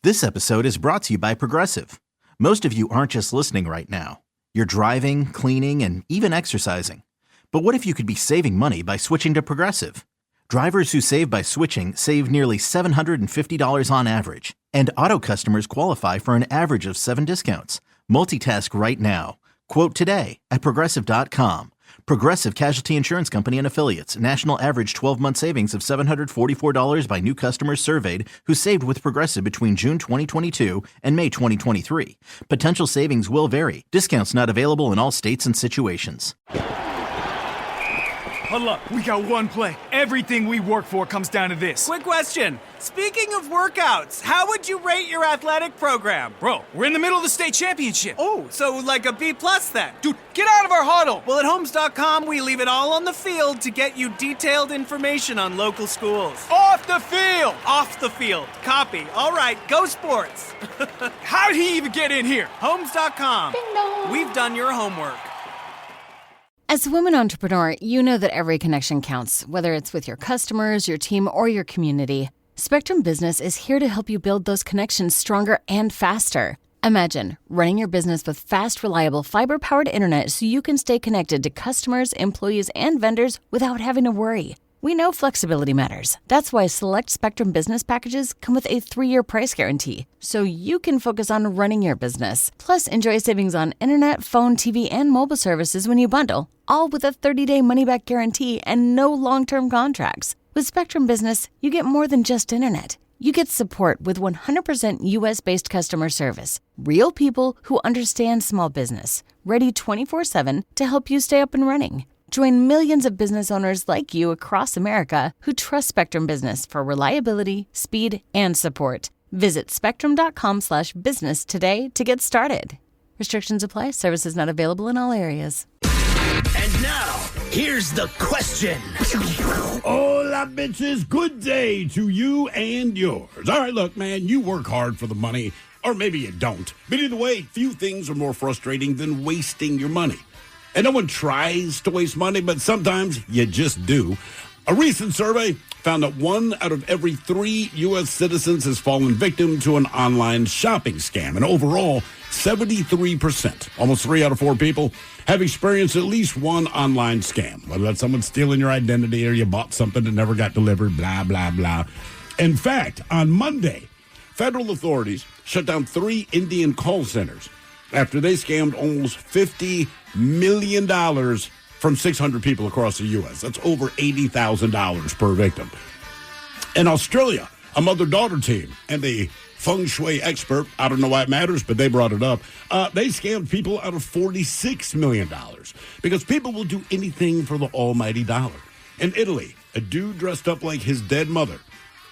This episode is brought to you by Progressive. Most of you aren't just listening right now. You're driving, cleaning, and even exercising. But what if you could be saving money by switching to Progressive? Drivers who save by switching save nearly $750 on average. And auto customers qualify for an average of 7 discounts. Multitask right now. Quote today at Progressive.com. Progressive Casualty Insurance Company and Affiliates. National average 12-month savings of $744 by new customers surveyed who saved with Progressive between June 2022 and May 2023. Potential savings will vary. Discounts not available in all states and situations. Hold up, we got one play. Everything we work for comes down to this. Quick question. Speaking of workouts, how would you rate your athletic program? Bro, we're in the middle of the state championship. Oh, so like a B+ then? Dude, get out of our huddle. Well, at Homes.com, we leave it all on the field to get you detailed information on local schools. Off the field. Off the field. Copy. All right, go sports. How'd he even get in here? Homes.com. We've done your homework. As a woman entrepreneur, you know that every connection counts, whether it's with your customers, your team, or your community. Spectrum Business is here to help you build those connections stronger and faster. Imagine running your business with fast, reliable, fiber-powered internet so you can stay connected to customers, employees, and vendors without having to worry. We know flexibility matters. That's why select Spectrum Business packages come with a 3-year price guarantee, so you can focus on running your business. Plus, enjoy savings on internet, phone, TV, and mobile services when you bundle, all with a 30-day money-back guarantee and no long-term contracts. With Spectrum Business, you get more than just internet. You get support with 100% U.S.-based customer service. Real people who understand small business, ready 24/7 to help you stay up and running. Join millions of business owners like you across America who trust Spectrum Business for reliability, speed, and support. Visit spectrum.com/business today to get started. Restrictions apply. Services not available in all areas. And now, here's the question. Hola, bitches. Good day to you and yours. All right, look, man, you work hard for the money, or maybe you don't. But either way, few things are more frustrating than wasting your money. And no one tries to waste money, but sometimes you just do. A recent survey found that 1 out of every 3 U.S. citizens has fallen victim to an online shopping scam. And overall, 73%, almost 3 out of 4 people, have experienced at least one online scam. Whether that's someone stealing your identity or you bought something that never got delivered, blah, blah, blah. In fact, on Monday, federal authorities shut down 3 Indian call centers after they scammed almost $50 million from 600 people across the U.S. That's over $80,000 per victim. In Australia, a mother-daughter team and a feng shui expert, I don't know why it matters, but they brought it up, they scammed people out of $46 million because people will do anything for the almighty dollar. In Italy, a dude dressed up like his dead mother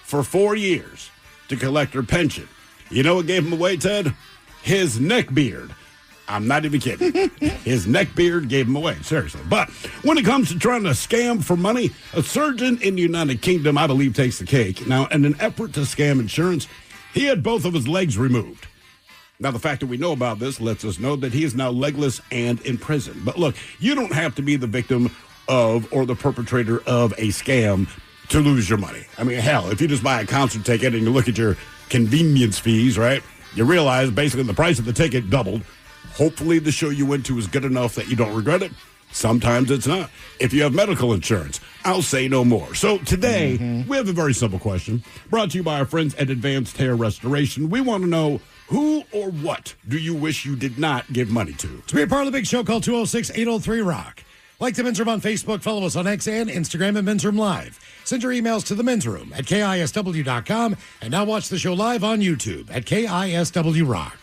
for 4 years to collect her pension. You know what gave him away, Ted? His neck beard. I'm not even kidding. His neck beard gave him away, seriously. But when it comes to trying to scam for money, a surgeon in the United Kingdom, I believe, takes the cake. Now, in an effort to scam insurance, he had both of his legs removed. Now, the fact that we know about this lets us know that he is now legless and in prison. But look, you don't have to be the victim of or the perpetrator of a scam to lose your money. I mean, hell, if you just buy a concert ticket and you look at your convenience fees, right, you realize basically the price of the ticket doubled. Hopefully the show you went to is good enough that you don't regret it. Sometimes it's not. If you have medical insurance, I'll say no more. So today, we have a very simple question brought to you by our friends at Advanced Hair Restoration. We want to know, who or what do you wish you did not give money to? To be a part of the big show, call 206-803-ROCK. Like the Men's Room on Facebook, follow us on X and Instagram at Men's Room Live. Send your emails to the Men's Room at KISW.com. And now watch the show live on YouTube at KISW Rock.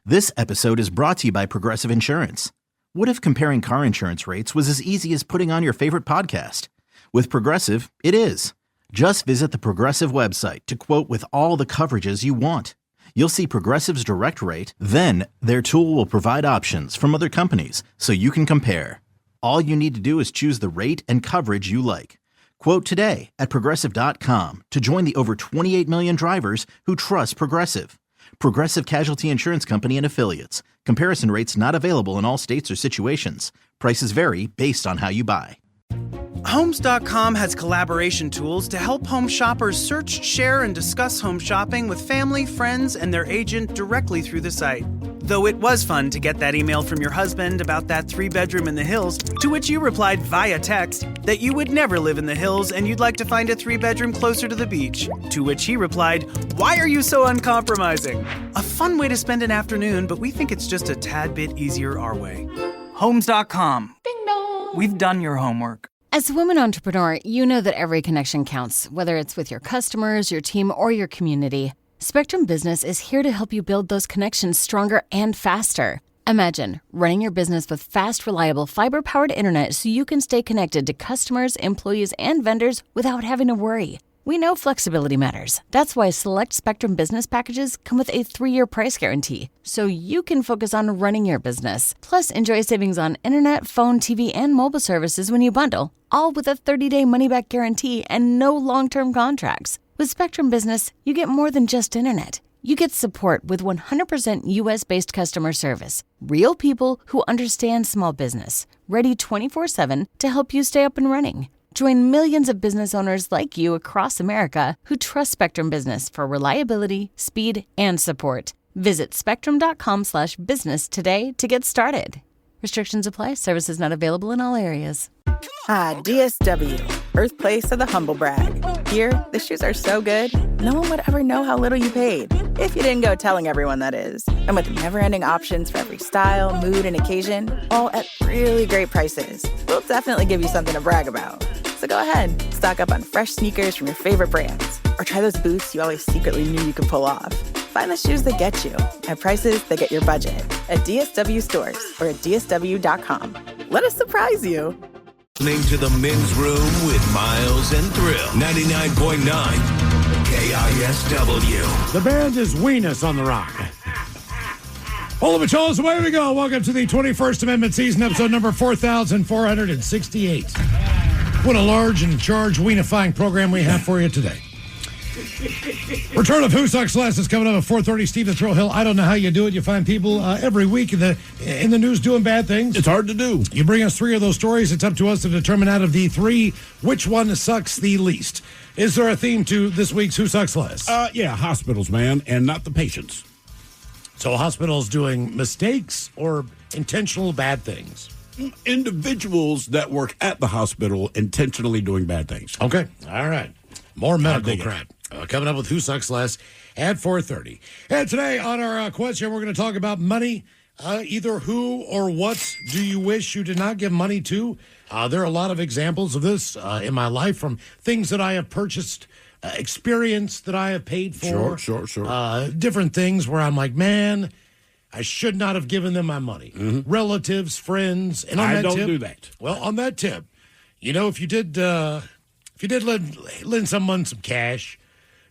This episode is brought to you by Progressive Insurance. What if comparing car insurance rates was as easy as putting on your favorite podcast? With Progressive, it is. Just visit the Progressive website to quote with all the coverages you want. You'll see Progressive's direct rate, then their tool will provide options from other companies so you can compare. All you need to do is choose the rate and coverage you like. Quote today at Progressive.com to join the over 28 million drivers who trust Progressive. Progressive Casualty Insurance Company and Affiliates. Comparison rates not available in all states or situations. Prices vary based on how you buy. Homes.com has collaboration tools to help home shoppers search, share, and discuss home shopping with family, friends, and their agent directly through the site. Though it was fun to get that email from your husband about that 3-bedroom in the hills, to which you replied via text that you would never live in the hills and you'd like to find a 3-bedroom closer to the beach. To which he replied, "Why are you so uncompromising?" A fun way to spend an afternoon, but we think it's just a tad bit easier our way. Homes.com. Ding dong. We've done your homework. As a woman entrepreneur, you know that every connection counts, whether it's with your customers, your team, or your community. Spectrum Business is here to help you build those connections stronger and faster. Imagine running your business with fast, reliable, fiber-powered internet so you can stay connected to customers, employees, and vendors without having to worry. We know flexibility matters. That's why select Spectrum Business packages come with a 3-year price guarantee, so you can focus on running your business. Plus, enjoy savings on internet, phone, TV, and mobile services when you bundle, all with a 30-day money-back guarantee and no long-term contracts. With Spectrum Business, you get more than just internet. You get support with 100% U.S.-based customer service. Real people who understand small business, ready 24/7 to help you stay up and running. Join millions of business owners like you across America who trust Spectrum Business for reliability, speed, and support. Visit spectrum.com/business today to get started. Restrictions apply. Services not available in all areas. Ah, DSW, birthplace of the humble brag. Here, the shoes are so good, no one would ever know how little you paid. If you didn't go telling everyone, that is. And with never-ending options for every style, mood, and occasion, all at really great prices, we'll definitely give you something to brag about. So go ahead, stock up on fresh sneakers from your favorite brands, or try those boots you always secretly knew you could pull off. Find the shoes that get you at prices that get your budget at DSW stores or at DSW.com. Let us surprise you. Listening to the Men's Room with Miles and Thrill. 99.9 KISW. The band is Weenus on the Rock. All of it, Charles, away we go. Welcome to the 21st Amendment season, episode number 4468. What a large and charged weenifying program we have for you today. Return of Who Sucks Less is coming up at 4:30. Steve the Thrill Hill. I don't know how you do it. You find people every week in the news doing bad things. It's hard to do. You bring us 3 of those stories. It's up to us to determine out of the 3 which one sucks the least. Is there a theme to this week's Who Sucks Less? Yeah, hospitals, man, and not the patients. So hospitals doing mistakes or intentional bad things? Individuals that work at the hospital intentionally doing bad things. Okay. All right. More medical crap. Coming up with Who Sucks Less at 4:30. And today on our question, we're going to talk about money. Either who or what do you wish you did not give money to? There are a lot of examples of this in my life, from things that I have purchased, experience that I have paid for. Sure. Different things where I'm like, man, I should not have given them my money. Mm-hmm. Relatives, friends. And on I that don't tip, do that. Well, on that tip, if you did lend someone some cash,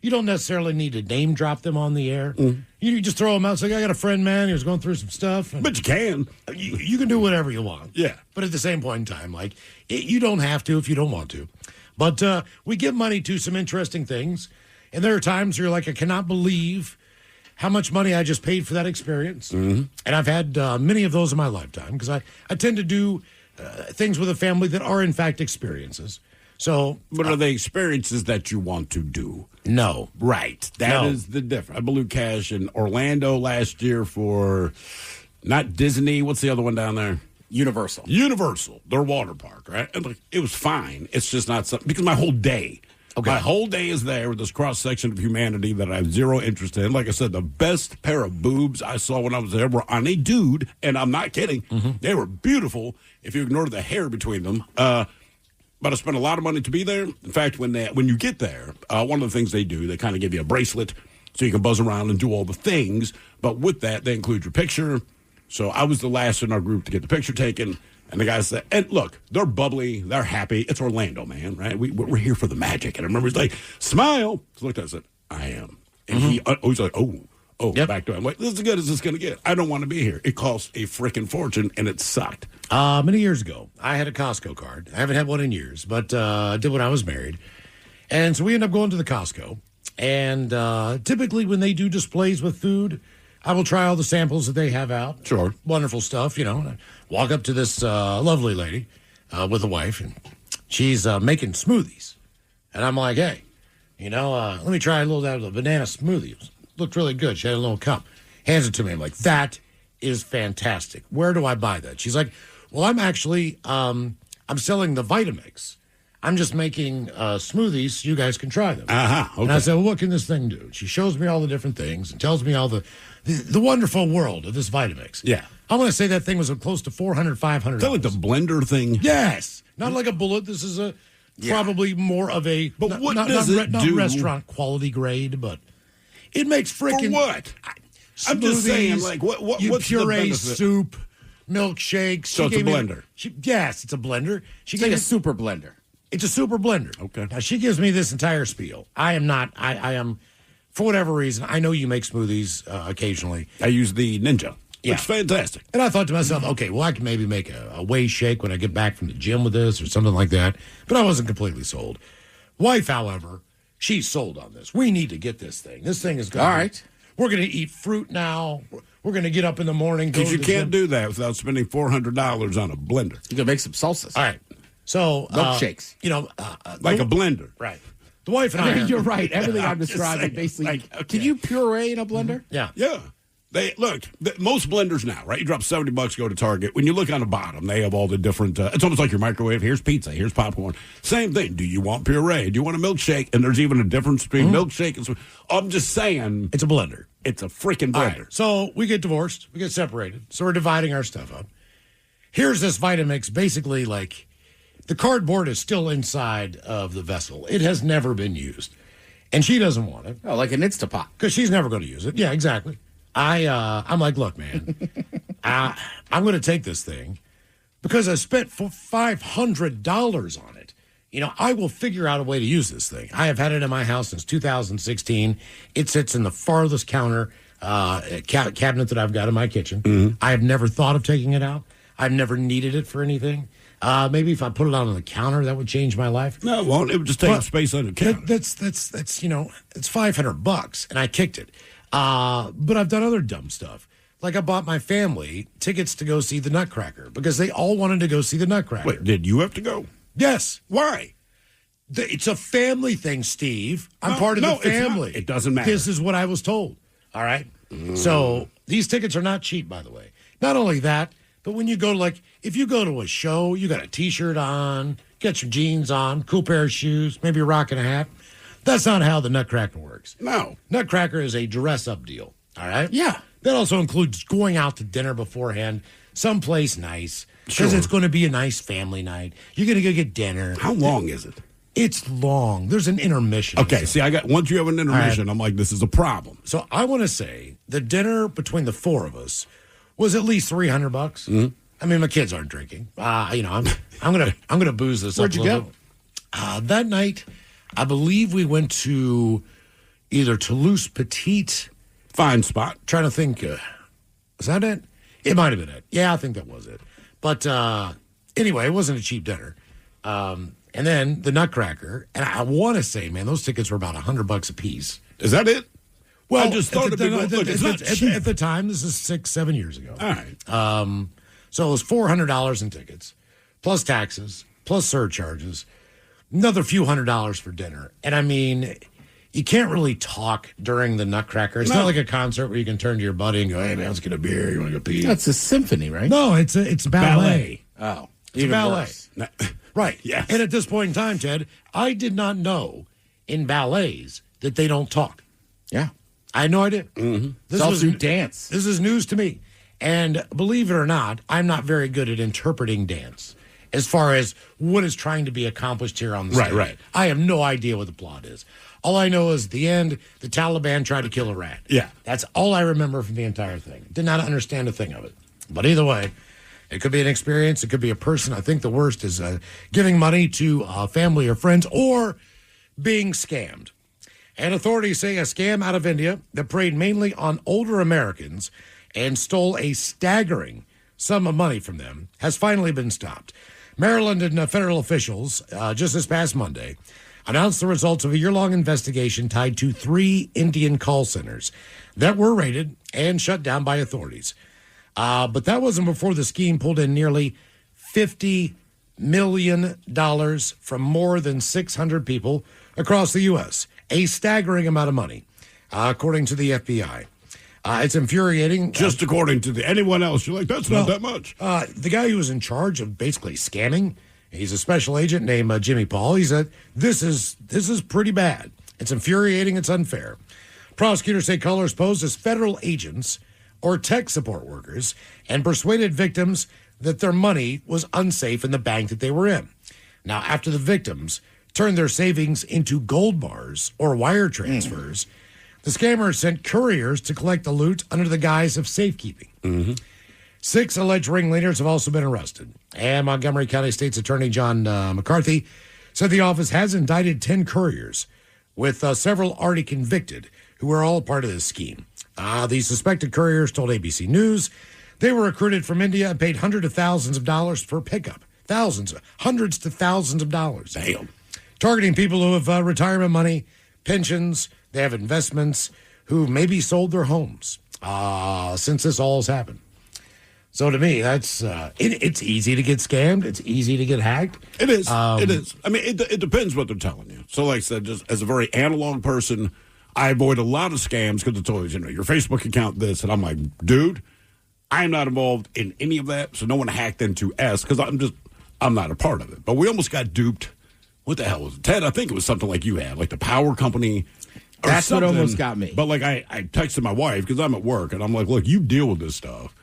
you don't necessarily need to name drop them on the air. Mm. You just throw them out. Say, I got a friend, man. He was going through some stuff. But you can. You can do whatever you want. Yeah. But at the same point in time, you don't have to if you don't want to. But we give money to some interesting things. And there are times where you're like, I cannot believe how much money I just paid for that experience. Mm-hmm. And I've had many of those in my lifetime because I tend to do things with a family that are, in fact, experiences. So, but are they experiences that you want to do? No. Right. That is the difference. I blew cash in Orlando last year for not Disney. What's the other one down there? Universal, their water park, right? And it was fine. It's just not something, because my whole day is there with this cross-section of humanity that I have zero interest in. Like I said, the best pair of boobs I saw when I was there were on a dude, and I'm not kidding. Mm-hmm. They were beautiful if you ignore the hair between them. But I spent a lot of money to be there. In fact, when you get there, one of the things they do, they kind of give you a bracelet so you can buzz around and do all the things. But with that, they include your picture. So I was the last in our group to get the picture taken. And the guy said, and look, they're bubbly. They're happy. It's Orlando, man, right? We're here for the magic. And I remember he's like, smile. So I looked at it and said, I am. And he was like, yep. Back to him. I'm like, this is as good as it's going to get. I don't want to be here. It cost a freaking fortune, and it sucked. Many years ago, I had a Costco card. I haven't had one in years, but I did when I was married. And so we ended up going to the Costco. And typically when they do displays with food, I will try all the samples that they have out. Sure. Wonderful stuff, And I walk up to this lovely lady with a wife, and she's making smoothies. And I'm like, hey, let me try a little of the banana smoothie. It looked really good. She had a little cup. Hands it to me. I'm like, that is fantastic. Where do I buy that? She's like, well, I'm actually, I'm selling the Vitamix. I'm just making smoothies so you guys can try them. Okay. And I said, well, what can this thing do? She shows me all the different things and tells me all the wonderful world of this Vitamix. Yeah. I want to say that thing was close to $400, $500. Is that like the blender thing? Yes. Not like a bullet. This is probably more of a, but what does it not do? restaurant quality grade, but it makes freaking. For what? I'm just saying, like, what's puree the benefit? soup, milkshakes. So it's a blender. Yes, it's a blender. It's like a super blender. It's a super blender. Okay. Now, she gives me this entire spiel. I am, for whatever reason, I know you make smoothies occasionally. I use the Ninja. Yeah. It's fantastic. And I thought to myself, okay, well, I can maybe make a whey shake when I get back from the gym with this or something like that. But I wasn't completely sold. Wife, however, she's sold on this. We need to get this thing. This thing is going. All right. We're going to eat fruit now. We're going to get up in the morning. Because you can't do that without spending $400 on a blender. You can make some salsas. All right. So milkshakes. Like a blender. Right. The wife and I. You're right. Everything I'm describing, basically. Can you puree in a blender? Yeah. Yeah. Most blenders now, right? You drop $70, go to Target. When you look on the bottom, they have all the different. It's almost like your microwave. Here's pizza. Here's popcorn. Same thing. Do you want puree? Do you want a milkshake? And there's even a difference between milkshake and. I'm just saying, it's a blender. It's a freaking blender. Right. So we get divorced. We get separated. So we're dividing our stuff up. Here's this Vitamix. Basically, like the cardboard is still inside of the vessel. It has never been used, and she doesn't want it. Oh, like an Instapot. Because she's never going to use it. Yeah, exactly. I'm like, look, man, I'm going to take this thing because I spent $500 on it. I will figure out a way to use this thing. I have had it in my house since 2016. It sits in the farthest counter cabinet that I've got in my kitchen. Mm-hmm. I have never thought of taking it out. I've never needed it for anything. Maybe if I put it out on the counter, that would change my life. No, it won't. It would just take up space on the counter. That's it's $500, and I kicked it. But I've done other dumb stuff. Like I bought my family tickets to go see the Nutcracker because they all wanted to go see the Nutcracker. Wait, did you have to go? Yes. Why? It's a family thing, Steve. I'm part of the family. It doesn't matter. This is what I was told. All right. So these tickets are not cheap, by the way. Not only that, but when you go to if you go to a show, you got a T-shirt on, get your jeans on, cool pair of shoes, maybe a rock and a hat. That's not how the Nutcracker works. No. Nutcracker is a dress-up deal, all right? Yeah. That also includes going out to dinner beforehand, someplace nice, because it's going to be a nice family night. You're going to go get dinner. How long is it? It's long. There's an intermission. Okay, see, once you have an intermission, I'm like, this is a problem. So I want to say the dinner between the four of us was at least $300. Mm-hmm. I mean, my kids aren't drinking. I'm gonna booze this Where'd up. Where'd you go? That night, I believe we went to either Toulouse Petite. Fine spot. Trying to think. Was that it? It might have been it. Yeah, I think that was it. But anyway, it wasn't a cheap dinner. And then the Nutcracker. And I want to say, man, those tickets were about $100 a piece. Is that it? Well, I just thought it'd be it's not cheap. At the time, this is 6-7 years ago. All right. So it was $400 in tickets, plus taxes, plus surcharges, another few $100s for dinner. And I mean, you can't really talk during the Nutcracker. It's not like a concert where you can turn to your buddy and go, "Hey man, let's get a beer. You want to go pee?" That's a symphony, right? No, it's ballet. Oh, it's ballet. Worse. Right. Yes. And at this point in time, Ted, I did not know in ballets that they don't talk. Yeah. I had no idea. Mm-hmm. This was dance. This is news to me. And believe it or not, I'm not very good at interpreting dance as far as what is trying to be accomplished here on the stage. Right. I have no idea what the plot is. All I know is at the end, the Taliban tried to kill a rat. Yeah. That's all I remember from the entire thing. Did not understand a thing of it. But either way, it could be an experience. It could be a person. I think the worst is giving money to family or friends or being scammed. And authorities say a scam out of India that preyed mainly on older Americans and stole a staggering sum of money from them has finally been stopped. Maryland and federal officials, just this past Monday, announced the results of a year-long investigation tied to 3 Indian call centers that were raided and shut down by authorities. But that wasn't before the scheme pulled in nearly $50 million from more than 600 people across the U.S., a staggering amount of money, according to the FBI. It's infuriating. Just according to anyone else, you're like, that's not that much. The guy who was in charge of basically scamming, he's a special agent named Jimmy Paul. He said, this is pretty bad. It's infuriating. It's unfair. Prosecutors say callers posed as federal agents or tech support workers and persuaded victims that their money was unsafe in the bank that they were in. Now, after the victims turned their savings into gold bars or wire transfers, the scammers sent couriers to collect the loot under the guise of safekeeping. 6 alleged ringleaders have also been arrested. And Montgomery County State's Attorney John McCarthy said the office has indicted 10 couriers, with several already convicted, who were all part of this scheme. The suspected couriers told ABC News they were recruited from India and paid hundreds of thousands of dollars for pickup. Hundreds to thousands of dollars. Damn. Targeting people who have retirement money, pensions, they have investments, who maybe sold their homes since this all has happened. So to me, that's it's easy to get scammed. It's easy to get hacked. It is. It is. I mean, it depends what they're telling you. So like I said, just as a very analog person, I avoid a lot of scams because it's always, your Facebook account this. And I'm like, dude, I'm not involved in any of that. So no one hacked into S because I'm not a part of it. But we almost got duped. What the hell was it? Ted, I think it was something like you had, like the power company. That's what almost got me. But like I texted my wife because I'm at work and I'm like, look, you deal with this stuff.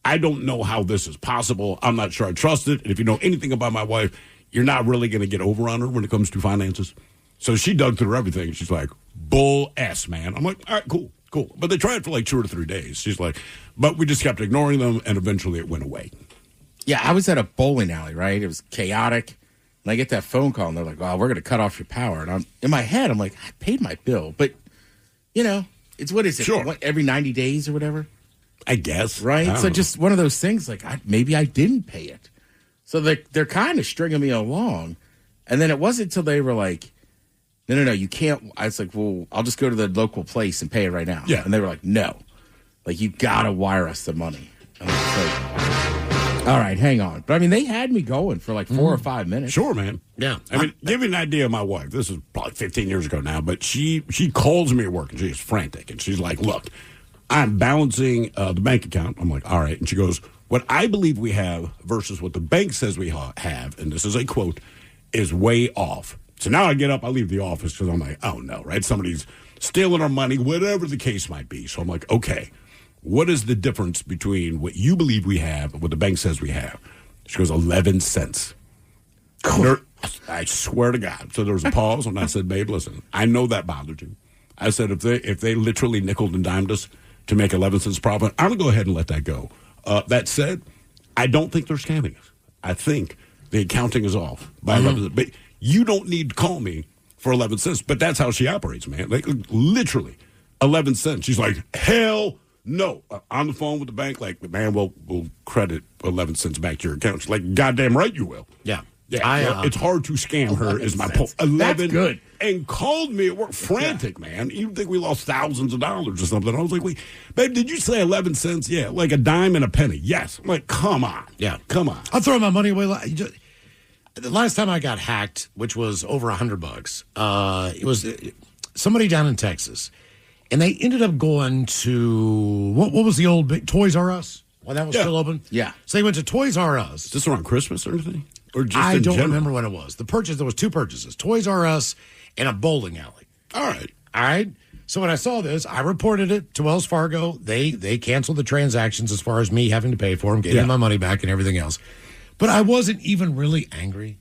I don't know how this is possible. I'm not sure I trust it. And if you know anything about my wife, you're not really going to get over on her when it comes to finances. So she dug through everything. She's like, bull S, man. I'm like, all right, cool. But they tried for like 2 or 3 days. She's like, but we just kept ignoring them, and eventually it went away. Yeah, I was at a bowling alley, right? It was chaotic. And I get that phone call, and they're like, well, we're going to cut off your power. And in my head, I'm like, I paid my bill. But, it's what is it? Sure. Every 90 days or whatever? I guess. Right? So just one of those things, like maybe I didn't pay it. So they're kind of stringing me along. And then it wasn't until they were like, no, you can't. I was like, well, I'll just go to the local place and pay it right now. Yeah. And they were like, no. Like, you got to wire us the money. And I was like, all right, hang on. But, I mean, they had me going for like 4 or 5 minutes. Sure, man. Yeah. I mean, give you an idea of my wife. This is probably 15 years ago now, but she calls me at work, and she's frantic. And she's like, look, I'm balancing the bank account. I'm like, all right. And she goes, what I believe we have versus what the bank says we have, and this is a quote, is way off. So now I get up, I leave the office because I'm like, oh no, right? Somebody's stealing our money, whatever the case might be. So I'm like, okay, what is the difference between what you believe we have and what the bank says we have? She goes, 11 cents. I swear to God. So there was a pause, and I said, babe, listen, I know that bothered you. I said, if they literally nickeled and dimed us to make 11 cents profit, I'm going to go ahead and let that go. That said, I don't think they're scamming us. I think the accounting is off by 11 cents. But you don't need to call me for 11 cents. But that's how she operates, man. Like, literally, 11 cents. She's like, hell no. On the phone with the bank, like, man, we'll credit 11 cents back to your account. She's like, goddamn right you will. Yeah. It's hard to scam her, is my point. 11. That's good. And called me at work frantic, man. You think we lost thousands of dollars or something. I was like, wait, babe, did you say 11 cents? Yeah, like a dime and a penny. Yes. I'm like, come on. Yeah. Come on. I'll throw my money away. The last time I got hacked, which was over $100, it was somebody down in Texas. And they ended up going to, what was the old big Toys R Us? When that was still open? Yeah. So they went to Toys R Us. Is this around Christmas or anything? Or just I in don't general? remember when it was. There was 2 purchases, Toys R Us and a bowling alley. All right. So when I saw this, I reported it to Wells Fargo. They canceled the transactions as far as me having to pay for them, getting my money back and everything else. But I wasn't even really angry.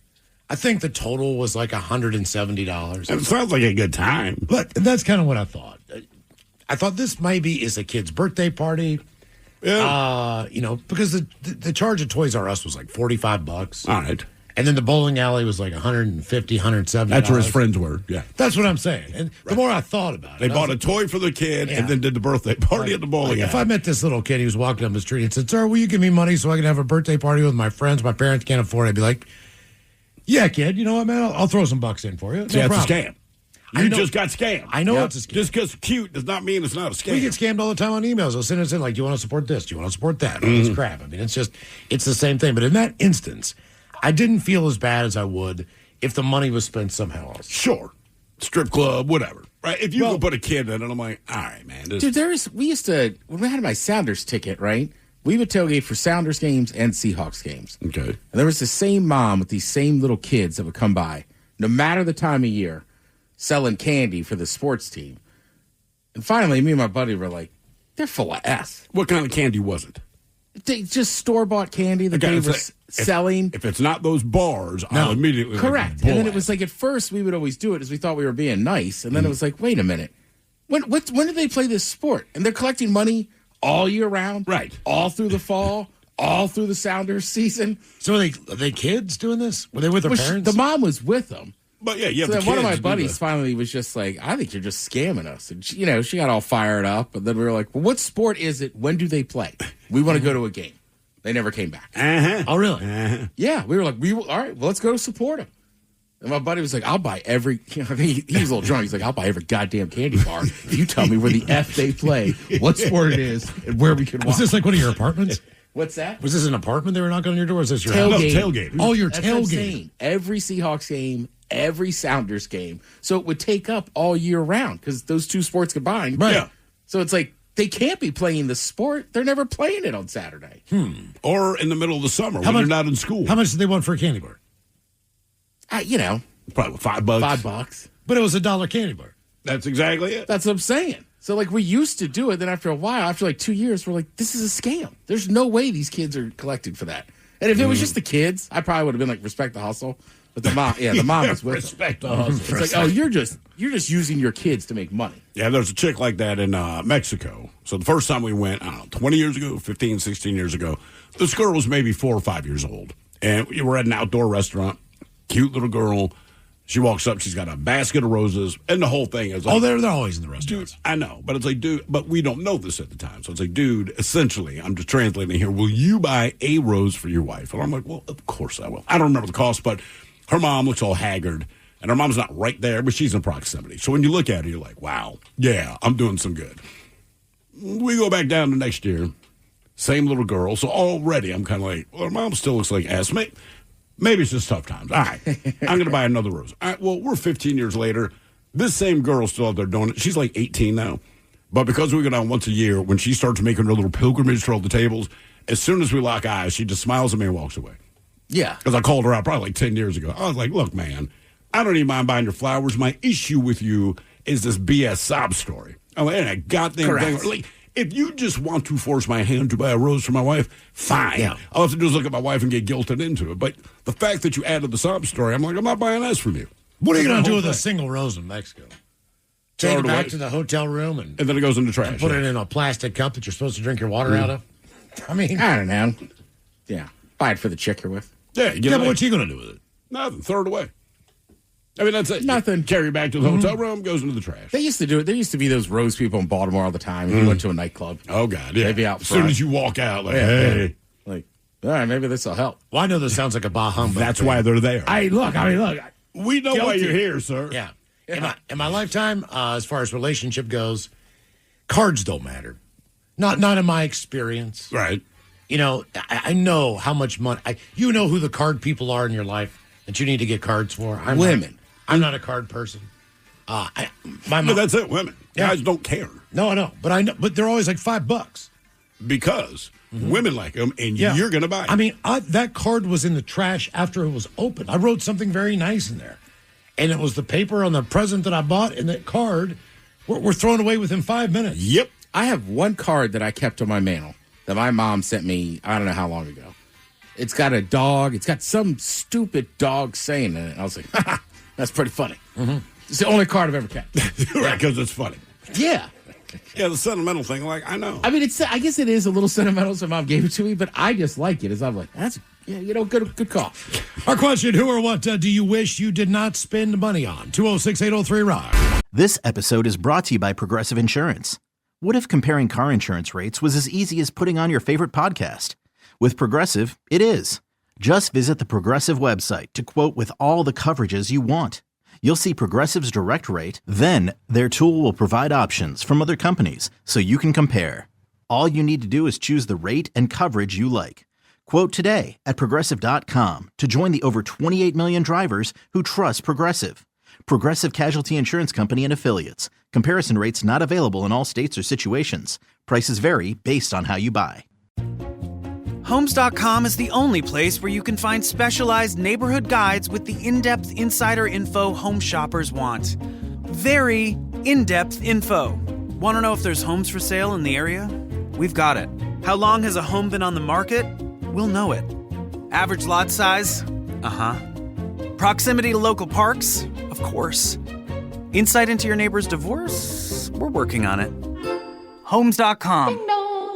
I think the total was like $170. It sounds like a good time. But that's kind of what I thought. I thought this maybe is a kid's birthday party. Yeah. Because the charge at Toys R Us was like $45. All right. And then the bowling alley was like $150, $170. That's where his friends were. Yeah. That's what I'm saying. And the more I thought about it, They bought a toy for the kid and then did the birthday party at the bowling alley. If I met this little kid, he was walking up the street and said, sir, will you give me money so I can have a birthday party with my friends? My parents can't afford it. I'd be like, yeah, kid, you know what, man? I'll throw some bucks in for you. Yeah, it's a scam. You know- just got scammed. I know it's a scam. Just because cute does not mean it's not a scam. We get scammed all the time on emails. They'll send us in like, do you want to support this? Do you want to support that? All this crap. I mean, it's the same thing. But in that instance, I didn't feel as bad as I would if the money was spent somehow else. Sure. Strip club, whatever. Right? If you go put a kid in it, I'm like, all right, man. Dude, we used to, when we had my Sounders ticket, right? We would tailgate for Sounders games and Seahawks games. Okay. And there was the same mom with these same little kids that would come by, no matter the time of year, selling candy for the sports team. And finally, me and my buddy were like, they're full of S. What kind of candy was it? They just store-bought candy that they were selling. If it's not those bars, I'll immediately... Correct. And then it was like, at first, we would always do it as we thought we were being nice. And then it was like, wait a minute. When did they play this sport? And they're collecting money all year round? Right. All through the fall, all through the Sounders season. So are they kids doing this? Were they with their parents? The mom was with them. But yeah, so then one of my buddies finally was just like, I think you're just scamming us. And she got all fired up. And then we were like, well, what sport is it? When do they play? We want to go to a game. They never came back. Oh, really? Yeah. We were like, all right, well, let's go support them. And my buddy was like, I'll buy every, he was a little drunk. He's like, I'll buy every goddamn candy bar if you tell me where the F they play, what sport it is, and where we can watch. Was this like one of your apartments? What's that? Was this an apartment they were knocking on your door? Or is this your tailgate? No, tailgate. Oh, your tailgate. Every Seahawks game, every Sounders game. So it would take up all year round because those two sports combined. Right. Yeah. So it's like, they can't be playing the sport. They're never playing it on Saturday. Or in the middle of the summer when you're not in school. How much did they want for a candy bar? Probably $5. $5. But it was $1 candy bar. That's exactly it. That's what I'm saying. So, like, we used to do it. Then after a while, after like 2 years, we're like, this is a scam. There's no way these kids are collecting for that. And if it was just the kids, I probably would have been like, respect the hustle. But the mom, the mom is with respect the hustle. It's like, oh, you're just using your kids to make money. Yeah, there's a chick like that in Mexico. So the first time we went, I don't know, 20 years ago, 15, 16 years ago, this girl was maybe 4 or 5 years old. And we were at an outdoor restaurant. Cute little girl. She walks up. She's got a basket of roses. And the whole thing is like... Oh, they're always in the restaurants. Dude, I know. But it's like, dude, but we don't know this at the time. So it's like, dude, essentially, I'm just translating here. Will you buy a rose for your wife? And I'm like, well, of course I will. I don't remember the cost, but her mom looks all haggard. And her mom's not right there, but she's in proximity. So when you look at her, you're like, wow, yeah, I'm doing some good. We go back down to next year. Same little girl. So already I'm kind of like, well, her mom still looks like ass. Maybe it's just tough times. All right, I'm going to buy another rose. All right, well, we're 15 years later. This same girl's still out there doing it. She's like 18 now. But because we go down once a year, when she starts making her little pilgrimage to all the tables, as soon as we lock eyes, she just smiles at me and walks away. Yeah. Because I called her out probably like 10 years ago. I was like, look, man, I don't even mind buying your flowers. My issue with you is this BS sob story. I'm like, a goddamn thing. Like, if you just want to force my hand to buy a rose for my wife, fine. Yeah. All I have to do is look at my wife and get guilted into it. But the fact that you added the sob story, I'm like, I'm not buying this from you. What are you going to do with a single rose in Mexico? Take it back to the hotel room and then it goes in the trash. Put it in a plastic cup that you're supposed to drink your water out of? I mean, I don't know. Yeah. Buy it for the chick you're with. Yeah, but what's he going to do with it? Nothing. Throw it away. I mean, that's it. Nothing. Carry it back to the hotel room, goes into the trash. They used to do it. There used to be those rose people in Baltimore all the time. If you went to a nightclub. Oh, God, yeah. They'd be out as front. soon as you walk out, like, hey. Like, all right, maybe this will help. Well, I know this sounds like a bah humbug. That's why they're there. Look. We know why you're here, sir. Yeah. In my lifetime, as far as relationship goes, cards don't matter. Not in my experience. Right. You know, I know how much money. You know who the card people are in your life that you need to get cards for. Women. I'm not a card person. My mom, But that's it, women. Yeah. Guys don't care. No, I know. But I know. But they're always like $5. Because women like them, and you're going to buy it. I mean, that card was in the trash after it was open. I wrote something very nice in there. And it was the paper on the present that I bought, and that card were thrown away within 5 minutes. Yep. I have one card that I kept on my mail that my mom sent me, I don't know how long ago. It's got a dog. It's got some stupid dog saying in it. And I was like, haha, that's pretty funny. Mm-hmm. It's the only card I've ever kept. Right, because it's funny. Yeah. Yeah, the sentimental thing, like, I know. I mean, I guess it is a little sentimental, so mom gave it to me, but I just like it. I'm like, that's, good call. Our question, who or what do you wish you did not spend money on? 206-803-ROCK. This episode is brought to you by Progressive Insurance. What if comparing car insurance rates was as easy as putting on your favorite podcast? With Progressive, it is. Just visit the Progressive website to quote with all the coverages you want. You'll see Progressive's direct rate, then their tool will provide options from other companies so you can compare. All you need to do is choose the rate and coverage you like. Quote today at Progressive.com to join the over 28 million drivers who trust Progressive. Progressive Casualty Insurance Company and Affiliates. Comparison rates not available in all states or situations. Prices vary based on how you buy. Homes.com is the only place where you can find specialized neighborhood guides with the in-depth insider info home shoppers want. Very in-depth info. Want to know if there's homes for sale in the area? We've got it. How long has a home been on the market? We'll know it. Average lot size? Uh-huh. Proximity to local parks? Of course. Insight into your neighbor's divorce? We're working on it. Homes.com.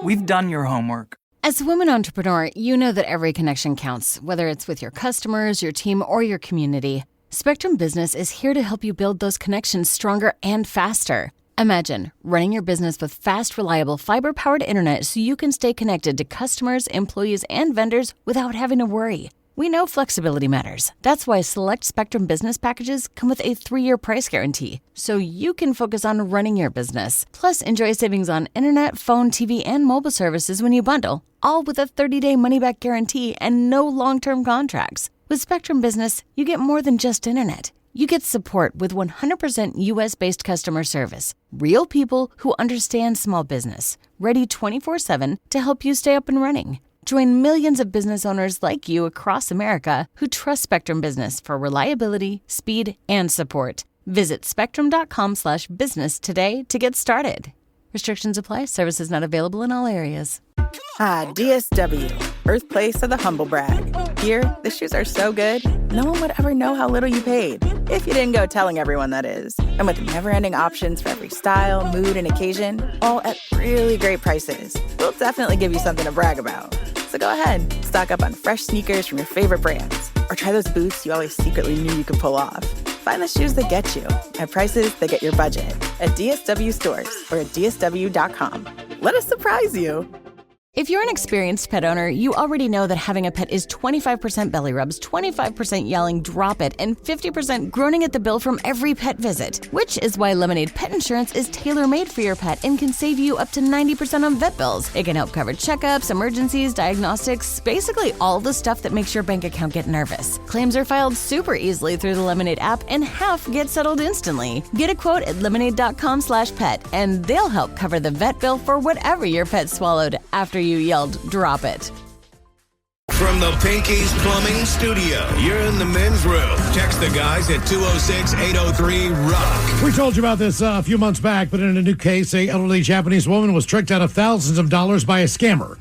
We've done your homework. As a woman entrepreneur, you know that every connection counts, whether it's with your customers, your team, or your community. Spectrum Business is here to help you build those connections stronger and faster. Imagine running your business with fast, reliable, fiber-powered internet so you can stay connected to customers, employees, and vendors without having to worry. We know flexibility matters. That's why select Spectrum Business packages come with a 3-year price guarantee, so you can focus on running your business. Plus, enjoy savings on internet, phone, TV, and mobile services when you bundle, all with a 30-day money-back guarantee and no long-term contracts. With Spectrum Business, you get more than just internet. You get support with 100% U.S.-based customer service. Real people who understand small business, ready 24/7 to help you stay up and running. Join millions of business owners like you across America who trust Spectrum Business for reliability, speed, and support. Visit spectrum.com/business today to get started. Restrictions apply. Services not available in all areas. DSW, birthplace of the humble brag. Here, the shoes are so good, no one would ever know how little you paid. If you didn't go telling everyone, that is. And with never-ending options for every style, mood, and occasion, all at really great prices, we'll definitely give you something to brag about. So go ahead, stock up on fresh sneakers from your favorite brands, or try those boots you always secretly knew you could pull off. Find the shoes that get you at prices that get your budget at DSW stores or at DSW.com. Let us surprise you. If you're an experienced pet owner, you already know that having a pet is 25% belly rubs, 25% yelling, drop it, and 50% groaning at the bill from every pet visit. Which is why Lemonade Pet Insurance is tailor-made for your pet and can save you up to 90% on vet bills. It can help cover checkups, emergencies, diagnostics, basically all the stuff that makes your bank account get nervous. Claims are filed super easily through the Lemonade app, and half get settled instantly. Get a quote at lemonade.com/pet, and they'll help cover the vet bill for whatever your pet swallowed after you yelled, drop it. From the Pinky's Plumbing Studio, you're in the men's room. Text the guys at 206-803-ROCK. We told you about this a few months back, but in a new case, a elderly Japanese woman was tricked out of thousands of dollars by a scammer,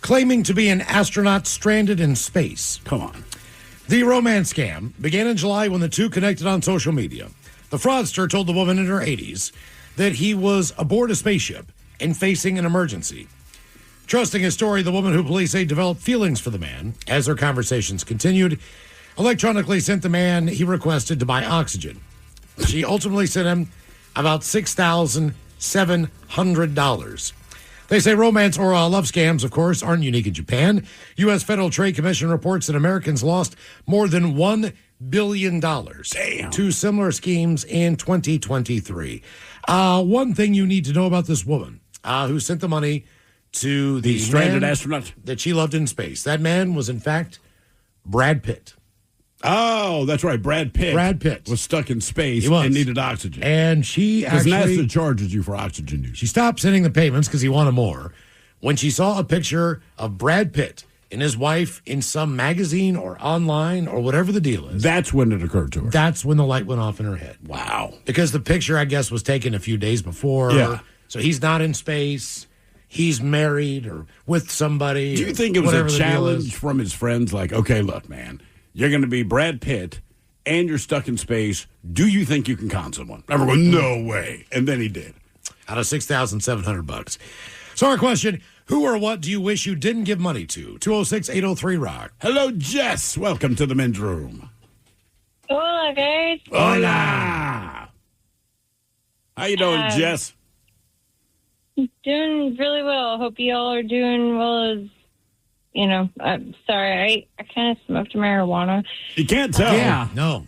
claiming to be an astronaut stranded in space. Come on. The romance scam began in July when the two connected on social media. The fraudster told the woman in her 80s that he was aboard a spaceship and facing an emergency. Trusting his story, the woman who police say developed feelings for the man as their conversations continued, electronically sent the man he requested to buy oxygen. She ultimately sent him about $6,700. They say romance or love scams, of course, aren't unique in Japan. U.S. Federal Trade Commission reports that Americans lost more than $1 billion to similar schemes in 2023. One thing you need to know about this woman who sent the money to the stranded man astronaut that she loved in space. That man was, in fact, Brad Pitt. Oh, that's right. Brad Pitt was stuck in space and needed oxygen. And she actually... Because NASA actually charges you for oxygen use. She stopped sending the payments because he wanted more when she saw a picture of Brad Pitt and his wife in some magazine or online or whatever the deal is. That's when it occurred to her. That's when the light went off in her head. Wow. Because the picture, I guess, was taken a few days before. Yeah. So he's not in space. He's married or with somebody. Do you think it was a challenge from his friends? Like, okay, look, man, you're going to be Brad Pitt and you're stuck in space. Do you think you can con someone? Everyone, no way. And then he did. Out of $6,700. So our question, who or what do you wish you didn't give money to? 206-803-ROCK. Hello, Jess. Welcome to the men's room. Hola, guys. Hola. How you doing, Jess? Doing really well. Hope you all are doing well as, I'm sorry, I kind of smoked marijuana. You can't tell. Yeah. No.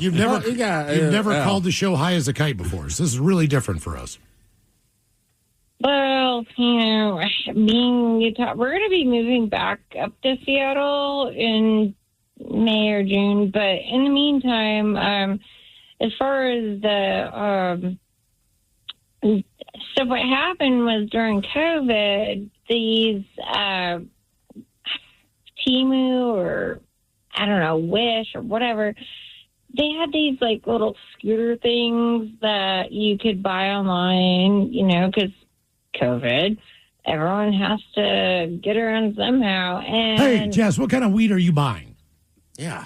You've never called the show high as a kite before, so this is really different for us. Well, myself, being Utah, we're going to be moving back up to Seattle in May or June. But in the meantime, as far as so what happened was during COVID, these Temu or I don't know, Wish or whatever, they had these like little scooter things that you could buy online, because COVID, everyone has to get around somehow. And hey, Jess, what kind of weed are you buying? Yeah.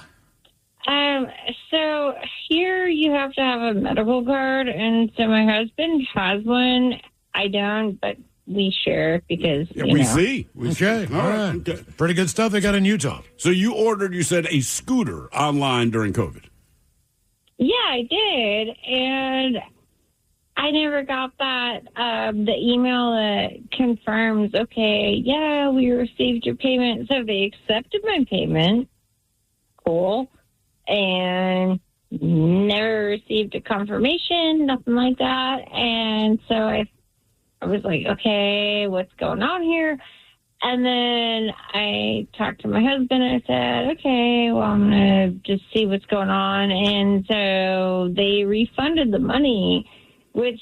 So here you have to have a medical card, and so my husband has one. I don't, but we share because we see. Okay, all right. Okay. Pretty good stuff they got in Utah. So you ordered, you said, a scooter online during COVID. Yeah, I did, and I never got that the email that confirms. Okay, yeah, we received your payment, so they accepted my payment. Cool. And never received a confirmation, nothing like that. And so I was like, okay, what's going on here? And then I talked to my husband. I said, okay, well, I'm going to just see what's going on. And so they refunded the money, which,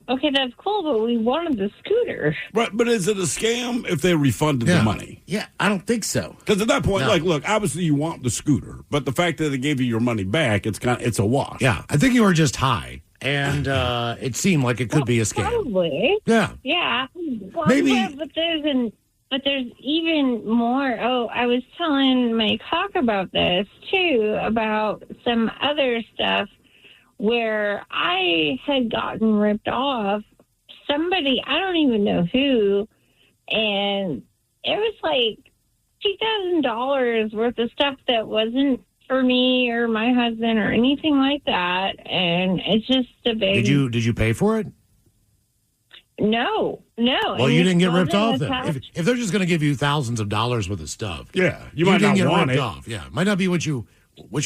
okay, that's cool, but we wanted the scooter. Right, but is it a scam if they refunded the money? Yeah, I don't think so. Because at that point, look, obviously you want the scooter, but the fact that they gave you your money back, it's a wash. Yeah, I think you were just high, and it seemed like it could be a scam. Probably. Yeah. Yeah. Well, Maybe. But there's even more. Oh, I was telling Mike Hawk about this, too, about some other stuff where I had gotten ripped off. Somebody, I don't even know who, and it was like $2,000 worth of stuff that wasn't for me or my husband or anything like that. And it's just a big... Did you pay for it? No. Well, you didn't get ripped off then. If they're just going to give you thousands of dollars worth of stuff, you might not get want ripped it. off. Yeah, might not be what you're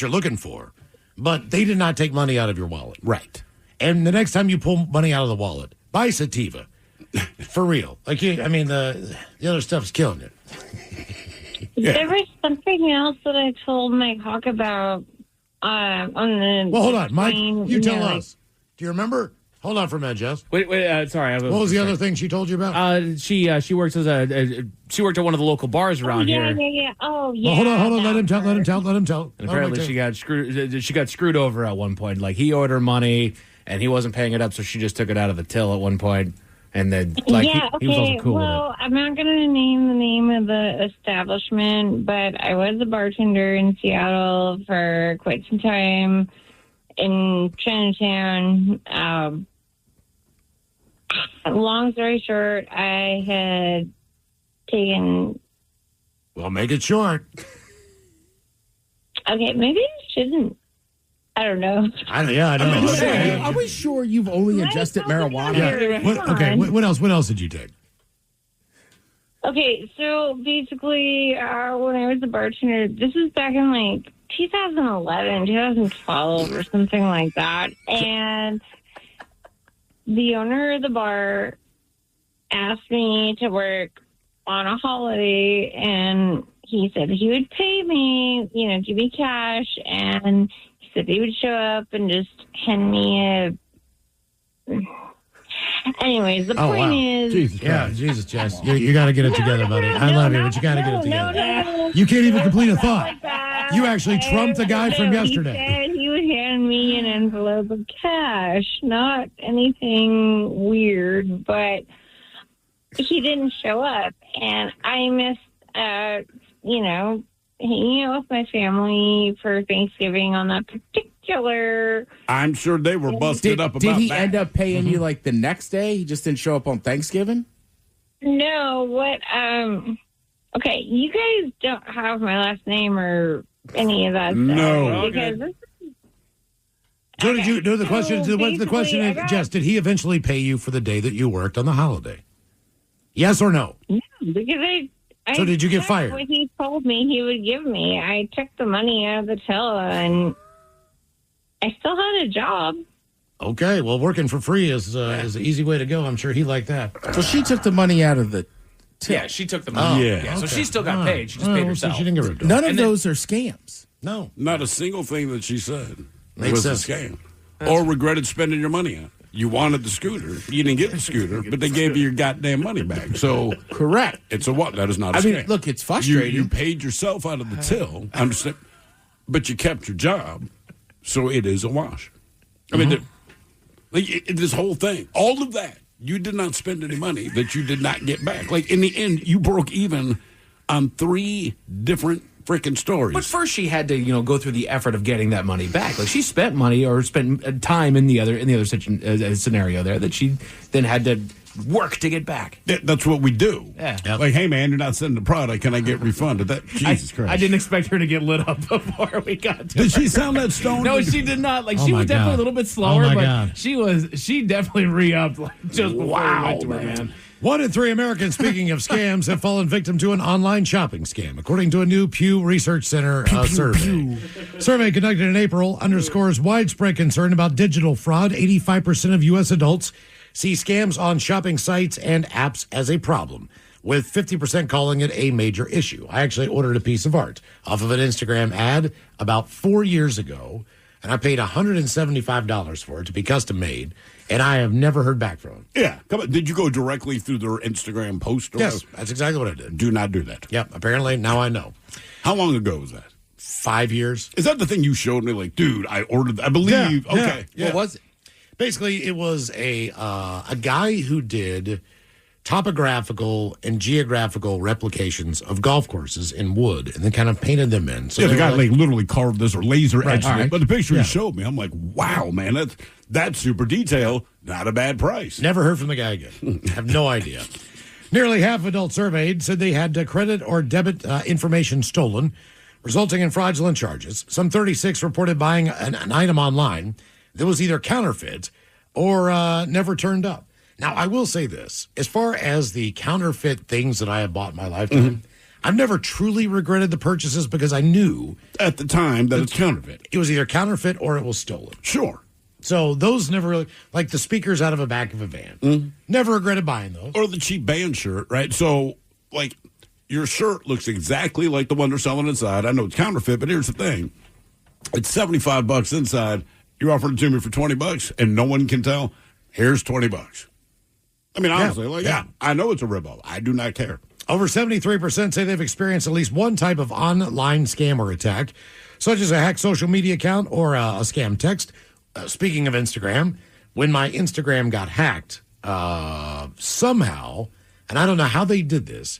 looking for, but they did not take money out of your wallet. Right. And the next time you pull money out of the wallet, buy sativa. For real. Like, the other stuff's killing you. There was something else that I told Mike Hawk about on the... Well, hold on, Mike. You tell us. Do you remember? Hold on for a minute, Jess. Wait. Sorry. What was the other thing she told you about? She works she worked at one of the local bars around here. Yeah. Oh, yeah. Well, hold on. Let him tell. And apparently she got screwed. She got screwed over at one point. Like, he owed her money and he wasn't paying it up, so she just took it out of the till at one point. And then, he was also cool with it. I'm not going to name the name of the establishment, but I was a bartender in Seattle for quite some time in Chinatown. Long story short, I had taken... Well, make it short. Okay, maybe I shouldn't. I don't know. I know. Are we sure you've only ingested marijuana? Yeah. What else? What else did you take? Okay, so basically, when I was a bartender, this was back in like 2011, 2012 or something like that. And the owner of the bar asked me to work on a holiday, and he said he would pay me, give me cash, and he said he would show up and just hand me Anyways, the point is... Jesus, Jess. You got to get it together, buddy. I love you, but you got to get it together. You can't even complete a thought. You actually trumped the guy from yesterday. He said he would hand me an envelope of cash, not anything weird, but he didn't show up. And I missed, hanging out with my family for Thanksgiving on that particular... I'm sure they were busted up about that. Did he that. end up paying you like the next day? He just didn't show up on Thanksgiving? No, okay, you guys don't have my last name or any of that stuff. No. Because So did you know the question? The question is, Jess, did he eventually pay you for the day that you worked on the holiday? Yes or no? No, because So did you get took fired? What he told me he would give me. I took the money out of the till, and I still had a job. Okay, well, working for free is an easy way to go. I'm sure he liked that. So she took the money out of the till. Yeah, she took the money. Yeah. So okay. she still got paid. She just paid herself. So she didn't get ripped off. None of those are scams. No. Not a single thing that she said Makes was sense. a scam. Or regretted spending your money on it. You wanted the scooter. You didn't get the scooter, but they gave you your goddamn money back. So Correct. it's a what? That is not a I scam. mean, look, it's frustrating. You paid yourself out of the till, I understand, but you kept your job, so it is a wash. I mean, this whole thing, all of that, you did not spend any money that you did not get back. Like, in the end, you broke even on 3 different freaking stories. But first, she had to, go through the effort of getting that money back. Like she spent money or spent time in the other scenario there that she then had to work to get back. That's what we do. Yeah. Yep. Like, hey man, you're not sending the product. Can I get refunded? Jesus Christ! I didn't expect her to get lit up before we got to. Did she sound that stoned? No, she did not. Like she my was definitely God. a little bit slower, Oh, my but God. she definitely re-upped just before we went to her, man. 1 in 3 Americans, speaking of scams, have fallen victim to an online shopping scam, according to a new Pew Research Center survey. Survey conducted in April underscores widespread concern about digital fraud. 85% of U.S. adults see scams on shopping sites and apps as a problem, with 50% calling it a major issue. I actually ordered a piece of art off of an Instagram ad about 4 years ago, and I paid $175 for it to be custom made, and I have never heard back from them. Yeah, come on. Did you go directly through their Instagram post? Or Yes, that's exactly what I did. Do not do that. Yep, apparently now I know. How long ago was that? 5 years. Is that the thing you showed me? Like, dude, I ordered. I believe. Yeah, okay. yeah. What was it? Basically, it was a guy who did topographical and geographical replications of golf courses in wood and then kind of painted them in. So Yeah, the they guy were like literally carved this or laser Right, etched all it. right. But the picture Yeah. he showed me, I'm like, wow, man, that's super detail. Not a bad price. Never heard from the guy again. Have no idea. Nearly half of adults surveyed said they had credit or debit information stolen, resulting in fraudulent charges. Some 36 reported buying an item online that was either counterfeit or never turned up. Now, I will say this. As far as the counterfeit things that I have bought in my lifetime, I've never truly regretted the purchases because I knew At the time that it's counterfeit. it was either counterfeit or it was stolen. Sure. So those never really, like the speakers out of the back of a van. Never regretted buying those. Or the cheap band shirt, right? So, like, your shirt looks exactly like the one they're selling inside. I know it's counterfeit, but here's the thing. It's $75 inside. You're offering it to me for $20 and no one can tell. Here's $20. I mean, honestly, Yeah. I know it's a ripoff. I do not care. Over 73% say they've experienced at least one type of online scam or attack, such as a hacked social media account or a scam text. Speaking of Instagram, when my Instagram got hacked, somehow, and I don't know how they did this,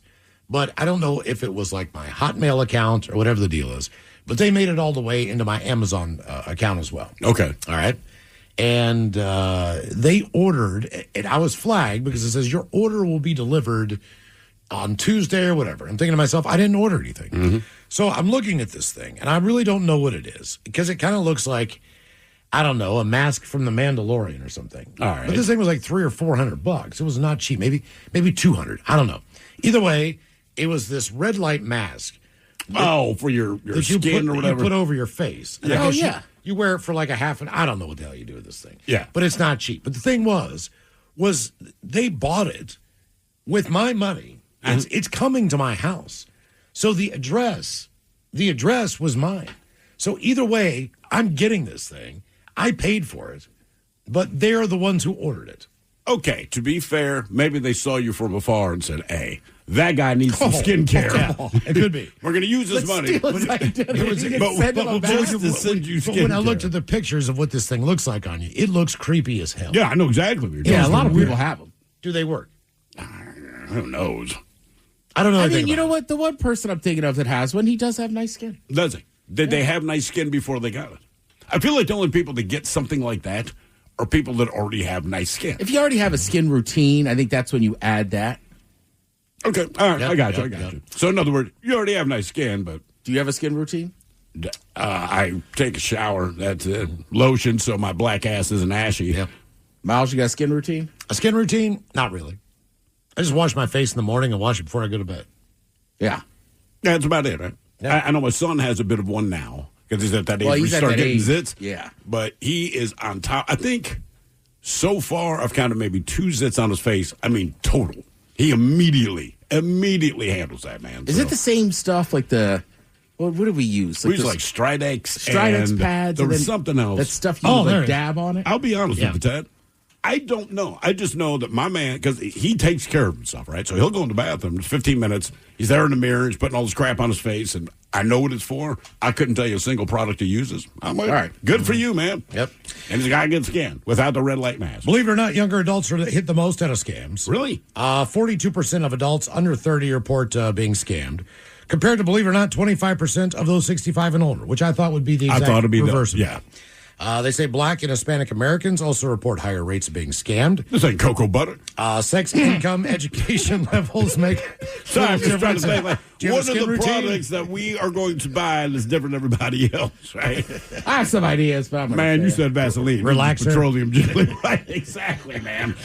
but I don't know if it was like my Hotmail account or whatever the deal is, but they made it all the way into my Amazon account as well. Okay. All right. And they ordered, and I was flagged because it says your order will be delivered on Tuesday or whatever. I'm thinking to myself, I didn't order anything. So I'm looking at this thing, and I really don't know what it is because it kind of looks like, I don't know, a mask from the Mandalorian or something. All right. But this thing was like $300 or $400. It was not cheap. Maybe $200. I don't know. Either way, it was this red light mask. Oh, for your that skin or whatever. You put over your face. And I guess you wear it for like a half an. I don't know what the hell you do with this thing. Yeah. But it's not cheap. But the thing was they bought it with my money. It's coming to my house. So the address was mine. So either way, I'm getting this thing. I paid for it, but they're the ones who ordered it. Okay, to be fair, maybe they saw you from afar and said, hey, that guy needs some skincare. Yeah, it could be. We're going to use his money. But when I looked at the pictures of what this thing looks like on you, it looks creepy as hell. Yeah, I know exactly what you're Yeah, a talking lot of about. people have them. Do they work? Who knows? I don't know I anything mean, you about know what? The one person I'm thinking of that has one, he does have nice skin. Does he? Did they have nice skin before they got it? I feel like the only people that get something like that are people that already have nice skin. If you already have a skin routine, I think that's when you add that. Okay, all right, Yep, I got yep, you. So in other words, you already have nice skin, but Do you have a skin routine? I take a shower. That's it. Lotion, so my black ass isn't ashy. Yep. Miles, you got a skin routine? A skin routine? Not really. I just wash my face in the morning and wash it before I go to bed. Yeah. That's about it, right? Yeah. I know my son has a bit of one now because he's at that age Well, where he he's at start that getting age. zits. Yeah. But he is on top. I think So far, I've counted maybe 2 zits on his face. I mean, total. He immediately handles that, man. Is it the same stuff like the... What do we use? We use like Stridex and pads. There was something else. That stuff you would like dab on it? I'll be honest with you, Ted. I don't know. I just know that my man, because he takes care of himself, right? So he'll go in the bathroom, 15 minutes. He's there in the mirror. He's putting all this crap on his face, and I know what it's for. I couldn't tell you a single product he uses. I'm like, all right, good for you, man. Yep. And the guy gets scanned without the red light mask. Believe it or not, younger adults are hit the most out of scams. Really? 42% of adults under 30 report being scammed. Compared to, believe it or not, 25% of those 65 and older, which I thought would be the exact reverse. Yeah. They say Black and Hispanic Americans also report higher rates of being scammed. This ain't cocoa butter. Sex, income, education levels make. Sorry, I'm just trying to say, like, what are the products that we are going to buy that's different than everybody else, right? I have some ideas, but man, you said Vaseline. Relaxer. Petroleum jelly. Right, exactly, man.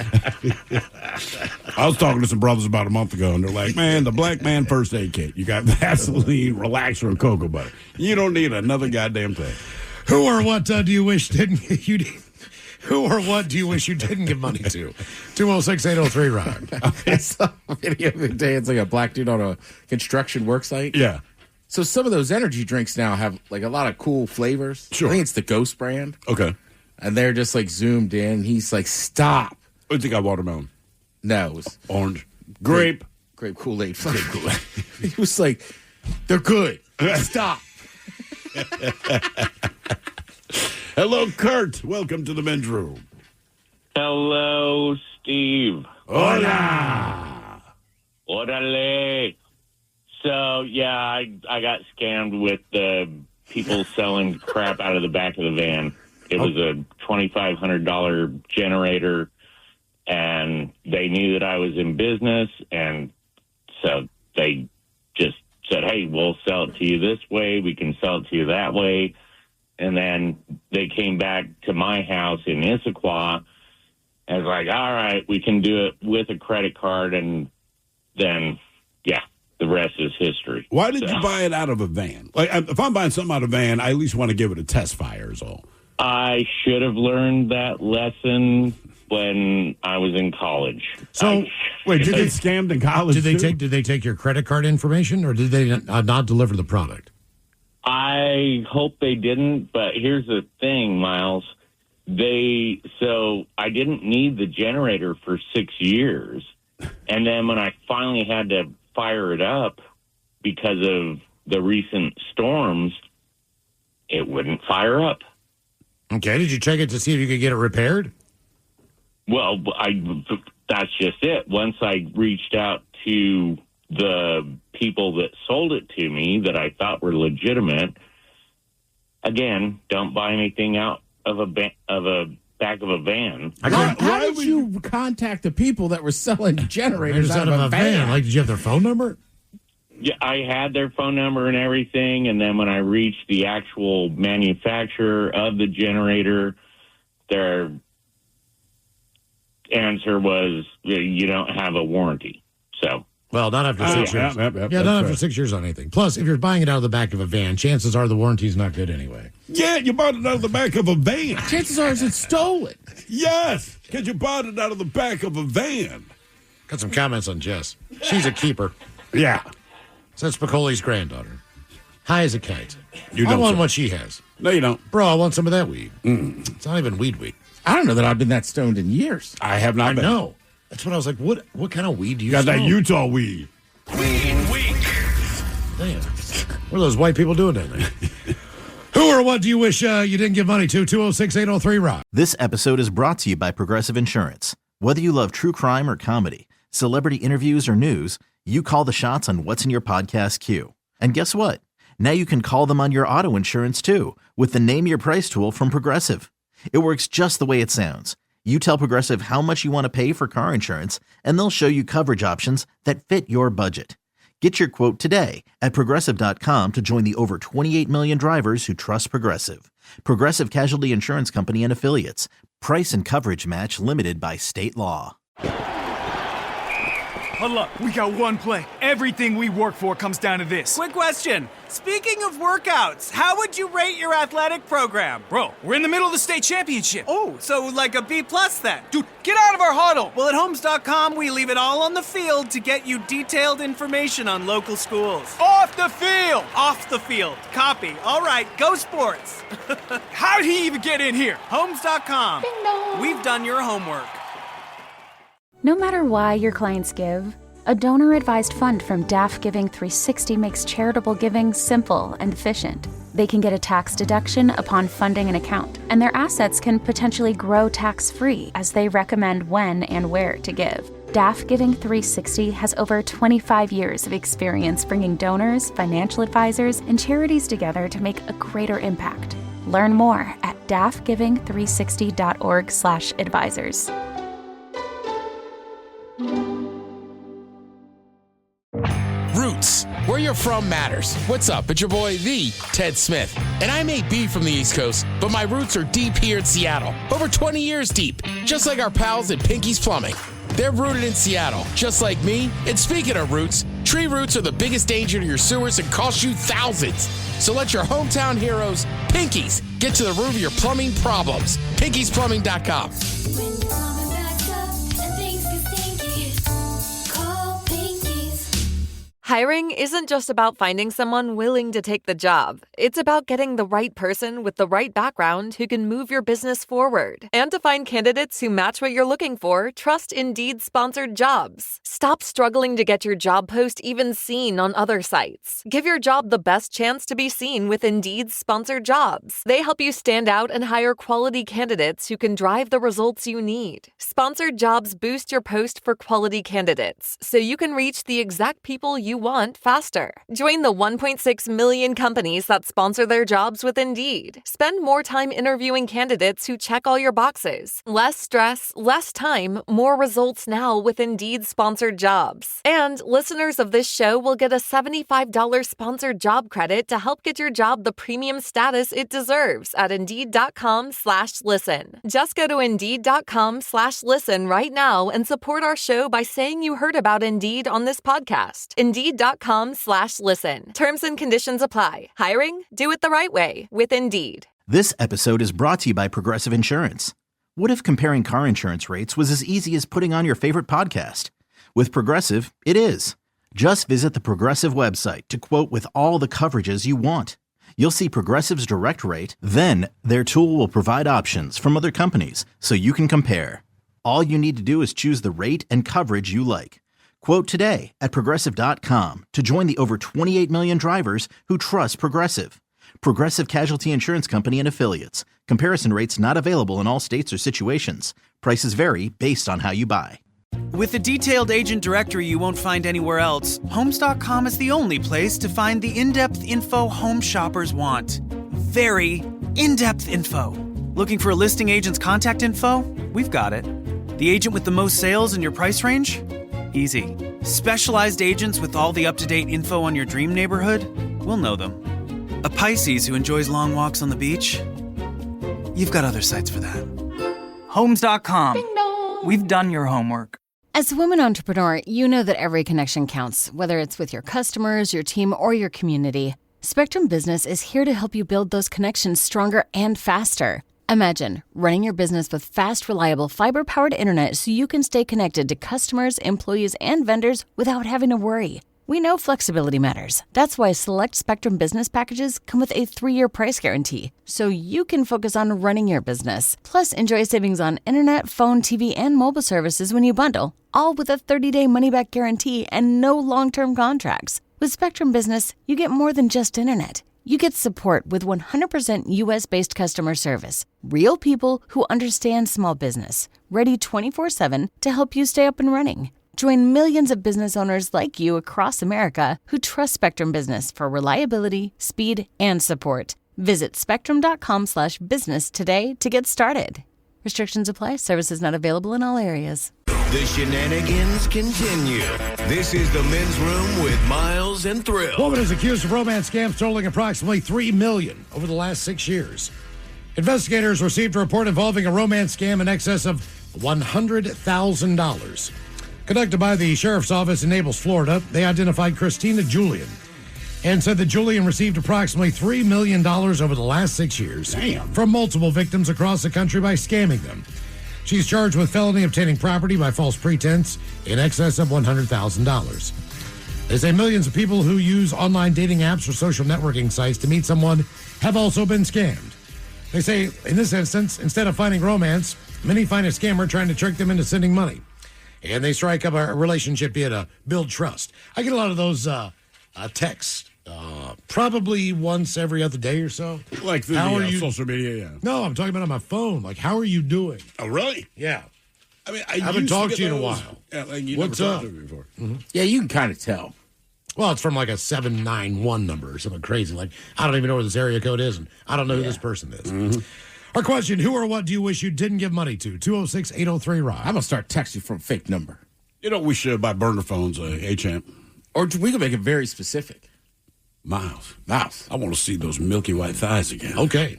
I was talking to some brothers about a month ago, and they're like, man, the Black Man first aid kit. You got Vaseline, relaxer, and cocoa butter. You don't need another goddamn thing. Who or what do you wish didn't you? Who or what do you wish you didn't give money to? 206-803-ROCK. I saw a video the other day. It's like a black dude on a construction work site. Yeah. So some of those energy drinks now have like a lot of cool flavors. Sure. I think it's the Ghost brand. Okay. And they're just like zoomed in. He's like, stop. What do you think? Got watermelon? No, it was orange. Grape Kool-Aid. Grape Kool-Aid. He was like, they're good. Stop. Hello, Kurt. Welcome to the men's room. Hello, Steve. Hola. Orale. So, yeah, I got scammed with people selling crap out of the back of the van. It was a $2,500 generator, and they knew that I was in business, and so they just said, hey, we'll sell it to you this way. We can sell it to you that way. And then they came back to my house in Issaquah and was like, all right, we can do it with a credit card. And then, yeah, the rest is history. Why did you buy it out of a van? Like, if I'm buying something out of a van, I at least want to give it a test fire is all. I should have learned that lesson when I was in college. So, wait, did you get scammed in college? Did they take your credit card information, or did they not deliver the product? I hope they didn't, but here's the thing, Miles. So I didn't need the generator for 6 years. And then when I finally had to fire it up because of the recent storms, it wouldn't fire up. Okay, did you check it to see if you could get it repaired? Well, that's just it. Once I reached out to the people that sold it to me that I thought were legitimate, again, don't buy anything out of a back of a van. How did you contact the people that were selling generators out of a van? Like, did you have their phone number? Yeah, I had their phone number and everything, and then when I reached the actual manufacturer of the generator, their answer was, you don't have a warranty. So, well, not after 6 years. Yeah, not after 6 years on anything. Plus, if you're buying it out of the back of a van, chances are the warranty's not good anyway. Yeah, you bought it out of the back of a van. Chances are it's stolen. Yes, because you bought it out of the back of a van. Got some comments on Jess. She's a keeper. Yeah. Says Spicoli's granddaughter. High as a kite. You I don't, want sir. what she has. No, you don't. Bro, I want some of that weed. It's not even weed. I don't know that I've been that stoned in years. I have not been. No. That's what I was like, what kind of weed do you got smoke? that Utah weed. Weed Week. Damn. What are those white people doing down there? Who or what do you wish you didn't give money to? 206-803-ROCK. This episode is brought to you by Progressive Insurance. Whether you love true crime or comedy, celebrity interviews or news, you call the shots on what's in your podcast queue. And guess what? Now you can call them on your auto insurance too with the Name Your Price tool from Progressive. It works just the way it sounds. You tell Progressive how much you want to pay for car insurance, and they'll show you coverage options that fit your budget. Get your quote today at Progressive.com to join the over 28 million drivers who trust Progressive. Progressive Casualty Insurance Company and Affiliates. Price and coverage match limited by state law. Huddle up. We got one play. Everything we work for comes down to this. Quick question. Speaking of workouts, how would you rate your athletic program? Bro, we're in the middle of the state championship. Oh, so like a B+ then? Dude, get out of our huddle. Well, at Homes.com, we leave it all on the field to get you detailed information on local schools. Off the field. Off the field. Copy. All right, go sports. How'd he even get in here? Homes.com. We've done your homework. No matter why your clients give, a donor-advised fund from DAF Giving 360 makes charitable giving simple and efficient. They can get a tax deduction upon funding an account, and their assets can potentially grow tax-free as they recommend when and where to give. DAF Giving 360 has over 25 years of experience bringing donors, financial advisors, and charities together to make a greater impact. Learn more at dafgiving360.org/advisors. Roots. Where you're from matters. What's up? It's your boy, the Ted Smith. And I may be from the East Coast, but my roots are deep here in Seattle. Over 20 years deep. Just like our pals at Pinky's Plumbing. They're rooted in Seattle, just like me. And speaking of roots, tree roots are the biggest danger to your sewers and cost you thousands. So let your hometown heroes, Pinky's, get to the root of your plumbing problems. Pinky'sPlumbing.com. Hiring isn't just about finding someone willing to take the job. It's about getting the right person with the right background who can move your business forward. And to find candidates who match what you're looking for, trust Indeed-sponsored jobs. Stop struggling to get your job post even seen on other sites. Give your job the best chance to be seen with Indeed-sponsored jobs. They help you stand out and hire quality candidates who can drive the results you need. Sponsored jobs boost your post for quality candidates, so you can reach the exact people you want faster. Join the 1.6 million companies that sponsor their jobs with Indeed. Spend more time interviewing candidates who check all your boxes. Less stress, less time, more results now with Indeed sponsored jobs. And listeners of this show will get a $75 sponsored job credit to help get your job the premium status it deserves at Indeed.com/listen. Just go to Indeed.com/listen right now and support our show by saying you heard about Indeed on this podcast. Indeed.com/listen. Terms and conditions apply. Hiring? Do it the right way with Indeed. This episode is brought to you by Progressive Insurance. What if comparing car insurance rates was as easy as putting on your favorite podcast? With Progressive, it is. Just visit the Progressive website to quote with all the coverages you want. You'll see Progressive's direct rate, then their tool will provide options from other companies so you can compare. All you need to do is choose the rate and coverage you like. Quote today at Progressive.com to join the over 28 million drivers who trust Progressive. Progressive Casualty Insurance Company and Affiliates. Comparison rates not available in all states or situations. Prices vary based on how you buy. With a detailed agent directory you won't find anywhere else, Homes.com is the only place to find the in-depth info home shoppers want. Very in-depth info. Looking for a listing agent's contact info? We've got it. The agent with the most sales in your price range? Easy. Specialized agents with all the up-to-date info on your dream neighborhood? We'll know them. A Pisces who enjoys long walks on the beach? You've got other sites for that. Homes.com. We've done your homework. As a woman entrepreneur, you know that every connection counts, whether it's with your customers, your team, or your community. Spectrum Business is here to help you build those connections stronger and faster. Imagine running your business with fast, reliable, fiber-powered internet so you can stay connected to customers, employees, and vendors without having to worry. We know flexibility matters. That's why select Spectrum Business packages come with a 3-year price guarantee, so you can focus on running your business. Plus, enjoy savings on internet, phone, TV, and mobile services when you bundle, all with a 30-day money-back guarantee and no long-term contracts. With Spectrum Business, you get more than just internet. You get support with 100% U.S.-based customer service. Real people who understand small business. Ready 24/7 to help you stay up and running. Join millions of business owners like you across America who trust Spectrum Business for reliability, speed, and support. Visit spectrum.com/business today to get started. Restrictions apply. Services not available in all areas. The shenanigans continue. This is the Men's Room with Miles and Thrill. Woman is accused of romance scams totaling approximately $3 million over the last 6 years. Investigators received a report involving a romance scam in excess of $100,000. Conducted by the Sheriff's Office in Naples, Florida, they identified Christina Julian and said that Julian received approximately $3 million over the last 6 years from multiple victims across the country by scamming them. She's charged with felony obtaining property by false pretense in excess of $100,000. They say millions of people who use online dating apps or social networking sites to meet someone have also been scammed. They say, in this instance, instead of finding romance, many find a scammer trying to trick them into sending money. And they strike up a relationship via to build trust. I get a lot of those texts, probably once every other day or so. Like through the social media, yeah. No, I'm talking about on my phone. Like, how are you doing? Oh, really? Yeah. I mean, I haven't talked to you in a while. Yeah, like you What's never up? talked to me before. Mm-hmm. Yeah, you can kind of tell. Well, it's from like a 791 number or something crazy. Like, I don't even know where this area code is, and I don't know who this person is. Mm-hmm. Our question, who or what do you wish you didn't give money to? 206-803-ROCK. I'm going to start texting from a fake number. You know, we should buy burner phones, A-Champ. Or we can make it very specific. Miles. Mouse. I want to see those milky white thighs again. Okay.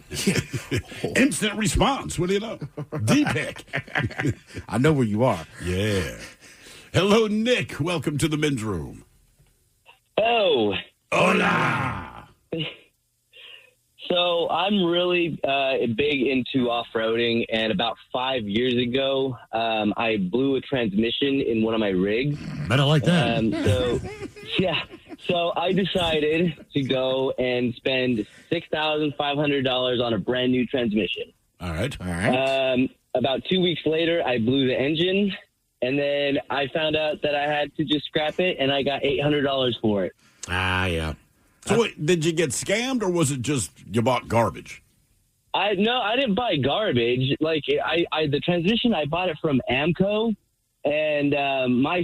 Instant response. What do you know? D-pick. I know where you are. Yeah. Hello, Nick. Welcome to the men's room. Oh. Hola. So I'm really big into off-roading, and about 5 years ago, I blew a transmission in one of my rigs. Better like that. So I decided to go and spend $6,500 on a brand new transmission. All right. About 2 weeks later, I blew the engine, and then I found out that I had to just scrap it, and I got $800 for it. Ah, yeah. So wait, did you get scammed, or was it just you bought garbage? I didn't buy garbage. Like the transmission, I bought it from Amco, and I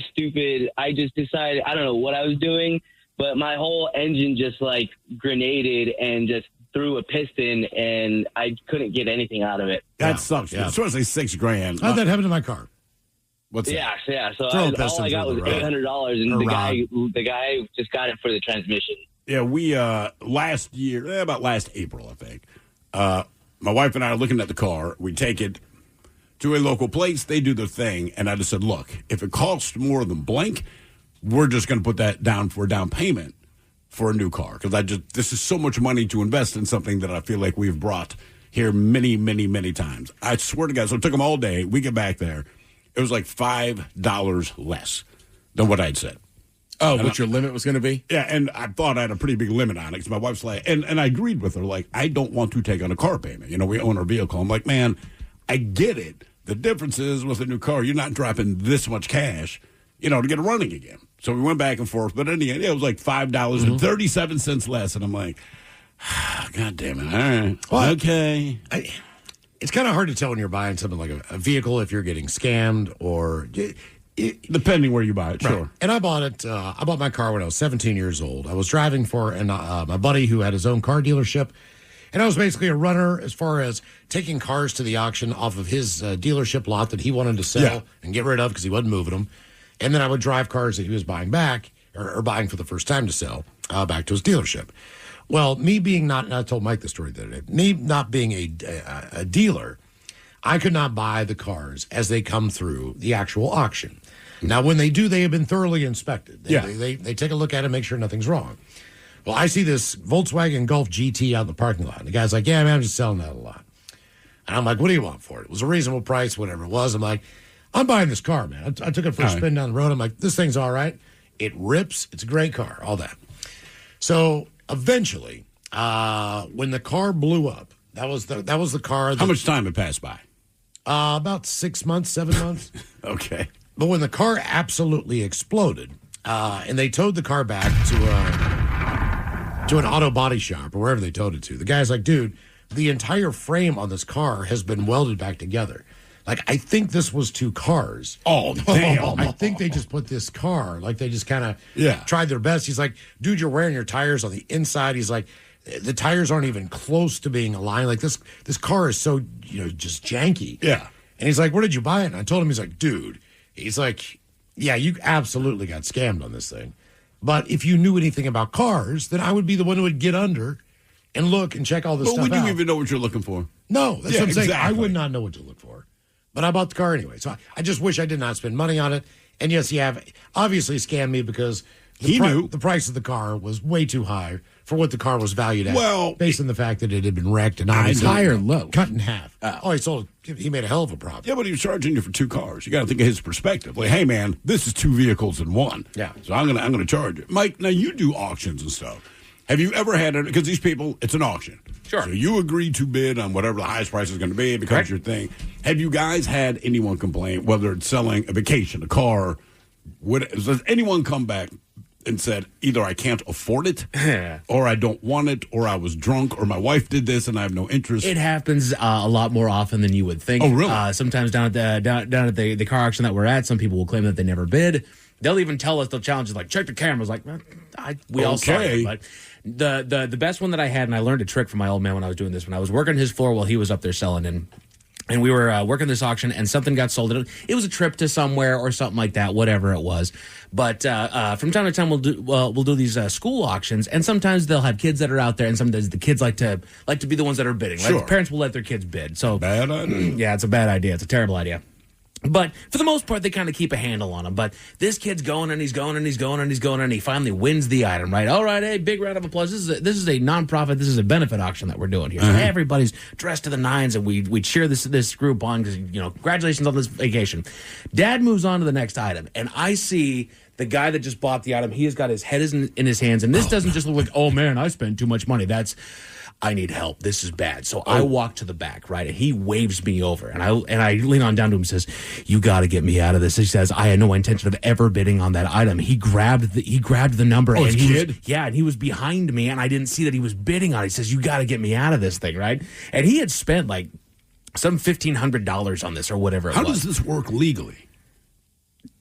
just decided, I don't know what I was doing, but my whole engine just like grenaded and just threw a piston, and I couldn't get anything out of it. That sucks. Yeah. Especially $6,000. How'd that happen to my car? What's that? Yeah. So Throw a all piston I got through was the rod. $800, and Or the guy just got it for the transmission. Yeah, we last year, about last April, I think. My wife and I are looking at the car. We take it to a local place. They do their thing, and I just said, "Look, if it costs more than blank, we're just going to put that down for a down payment for a new car because this is so much money to invest in something that I feel like we've brought here many, many, many times. I swear to God." So it took them all day. We get back there, it was like $5 less than what I'd said. Oh, what your limit was going to be? Yeah, and I thought I had a pretty big limit on it because my wife's like, and I agreed with her, like, I don't want to take on a car payment. You know, we own our vehicle. I'm like, man, I get it. The difference is with a new car, you're not dropping this much cash, you know, to get it running again. So we went back and forth, but in the end, it was like $5.37 less. And I'm like, God damn it. All right. Well, okay. It's kind of hard to tell when you're buying something like a vehicle if you're getting scammed or... Depending where you buy it, sure. Right. And I bought it. I bought my car when I was 17 years old. I was driving for my buddy who had his own car dealership, and I was basically a runner as far as taking cars to the auction off of his dealership lot that he wanted to sell and get rid of because he wasn't moving them, and then I would drive cars that he was buying back or buying for the first time to sell back to his dealership. Well, me being not, and I told Mike the story the other day, me not being a dealer, I could not buy the cars as they come through the actual auction. Now, when they do, they have been thoroughly inspected. They take a look at it, make sure nothing's wrong. Well, I see this Volkswagen Golf GT out in the parking lot. And the guy's like, yeah, man, I'm just selling that a lot. And I'm like, what do you want for it? It was a reasonable price, whatever it was. I'm like, I'm buying this car, man. I took it for a spin down the road. I'm like, this thing's all right. It rips. It's a great car, all that. So eventually, when the car blew up, that was the car. How much time had passed by? About 6 months, 7 months. Okay. But when the car absolutely exploded, and they towed the car back to an auto body shop or wherever they towed it to, the guy's like, dude, the entire frame on this car has been welded back together. Like, I think this was two cars. Oh, damn. I think they just put this car, like they just kind of tried their best. He's like, dude, you're wearing your tires on the inside. He's like, the tires aren't even close to being aligned. Like, this car is so, just janky. Yeah. And he's like, where did you buy it? And I told him, he's like, dude, he's like, yeah, you absolutely got scammed on this thing. But if you knew anything about cars, then I would be the one who would get under and look and check all this stuff out. But would you even know what you're looking for? No, that's what I'm saying. I Exactly. would not know what to look for. But I bought the car anyway. So I just wish I did not spend money on it. And yes, you have obviously scammed me because He knew. the price of the car was way too high for what the car was valued at. Well, based on the fact that it had been wrecked and obviously high or low? cut in half. He made a hell of a profit. Yeah, but he was charging you for 2 cars. You got to think of his perspective. Like, hey, man, this is 2 vehicles in one. Yeah. So I'm gonna charge you. Mike, now you do auctions and stuff. Have you ever had it? Because these people, it's an auction. Sure. So you agree to bid on whatever the highest price is going to be. It becomes your thing. Have you guys had anyone complain, whether it's selling a vacation, a car? Does anyone come back and said, either I can't afford it, or I don't want it, or I was drunk, or my wife did this and I have no interest? It happens a lot more often than you would think. Oh, really? Sometimes down at the car auction that we're at, some people will claim that they never bid. They'll even tell us, they'll challenge us, like, check the cameras. Like, we all saw it. But the best one that I had, and I learned a trick from my old man when I was doing this, when I was working his floor while he was up there selling, and we were working this auction, and something got sold. It was a trip to somewhere or something like that, whatever it was. But from time to time, we'll do these school auctions, and sometimes they'll have kids that are out there, and sometimes the kids like to be the ones that are bidding. Sure. Like, the parents will let their kids bid. So bad idea. Yeah, it's a bad idea. It's a terrible idea. But for the most part, they kind of keep a handle on him. But this kid's going and he's going and he's going and he's going and he finally wins the item, right? All right, hey, big round of applause. This is a nonprofit. This is a benefit auction that we're doing here. So everybody's dressed to the nines, and we cheer this group on because, congratulations on this vacation. Dad moves on to the next item, and I see the guy that just bought the item. He has got his head in his hands, and this doesn't just look like, oh man, I spent too much money. I need help. This is bad. So I walk to the back, right? And he waves me over. And I lean on down to him and says, you got to get me out of this. He says, I had no intention of ever bidding on that item. He grabbed the number. Oh, and and he was behind me, and I didn't see that he was bidding on it. He says, you got to get me out of this thing, right? And he had spent like some $1,500 on this or whatever it was. How does this work legally?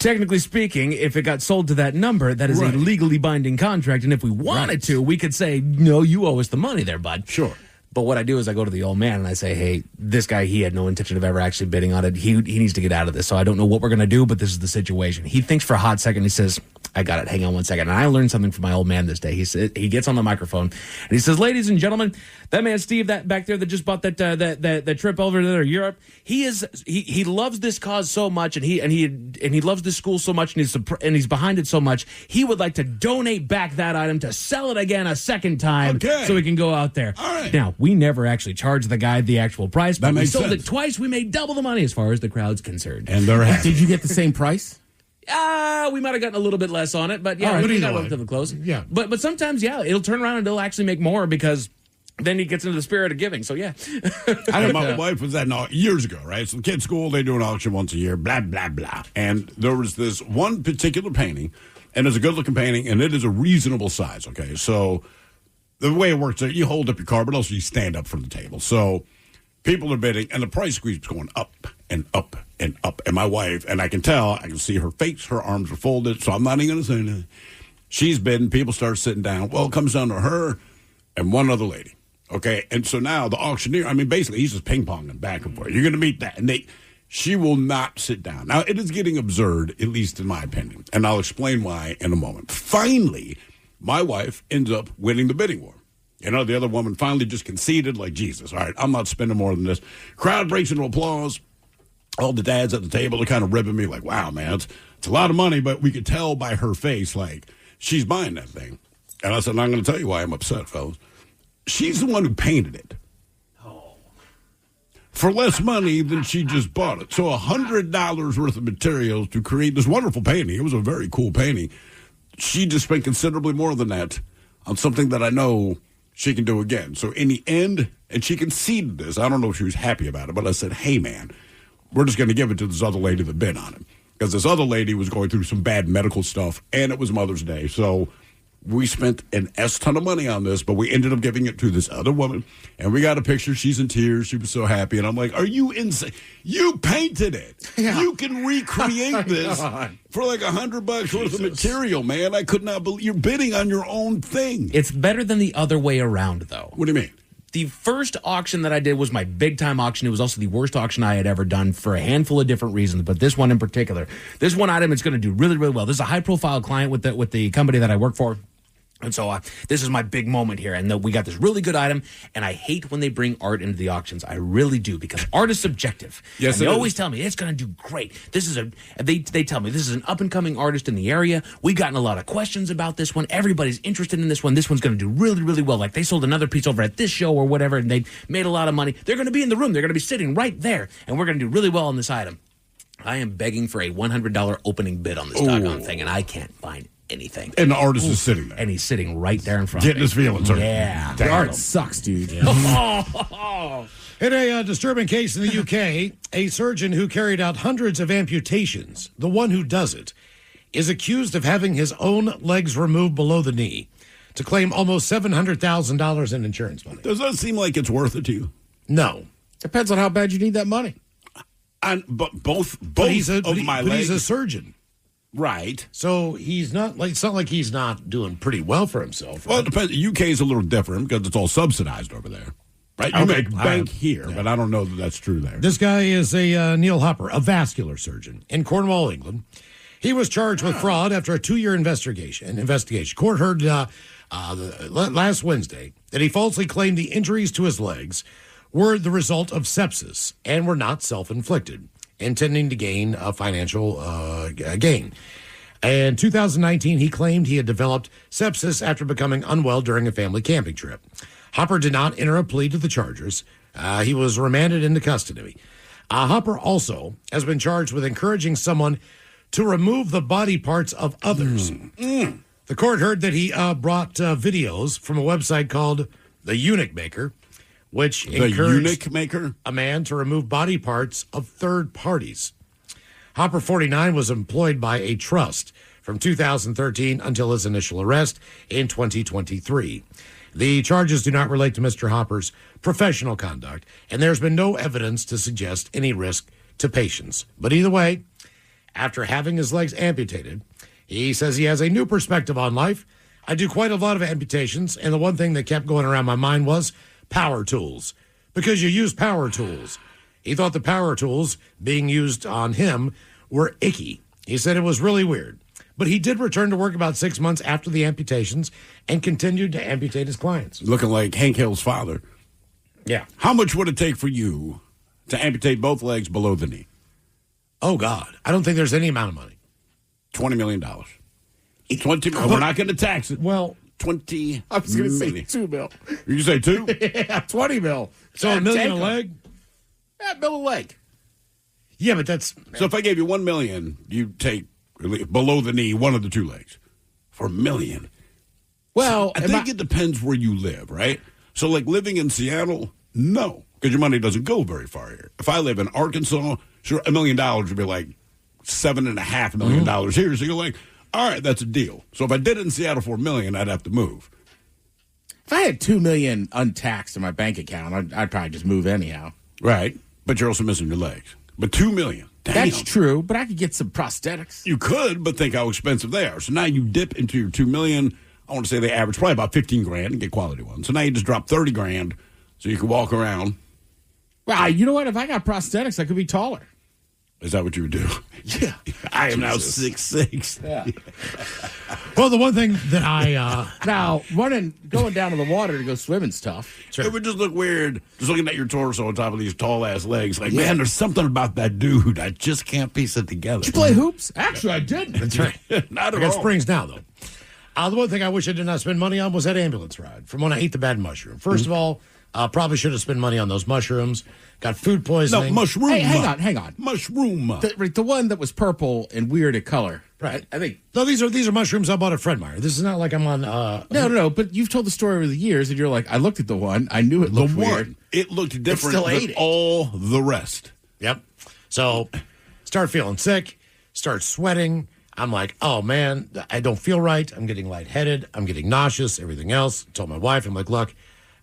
Technically speaking, if it got sold to that number, that is a legally binding contract. And if we wanted to, we could say, no, you owe us the money there, bud. Sure. But what I do is I go to the old man and I say, hey, this guy, he had no intention of ever actually bidding on it. He needs to get out of this. So I don't know what we're going to do, but this is the situation. He thinks for a hot second. He says, I got it. Hang on one second. And I learned something from my old man this day. He gets on the microphone and he says, ladies and gentlemen, that man Steve, that back there that just bought that trip over to Europe, he loves this cause so much, and he loves this school so much, and he's behind it so much. He would like to donate back that item to sell it again a second time, so we can go out there. All right. Now, we never actually charged the guy the actual price, but we makes sold sense. it twice. We made double the money as far as the crowd's concerned. And they're happy. Did you get the same price? We might have gotten a little bit less on it, but yeah, All right, we but got either way. relatively close. Yeah. But sometimes, it'll turn around and it'll actually make more because then he gets into the spirit of giving. So yeah. My wife was at years ago, right? So the kids' school, they do an auction once a year, blah, blah, blah. And there was this one particular painting, and it's a good-looking painting, and it is a reasonable size, okay? So the way it works, you hold up your card, but also you stand up from the table. So people are bidding, and the price keeps going up and up and up. And my wife, and I can see her face, her arms are folded, so I'm not even going to say anything. She's bidding, people start sitting down. Well, it comes down to her and one other lady, okay? And so now the auctioneer, basically he's just ping-ponging back and forth. You're going to meet that. And she will not sit down. Now, it is getting absurd, at least in my opinion, and I'll explain why in a moment. Finally, my wife ends up winning the bidding war. The other woman finally just conceded, like, Jesus, all right, I'm not spending more than this. Crowd breaks into applause. All the dads at the table are kind of ribbing me like, wow, man, it's a lot of money, but we could tell by her face, like, she's buying that thing. And I said, I'm going to tell you why I'm upset, fellas. She's the one who painted it. For less money than she just bought it. So $100 worth of materials to create this wonderful painting. It was a very cool painting. She just spent considerably more than that on something that I know she can do again. So in the end, and she conceded this. I don't know if she was happy about it, but I said, hey, man, we're just going to give it to this other lady that bid on it. Because this other lady was going through some bad medical stuff, and it was Mother's Day. So we spent an S-ton of money on this, but we ended up giving it to this other woman. And we got a picture. She's in tears. She was so happy. And I'm like, are you insane? You painted it. Yeah. You can recreate this for like $100 worth of material, man. I could not believe you're bidding on your own thing. It's better than the other way around, though. What do you mean? The first auction that I did was my big-time auction. It was also the worst auction I had ever done for a handful of different reasons, but this one in particular. This one item is going to do really, really well. This is a high-profile client with the company that I work for. And so this is my big moment here. And we got this really good item. And I hate when they bring art into the auctions. I really do, because art is subjective. Yes, and they always tell me it's going to do great. They tell me this is an up-and-coming artist in the area. We've gotten a lot of questions about this one. Everybody's interested in this one. This one's going to do really, really well. Like they sold another piece over at this show or whatever, and they made a lot of money. They're going to be in the room. They're going to be sitting right there. And we're going to do really well on this item. I am begging for a $100 opening bid on this doggone thing, and I can't find anything. And the artist is sitting there. And he's sitting right there in front Getting of me. his feelings hurt. Yeah. The art sucks, dude. In a disturbing case in the UK, a surgeon who carried out hundreds of amputations, the one who does it, is accused of having his own legs removed below the knee to claim almost $700,000 in insurance money. Does that seem like it's worth it to you? No. Depends on how bad you need that money. But both he's of my legs. He's a surgeon. Right. So he's not like, it's not like he's not doing pretty well for himself. Right? Well, it depends. The UK is a little different because it's all subsidized over there. Right? You make bank here, but I don't know that that's true there. This guy is a Neil Hopper, a vascular surgeon in Cornwall, England. He was charged with fraud after a 2-year investigation. Court heard last Wednesday that he falsely claimed the injuries to his legs were the result of sepsis and were not self-inflicted, intending to gain a financial gain. In 2019, he claimed he had developed sepsis after becoming unwell during a family camping trip. Hopper did not enter a plea to the charges. He was remanded into custody. Hopper also has been charged with encouraging someone to remove the body parts of others. The court heard that he brought videos from a website called The Eunuch Maker, which encouraged a man to remove body parts of third parties. Hopper, 49, was employed by a trust from 2013 until his initial arrest in 2023. The charges do not relate to Mr. Hopper's professional conduct, and there's been no evidence to suggest any risk to patients. But either way, after having his legs amputated, he says he has a new perspective on life. I do quite a lot of amputations, and the one thing that kept going around my mind was power tools, because you use power tools. He thought the power tools being used on him were icky. He said it was really weird. But he did return to work about 6 months after the amputations and continued to amputate his clients. Looking like Hank Hill's father. Yeah. How much would it take for you to amputate both legs below the knee? Oh, God. I don't think there's any amount of money. $20 million. 20 million. We're not going to tax it. Well, 20 I was going to say million. 2 mil. You say 2? Yeah, 20 mil. So $1 million a leg? Yeah, $1 million a leg. Yeah, but that's... So if I gave you $1 million, you'd take below the knee one of the 2 legs for $1 million. Well, I think it depends where you live, right? So like living in Seattle, no, because your money doesn't go very far here. If I live in Arkansas, sure, $1 million would be like $7.5 million here. So you're like, all right, that's a deal. So if I did it in Seattle for $1 million, I'd have to move. If I had $2 million untaxed in my bank account, I'd probably just move anyhow. Right, but you're also missing your legs. But $2 million. Damn. That's true, but I could get some prosthetics. You could, but think how expensive they are. So now you dip into your $2 million. I want to say they average probably about $15,000 and get quality ones. So now you just drop $30,000 so you can walk around. Well, you know what? If I got prosthetics, I could be taller. Is that what you would do? Yeah. I am now 6'6". Yeah. Well, the one thing that I... Now, going down to the water to go swimming's tough. Sure. It would just look weird, just looking at your torso on top of these tall-ass legs. Like, man, there's something about that dude. I just can't piece it together. Did you play hoops? Actually, I did. That's right. Not I at got all. springs now, though. The one thing I wish I did not spend money on was that ambulance ride from when I ate the bad mushroom. First of all, probably should have spent money on those mushrooms. Got food poisoning. No, mushroom. Hey, hang on. Mushroom. The one that was purple and weird in color. Right. I think. No, these are mushrooms I bought at Fred Meyer. This is not like I'm on... No. But you've told the story over the years, and you're like, I looked at the one. I knew it looked weird. It looked different still than ate it. all the rest. Yep. So, start feeling sick, start sweating. I'm like, oh, man, I don't feel right. I'm getting lightheaded. I'm getting nauseous, everything else. I told my wife, I'm like, look,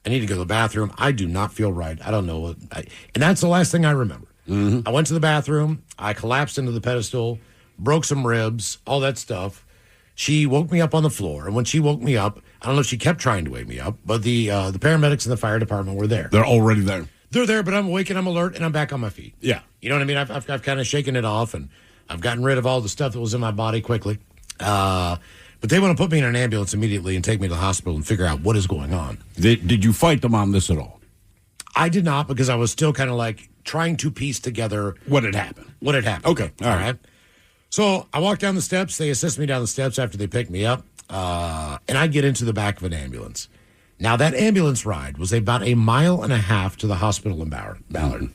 I need to go to the bathroom. I do not feel right. I don't know what... and that's the last thing I remember. I went to the bathroom. I collapsed into the pedestal, broke some ribs, all that stuff. She woke me up on the floor. And when she woke me up, I don't know if she kept trying to wake me up, but the paramedics and the fire department were there. They're already there. They're there, but I'm awake and I'm alert and I'm back on my feet. Yeah. You know what I mean? I've kind of shaken it off and I've gotten rid of all the stuff that was in my body quickly. But they want to put me in an ambulance immediately and take me to the hospital and figure out what is going on. Did you fight them on this at all? I did not, because I was still kind of like trying to piece together what had happened. Okay, all right. So I walk down the steps. They assist me down the steps after they pick me up, and I get into the back of an ambulance. Now, that ambulance ride was about 1.5 miles to the hospital in Ballard.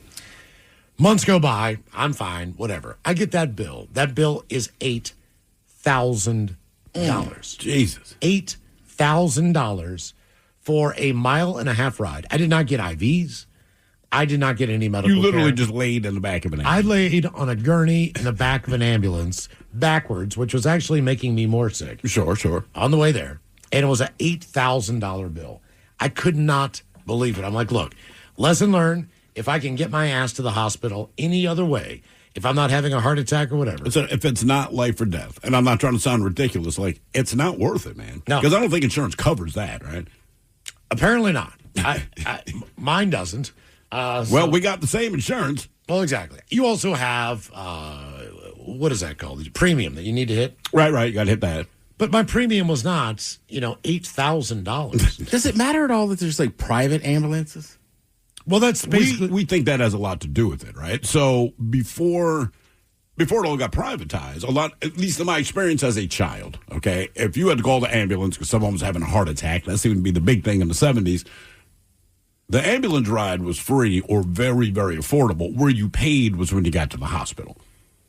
Months go by. I'm fine, whatever. I get that bill. That bill is $8,000. Jesus. $8,000 for 1.5 mile ride. I did not get IVs. I did not get any medical You literally care. just laid in the back of an ambulance. I laid on a gurney in the back of an ambulance backwards, which was actually making me more sick. Sure. On the way there. And it was an $8,000 bill. I could not believe it. I'm like, look, lesson learned. If I can get my ass to the hospital any other way, if I'm not having a heart attack or whatever. If it's not life or death, and I'm not trying to sound ridiculous, like, it's not worth it, man. No. Because I don't think insurance covers that, right? Apparently not. Mine doesn't. Well, we got the same insurance. Well, exactly. You also have, what is that called? The premium that you need to hit. Right. You got to hit that. But my premium was not, $8,000. Does it matter at all that there's like private ambulances? Well, that's basically. We think that has a lot to do with it, right? So before it all got privatized, at least in my experience as a child, okay, if you had to call the ambulance because someone was having a heart attack, that seemed to be the big thing in the 70s. The ambulance ride was free or very, very affordable. Where you paid was when you got to the hospital,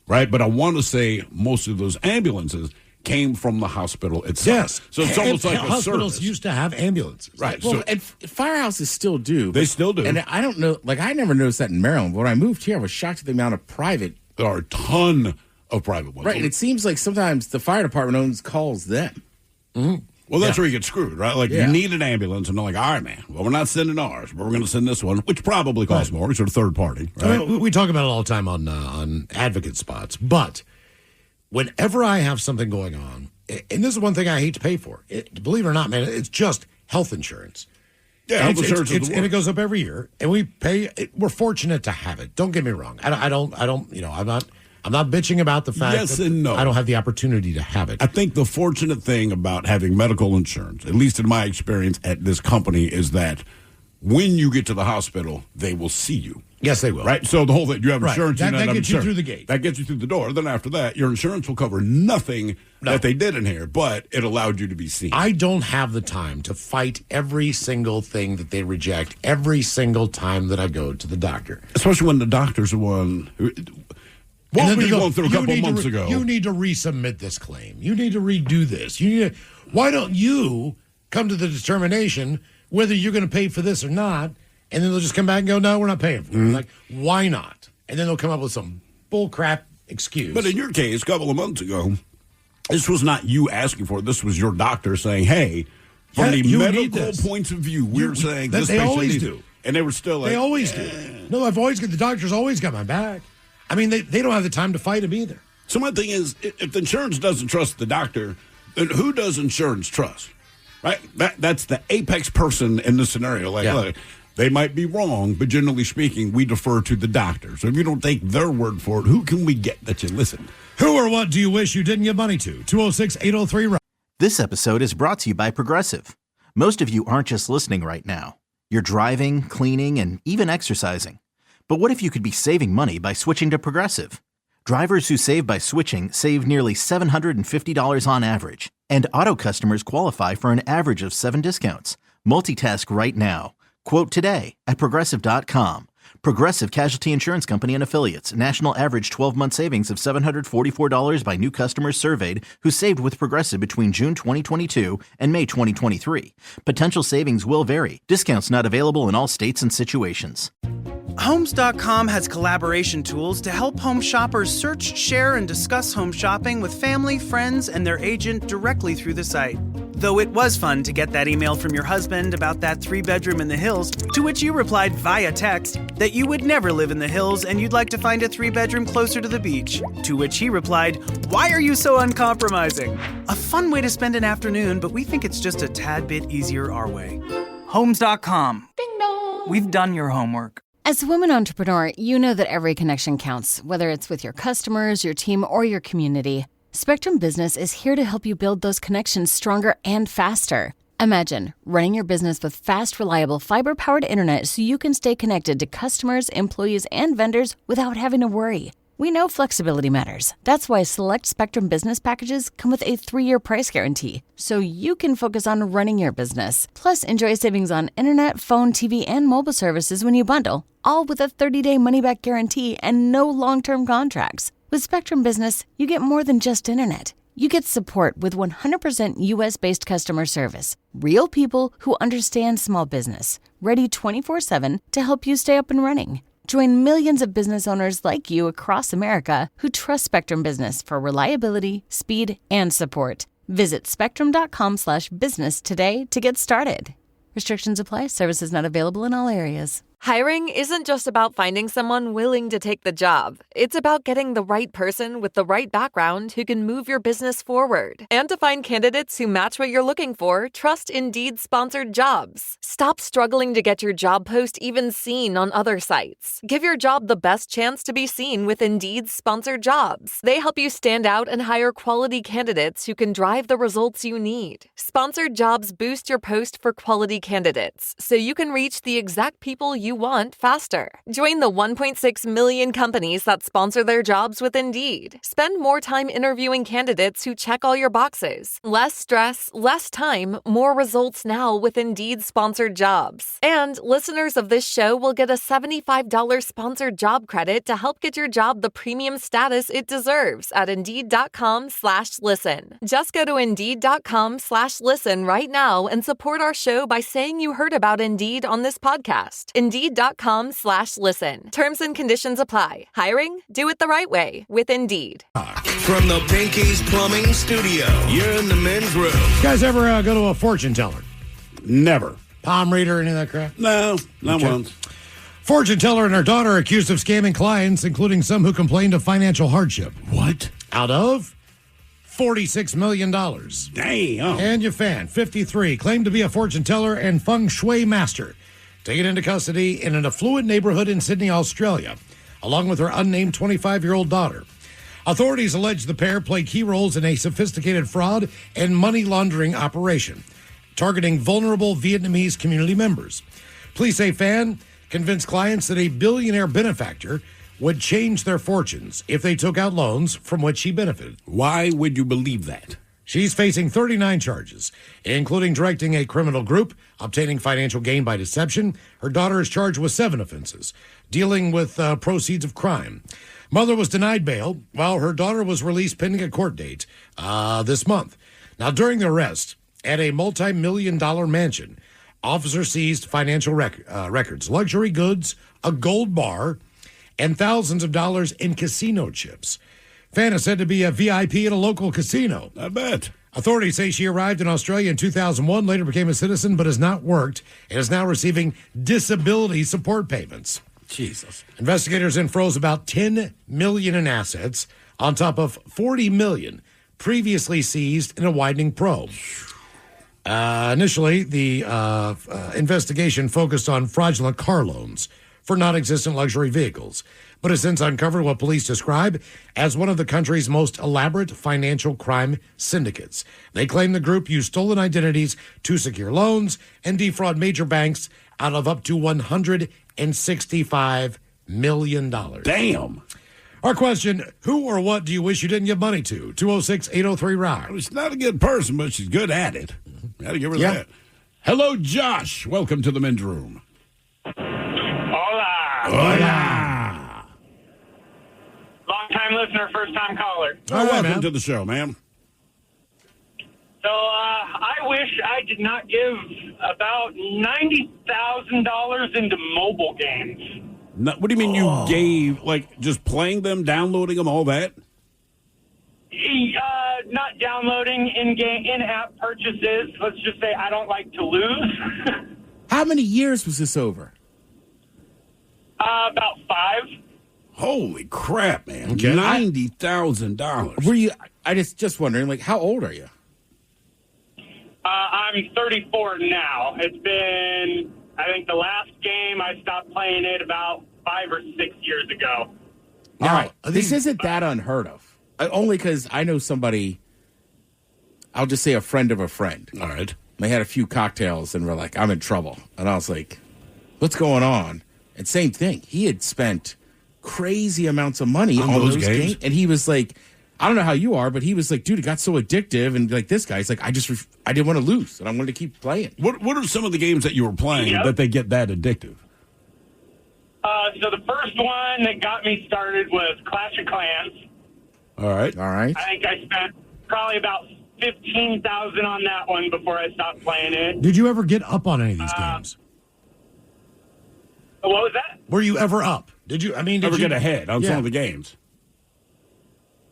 right? But I want to say most of those ambulances came from the hospital itself. Yes. So it's almost like a hospitals service. used to have ambulances. Right. Well, So and firehouses still do. They still do. And I don't know, like I never noticed that in Maryland. When I moved here, I was shocked at the amount of private. There are a ton of private ones. Right. And it seems like sometimes the fire department calls them. Mm-hmm. Well, that's where you get screwed, right? Like, Yeah. you need an ambulance, and they're like, all right, man, well, we're not sending ours, but we're going to send this one, which probably costs more. It's a third party, right? I mean, we talk about it all the time on advocate spots, but whenever I have something going on, and this is one thing I hate to pay for, believe it or not, man, it's just health insurance. Yeah, health insurance is the and it worst. goes up every year, and we pay. We're fortunate to have it. Don't get me wrong. I don't. I'm not bitching about the fact Yes that and no. I don't have the opportunity to have it. I think the fortunate thing about having medical insurance, at least in my experience at this company, is that when you get to the hospital, they will see you. Yes, they will. Right? So the whole thing, you have Right. insurance. That you don't have gets you insurance. through the gate. That gets you through the door. Then after that, your insurance will cover nothing that they did in here, but it allowed you to be seen. I don't have the time to fight every single thing that they reject every single time that I go to the doctor. Especially when the doctor's the one who... What And were then you they go, going through a "You couple need to months ago? You need to resubmit this claim. You need to redo this. Why don't you come to the determination whether you're going to pay for this or not? And then they'll just come back and go, no, we're not paying for it. Like, why not? And then they'll come up with some bullcrap excuse. But in your case, a couple of months ago, this was not you asking for it. This was your doctor saying, hey, from the you need medical this. points of view, we're saying that this they patient always needs do. it. And they were still like... They always do. No, the doctor's always got my back. I mean, they don't have the time to fight him either. So my thing is, if the insurance doesn't trust the doctor, then who does insurance trust? Right? That's the apex person in this scenario. Like, look, they might be wrong, but generally speaking, we defer to the doctor. So if you don't take their word for it, who can we get that you listen? Who or what do you wish you didn't give money to? 206-803-ROCK. This episode is brought to you by Progressive. Most of you aren't just listening right now. You're driving, cleaning, and even exercising. But what if you could be saving money by switching to Progressive? Drivers who save by switching save nearly $750 on average. And auto customers qualify for an average of 7 discounts. Multitask right now. Quote today at Progressive.com. Progressive Casualty Insurance Company and Affiliates. National average 12-month savings of $744 by new customers surveyed who saved with Progressive between June 2022 and May 2023. Potential savings will vary. Discounts not available in all states and situations. Homes.com has collaboration tools to help home shoppers search, share, and discuss home shopping with family, friends, and their agent directly through the site. Though it was fun to get that email from your husband about that 3-bedroom in the hills, to which you replied via text that you would never live in the hills and you'd like to find a 3-bedroom closer to the beach. To which he replied, "Why are you so uncompromising?" A fun way to spend an afternoon, but we think it's just a tad bit easier our way. Homes.com. Ding dong. We've done your homework. As a woman entrepreneur, you know that every connection counts, whether it's with your customers, your team, or your community. Spectrum Business is here to help you build those connections stronger and faster. Imagine running your business with fast, reliable, fiber-powered internet so you can stay connected to customers, employees, and vendors without having to worry. We know flexibility matters. That's why select Spectrum Business packages come with a 3-year price guarantee, so you can focus on running your business. Plus, enjoy savings on internet, phone, TV, and mobile services when you bundle, all with a 30-day money-back guarantee and no long-term contracts. With Spectrum Business, you get more than just internet. You get support with 100% U.S.-based customer service. Real people who understand small business, ready 24/7 to help you stay up and running. Join millions of business owners like you across America who trust Spectrum Business for reliability, speed, and support. Visit spectrum.com/business today to get started. Restrictions apply. Services not available in all areas. Hiring isn't just about finding someone willing to take the job. It's about getting the right person with the right background who can move your business forward. And to find candidates who match what you're looking for, trust Indeed-sponsored jobs. Stop struggling to get your job post even seen on other sites. Give your job the best chance to be seen with Indeed-sponsored jobs. They help you stand out and hire quality candidates who can drive the results you need. Sponsored jobs boost your post for quality candidates, so you can reach the exact people you want faster. Join the 1.6 million companies that sponsor their jobs with Indeed. Spend more time interviewing candidates who check all your boxes. Less stress, less time, more results now with Indeed-sponsored jobs. And listeners of this show will get a $75 sponsored job credit to help get your job the premium status it deserves at Indeed.com/listen. Just go to Indeed.com/listen right now and support our show by saying you heard about Indeed on this podcast. Indeed.com/listen. Terms and conditions apply. Hiring? Do it the right way with Indeed. From the Pinky's Plumbing Studio, you're in the men's room. You guys ever go to a fortune teller? Never. Palm reader, any of that crap? No, not once. Fortune teller and her daughter are accused of scamming clients, including some who complained of financial hardship. What? Out of $46 million. Damn. And Yafan, 53, claimed to be a fortune teller and feng shui master, taken into custody in an affluent neighborhood in Sydney, Australia, along with her unnamed 25-year-old daughter. Authorities allege the pair played key roles in a sophisticated fraud and money laundering operation, targeting vulnerable Vietnamese community members. Police say Fan convinced clients that a billionaire benefactor would change their fortunes if they took out loans from which she benefited. Why would you believe that? She's facing 39 charges, including directing a criminal group, obtaining financial gain by deception. Her daughter is charged with 7 offenses, dealing with proceeds of crime. Mother was denied bail, while her daughter was released pending a court date this month. Now, during the arrest at a multi-million-dollar mansion, officers seized financial records, luxury goods, a gold bar, and thousands of dollars in casino chips. Fan is said to be a VIP at a local casino. I bet. Authorities say she arrived in Australia in 2001, later became a citizen, but has not worked and is now receiving disability support payments. Jesus. Investigators then froze about $10 million in assets on top of $40 million previously seized in a widening probe. Initially, the investigation focused on fraudulent car loans for non-existent luxury vehicles, but has since uncovered what police describe as one of the country's most elaborate financial crime syndicates. They claim the group used stolen identities to secure loans and defraud major banks out of up to $165 million. Damn. Our question, who or what do you wish you didn't give money to? 206-803-ROCK. She's not a good person, but she's good at it. Gotta give her that. Hello, Josh. Welcome to the men's room. Hola. Long-time listener, first-time caller. Welcome to the show, ma'am. So I wish I did not give about $90,000 into mobile games. No, what do you mean you gave, like, just playing them, downloading them, all that? Not downloading in-app purchases. Let's just say I don't like to lose. How many years was this over? About 5. Holy crap, man. Okay. $90,000. Were you, I just wondering, like, how old are you? I'm 34 now. It's been, I think the last game I stopped playing it about 5 or 6 years ago. All right. This isn't that unheard of. Only because I know somebody, I'll just say a friend of a friend. All right. They had a few cocktails and were like, I'm in trouble. And I was like, what's going on? And same thing. He had spent crazy amounts of money on those games. And he was like, I don't know how you are, but he was like, dude, it got so addictive. And like this guy's like, I didn't want to lose, and I wanted to keep playing. What are some of the games that you were playing that they get that addictive? So the first one that got me started was Clash of Clans. All right. I think I spent probably about $15,000 on that one before I stopped playing it. Did you ever get up on any of these games? What was that? Were you ever up? Did you get ahead on some of the games?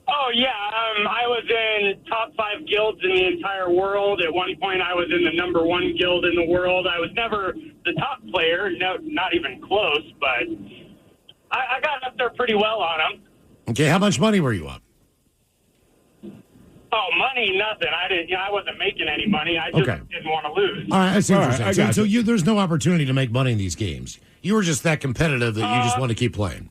Oh, yeah. I was in top 5 guilds in the entire world. At one point, I was in the number 1 guild in the world. I was never the top player, no, not even close, but I got up there pretty well on them. Okay, how much money were you up? Oh, money, nothing. I wasn't making any money. I just didn't want to lose. All right, I see what you're All saying. right, So there's no opportunity to make money in these games. You were just that competitive that you just want to keep playing.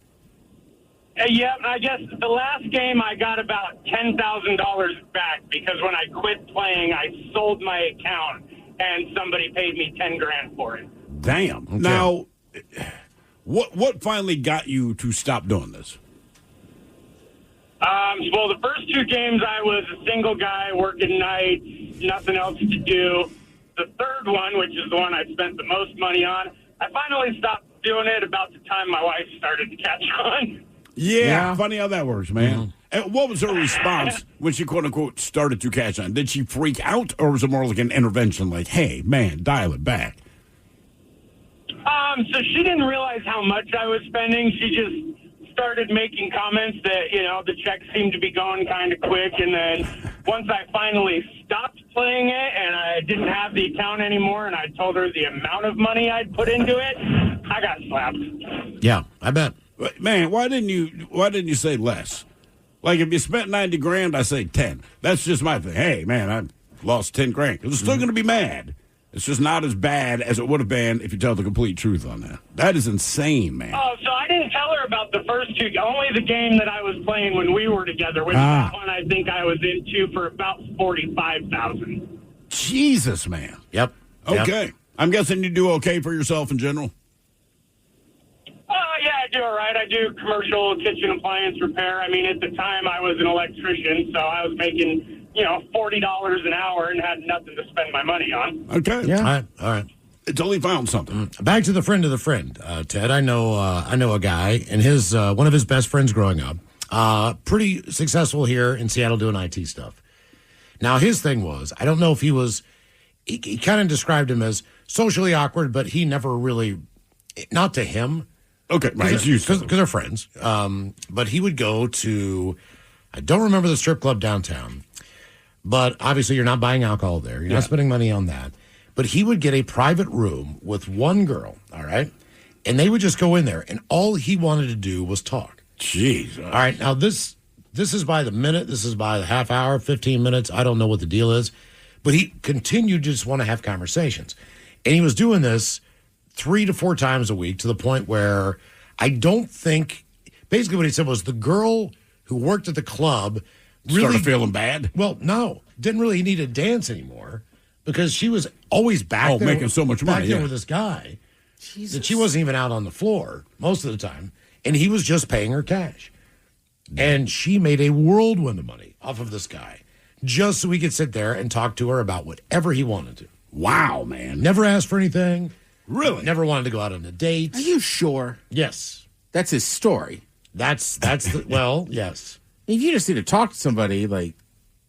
Yeah, I guess the last game I got about $10,000 back because when I quit playing, I sold my account and somebody paid me $10,000 for it. Damn. Okay. Now, what finally got you to stop doing this? Well, the first 2 games I was a single guy working nights, nothing else to do. The third one, which is the one I spent the most money on, I finally stopped doing it about the time my wife started to catch on. Yeah, funny how that works, man. And what was her response when she, quote-unquote, started to catch on? Did she freak out, or was it more like an intervention, like, hey, man, dial it back? So she didn't realize how much I was spending. She just started making comments that, the checks seemed to be going kind of quick. And then once I finally stopped playing it and I didn't have the account anymore and I told her the amount of money I'd put into it, I got slapped. Yeah, I bet. Man, why didn't you say less? Like, if you spent $90,000, I say 10. That's just my thing. Hey, man, I lost $10,000. I'm still going to be mad. It's just not as bad as it would have been if you tell the complete truth on that. That is insane, man. Oh, so I didn't tell her about the first 2. Only the game that I was playing when we were together, which that one I think I was into for about $45,000. Jesus, man. Yep. Okay. I'm guessing you do okay for yourself in general? Yeah, I do all right. I do commercial kitchen appliance repair. I mean, at the time, I was an electrician, so I was making, $40 an hour and had nothing to spend my money on. Okay. Yeah. All right. Until he found something. Back to the friend of the friend, Ted. I know a guy, and his one of his best friends growing up, pretty successful here in Seattle doing IT stuff. Now, his thing was, I don't know if he kind of described him as socially awkward, but he never really, not to him. Okay, right. Because they're friends. But he would go to, I don't remember the strip club downtown, but obviously you're not buying alcohol there. You're not spending money on that. But he would get a private room with one girl, all right? And they would just go in there, and all he wanted to do was talk. Jeez. All right, now this is by the minute. This is by the half hour, 15 minutes. I don't know what the deal is. But he continued to just want to have conversations. And he was doing this 3 to 4 times a week to the point where I don't think, basically what he said was the girl who worked at the club really started feeling bad? Well, no, didn't really need to dance anymore because she was always back there. Making so much money. Back there with this guy. That she wasn't even out on the floor most of the time. And he was just paying her cash. And she made a whirlwind of money off of this guy just so he could sit there and talk to her about whatever he wanted to. Wow, man. Never asked for anything. Really? Never wanted to go out on a date. Are you sure? Yes. That's his story. That's the, well, yes. If you just need to talk to somebody, like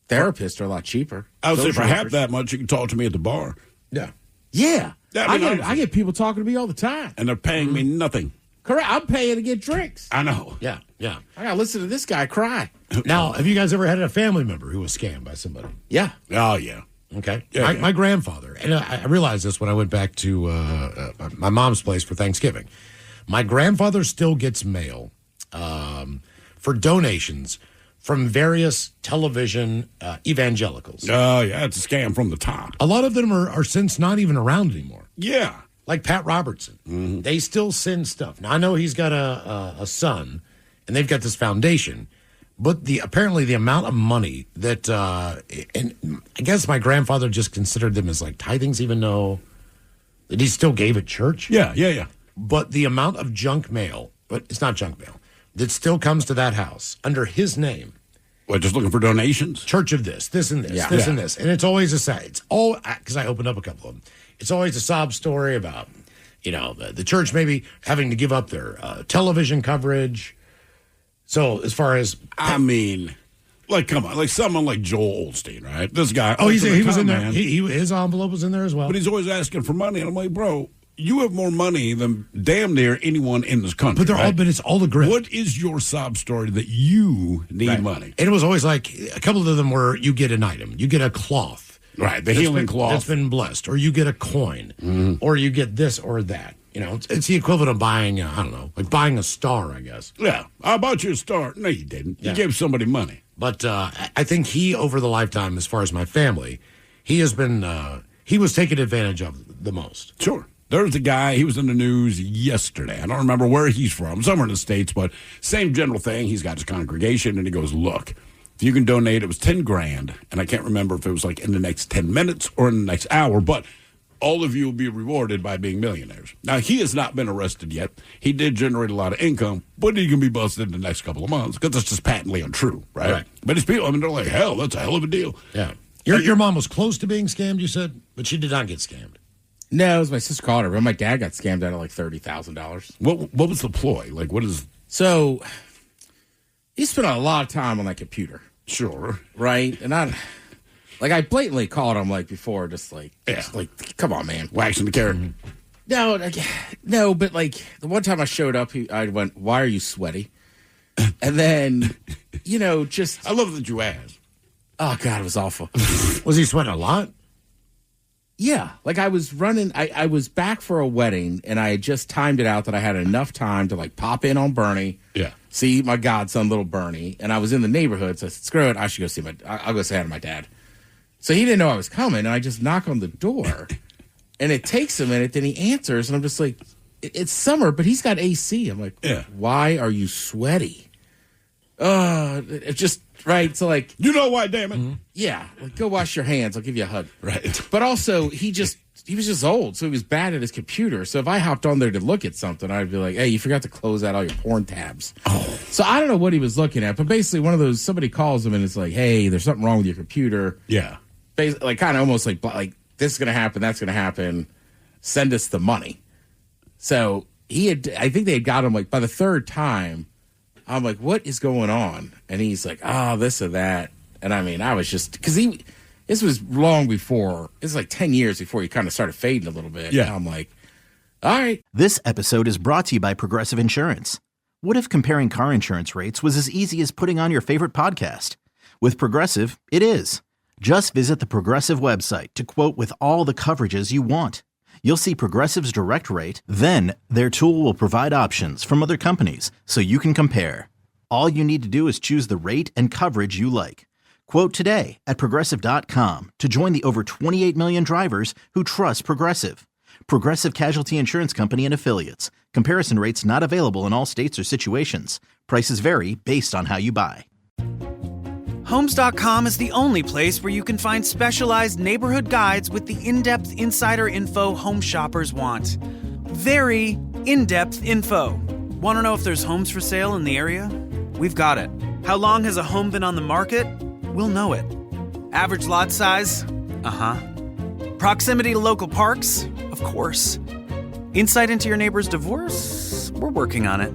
therapists are a lot cheaper. I would say for Social half workers. that much, you can talk to me at the bar. Yeah. Yeah. I mean, I get people talking to me all the time. And they're paying me nothing. Correct. I'm paying to get drinks. I know. Yeah. I got to listen to this guy cry. Now, have you guys ever had a family member who was scammed by somebody? Yeah. Oh, yeah. Okay. Yeah, My grandfather, and I realized this when I went back to my mom's place for Thanksgiving. My grandfather still gets mail for donations from various television evangelicals. Oh, yeah, it's a scam from the top. A lot of them are since not even around anymore. Yeah. Like Pat Robertson. Mm-hmm. They still send stuff. Now, I know he's got a son, and they've got this foundation, But apparently the amount of money that, and I guess my grandfather just considered them as like tithings, even though that he still gave at church. Yeah. But the amount of junk mail, but it's not junk mail, that still comes to that house under his name. What, just looking for donations? Church of this and this, and this. And it's always it's all, because I opened up a couple of them. It's always a sob story about, the church maybe having to give up their television coverage. So as far as... I mean, like, come on. Like someone like Joel Osteen, right? This guy... Oh, he was in there. His envelope was in there as well. But he's always asking for money. And I'm like, bro, you have more money than damn near anyone in this country. But it's all the grit. What is your sob story that you need money? And it was always like, a couple of them were, you get an item. You get a cloth. Right, the healing cloth. That's been blessed. Or you get a coin. Or you get this or that. It's the equivalent of buying, I don't know, like buying a star, I guess. Yeah, I bought you a star. No, you didn't. You gave somebody money. But I think he, over the lifetime, as far as my family, he has been, he was taken advantage of the most. Sure. There's a guy, he was in the news yesterday. I don't remember where he's from, somewhere in the States, but same general thing. He's got his congregation, and he goes, look, if you can donate, it was $10,000, and I can't remember if it was like in the next 10 minutes or in the next hour, but all of you will be rewarded by being millionaires. Now, he has not been arrested yet. He did generate a lot of income, but he can be busted in the next couple of months because that's just patently untrue, right? But his people, they're like, hell, that's a hell of a deal. Yeah. Your mom was close to being scammed, you said, but she did not get scammed. No, it was my sister called her, but my dad got scammed out of like $30,000. What was the ploy? Like, what is... So, he spent a lot of time on that computer. Sure. Right? And I blatantly called him before, just come on, man. Waxing the carrot. No, but the one time I showed up, I went, why are you sweaty? And then, just... I love that you asked. Oh, God, it was awful. Was he sweating a lot? Yeah. I was running, I was back for a wedding, and I had just timed it out that I had enough time to, pop in on Bernie. Yeah. See my godson, little Bernie. And I was in the neighborhood, so I said, screw it, I should go see I'll go say hi to my dad. So he didn't know I was coming, and I just knock on the door, and it takes a minute, then he answers, and I'm just like, it's summer, but he's got AC. I'm like, why are you sweaty? It's just, right, so you know why, damn it. Mm-hmm. Yeah, go wash your hands, I'll give you a hug. Right. But also, he was just old, so he was bad at his computer, so if I hopped on there to look at something, I'd be like, hey, you forgot to close out all your porn tabs. Oh. So I don't know what he was looking at, but basically one of those, somebody calls him and it's like, hey, there's something wrong with your computer. Yeah. Kind of almost like this is going to happen, that's going to happen, send us the money. So I think they had got him by the third time. I'm like, what is going on? And he's like, this or that. And I mean, I was just, because this was long before, it's 10 years before he kind of started fading a little bit. Yeah. And I'm like, all right. This episode is brought to you by Progressive Insurance. What if comparing car insurance rates was as easy as putting on your favorite podcast? With Progressive, it is. Just visit the Progressive website to quote with all the coverages you want. You'll see Progressive's direct rate, then their tool will provide options from other companies so you can compare. All you need to do is choose the rate and coverage you like. Quote today at Progressive.com to join the over 28 million drivers who trust Progressive. Progressive Casualty Insurance Company and Affiliates. Comparison rates not available in all states or situations. Prices vary based on how you buy. Homes.com is the only place where you can find specialized neighborhood guides with the in-depth insider info home shoppers want. Very in-depth info. Want to know if there's homes for sale in the area? We've got it. How long has a home been on the market? We'll know it. Average lot size? Uh-huh. Proximity to local parks? Of course. Insight into your neighbor's divorce? We're working on it.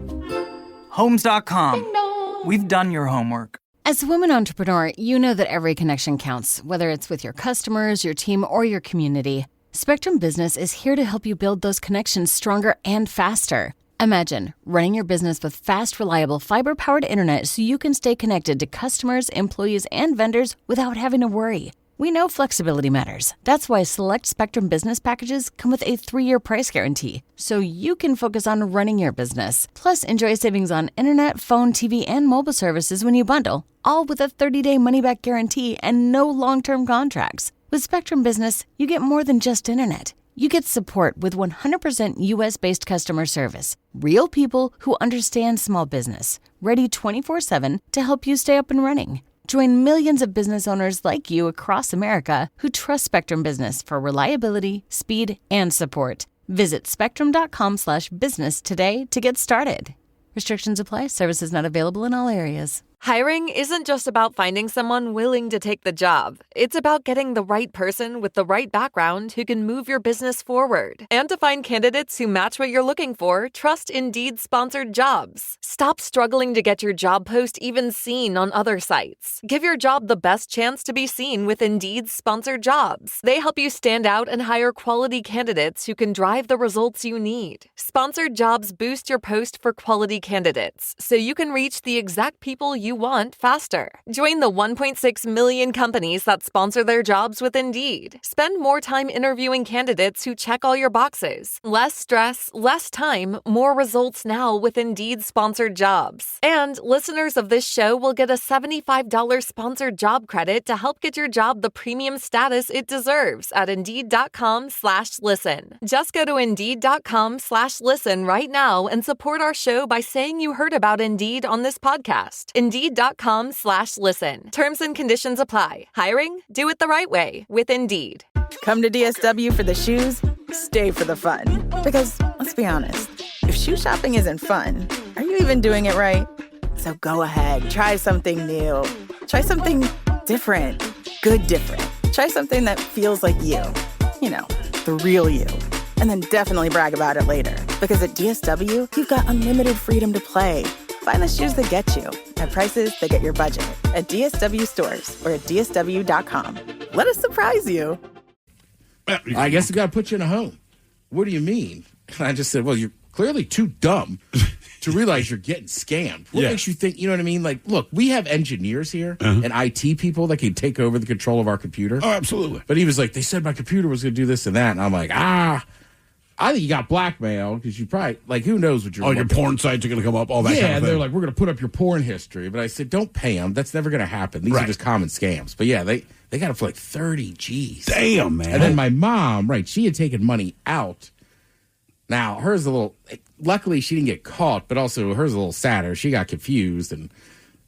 Homes.com. We've done your homework. As a woman entrepreneur, you know that every connection counts, whether it's with your customers, your team, or your community. Spectrum Business is here to help you build those connections stronger and faster. Imagine running your business with fast, reliable, fiber-powered internet so you can stay connected to customers, employees, and vendors without having to worry. We know flexibility matters. That's why select Spectrum Business packages come with a 3-year price guarantee, so you can focus on running your business. Plus, enjoy savings on internet, phone, TV, and mobile services when you bundle, all with a 30-day money-back guarantee and no long-term contracts. With Spectrum Business, you get more than just internet. You get support with 100% US-based customer service. Real people who understand small business. Ready 24/7 to help you stay up and running. Join millions of business owners like you across America who trust Spectrum Business for reliability, speed, and support. Visit spectrum.com/business today to get started. Restrictions apply. Services not available in all areas. Hiring isn't just about finding someone willing to take the job. It's about getting the right person with the right background who can move your business forward. And to find candidates who match what you're looking for, trust Indeed-sponsored jobs. Stop struggling to get your job post even seen on other sites. Give your job the best chance to be seen with Indeed-sponsored jobs. They help you stand out and hire quality candidates who can drive the results you need. Sponsored jobs boost your post for quality candidates, so you can reach the exact people you want faster. Join the 1.6 million companies that sponsor their jobs with Indeed. Spend more time interviewing candidates who check all your boxes. Less stress, less time, more results now with Indeed-sponsored jobs. And listeners of this show will get a $75 sponsored job credit to help get your job the premium status it deserves at Indeed.com/listen. Just go to Indeed.com/listen right now and support our show by saying you heard about Indeed on this podcast. Indeed.com/listen. Terms and conditions apply. Hiring? Do it the right way with Indeed. Come to DSW for the shoes, stay for the fun. Because, let's be honest, if shoe shopping isn't fun, are you even doing it right? So go ahead, try something new. Try something different. Good different. Try something that feels like you. You know, the real you. And then definitely brag about it later. Because at DSW, you've got unlimited freedom to play. Find the shoes that get you at prices that get your budget at DSW stores or at DSW.com. Let us surprise you. I guess I got to put you in a home. What do you mean? And I just said, well, you're clearly too dumb to realize you're getting scammed. What makes you think, you know what I mean? Like, look, we have engineers here and IT people that can take over the control of our computer. Oh, absolutely. But he was like, they said my computer was going to do this and that. And I'm like, I think you got blackmailed because you probably, like, who knows what you're your porn sites are going to come up, all that kind of thing. Yeah, they're like, we're going to put up your porn history. But I said, don't pay them. That's never going to happen. These are just common scams. But yeah, they got it for like 30 G's. Damn, man. And then my mom, she had taken money out. Now, hers a little, luckily she didn't get caught, but also hers a little sadder. She got confused and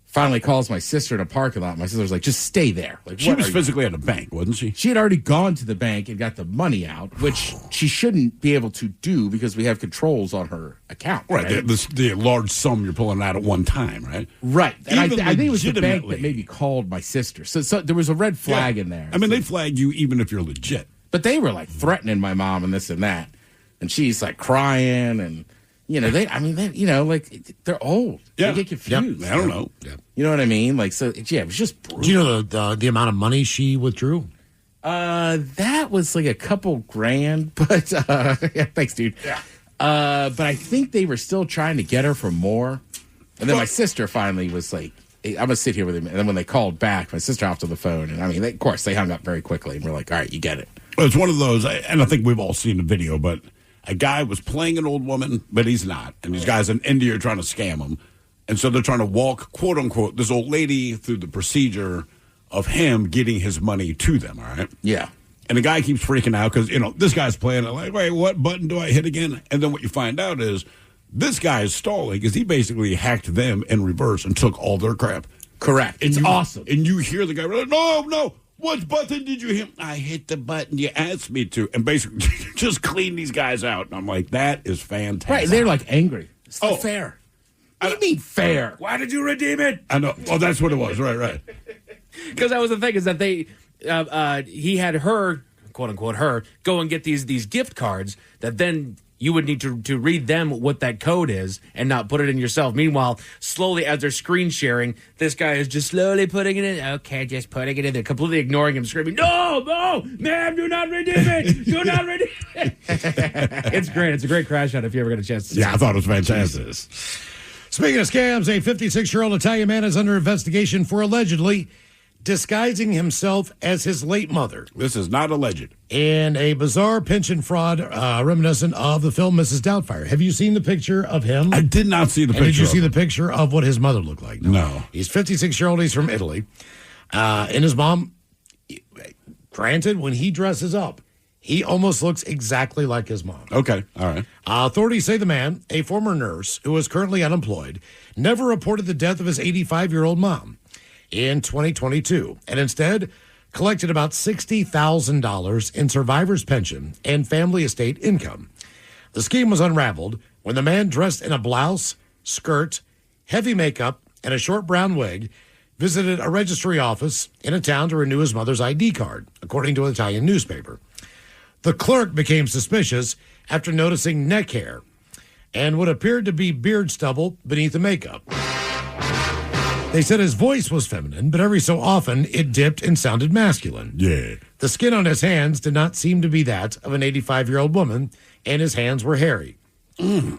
finally calls my sister in a parking lot. My sister's like, just stay there. Like, she was physically at a bank, wasn't she? She had already gone to the bank and got the money out, which she shouldn't be able to do because we have controls on her account. Right. The large sum you're pulling out at one time, right? Right. And I think it was the bank that maybe called my sister. So there was a red flag in there. I mean, they flag you even if you're legit. But they were like threatening my mom and this and that. And she's like crying and... You know, they're old. Yeah. They get confused. Yep. I don't know. Yeah. You know what I mean? Like, so, yeah, it was just brutal. Do you know the amount of money she withdrew? That was like a couple grand, but, yeah, thanks, dude. Yeah. But I think they were still trying to get her for more. And then my sister finally was like, hey, I'm going to sit here with him. And then when they called back, my sister hopped on the phone. And I mean, of course, they hung up very quickly. And we're like, all right, you get it. Well, it's one of those, and I think we've all seen the video, but a guy was playing an old woman, but he's not. And these guys in India are trying to scam him. And so they're trying to walk, quote unquote, this old lady through the procedure of him getting his money to them, all right? Yeah. And the guy keeps freaking out because, this guy's playing it like, wait, what button do I hit again? And then what you find out is this guy is stalling because he basically hacked them in reverse and took all their crap. Correct. It's awesome. And you hear the guy, like, no. What button did you hit? I hit the button you asked me to. And basically just clean these guys out. And I'm like, that is fantastic. Right, they're like angry. It's not fair. What do you mean fair? Why did you redeem it? I know. Well, that's what it was. Right. Because that was the thing, is that he had her, quote unquote, her, go and get these gift cards that then you would need to read them what that code is and not put it in yourself. Meanwhile, slowly as they're screen sharing, this guy is just slowly putting it in. Okay, just putting it in there, completely ignoring him, screaming, no, ma'am, do not redeem it. Do not redeem it. It's great. It's a great crash out if you ever get a chance to see it. I thought it was fantastic. Jesus. Speaking of scams, a 56-year-old Italian man is under investigation for allegedly disguising himself as his late mother. This is not alleged. In a bizarre pension fraud reminiscent of the film Mrs. Doubtfire. Have you seen the picture of him? I did not see the picture. Did you see the picture of what his mother looked like? No. He's 56-year-old. He's from Italy. And his mom, granted, when he dresses up, He almost looks exactly like his mom. Okay, all right. Authorities say the man, a former nurse who is currently unemployed, never reported the death of his 85-year-old mom in 2022 and instead collected about $60,000 in survivor's pension and family estate income. The scheme was unraveled when the man dressed in a blouse, skirt, heavy makeup, and a short brown wig visited a registry office in a town to renew his mother's ID card, according to an Italian newspaper. The clerk became suspicious after noticing neck hair and what appeared to be beard stubble beneath the makeup. They said his voice was feminine, but every so often it dipped and sounded masculine. Yeah. The skin on his hands did not seem to be that of an 85-year-old woman, and his hands were hairy. Well,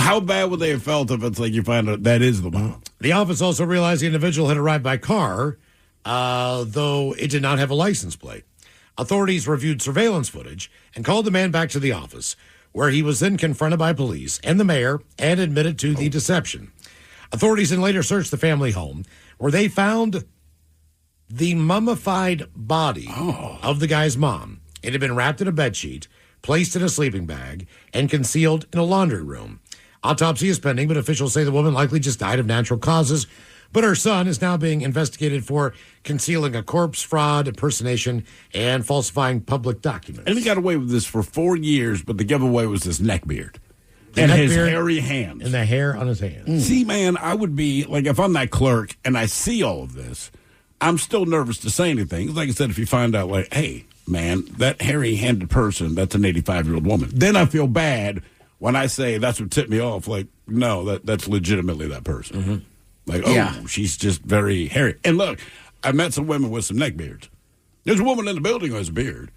how bad would they have felt if it's like you find out that is the mom? The office also realized the individual had arrived by car, though it did not have a license plate. Authorities reviewed surveillance footage and called the man back to the office, where he was then confronted by police and the mayor and admitted to the deception. Authorities then later searched the family home, where they found the mummified body of the guy's mom. It had been wrapped in a bedsheet, placed in a sleeping bag, and concealed in a laundry room. Autopsy is pending, but officials say the woman likely just died of natural causes. But her son is now being investigated for concealing a corpse, fraud, impersonation, and falsifying public documents. And he got away with this for 4 years, but the giveaway was his neck beard. And his hairy hands. And the hair on his hands. See, man, I would be, like, if I'm that clerk and I see all of this, I'm still nervous to say anything. Like I said, if you find out, like, hey, man, that hairy-handed person, that's an 85-year-old woman. Then I feel bad when I say that's what tipped me off. Like, no, that's legitimately that person. Mm-hmm. Like, she's just very hairy. And look, I met some women with some neck beards. There's a woman in the building who has a beard.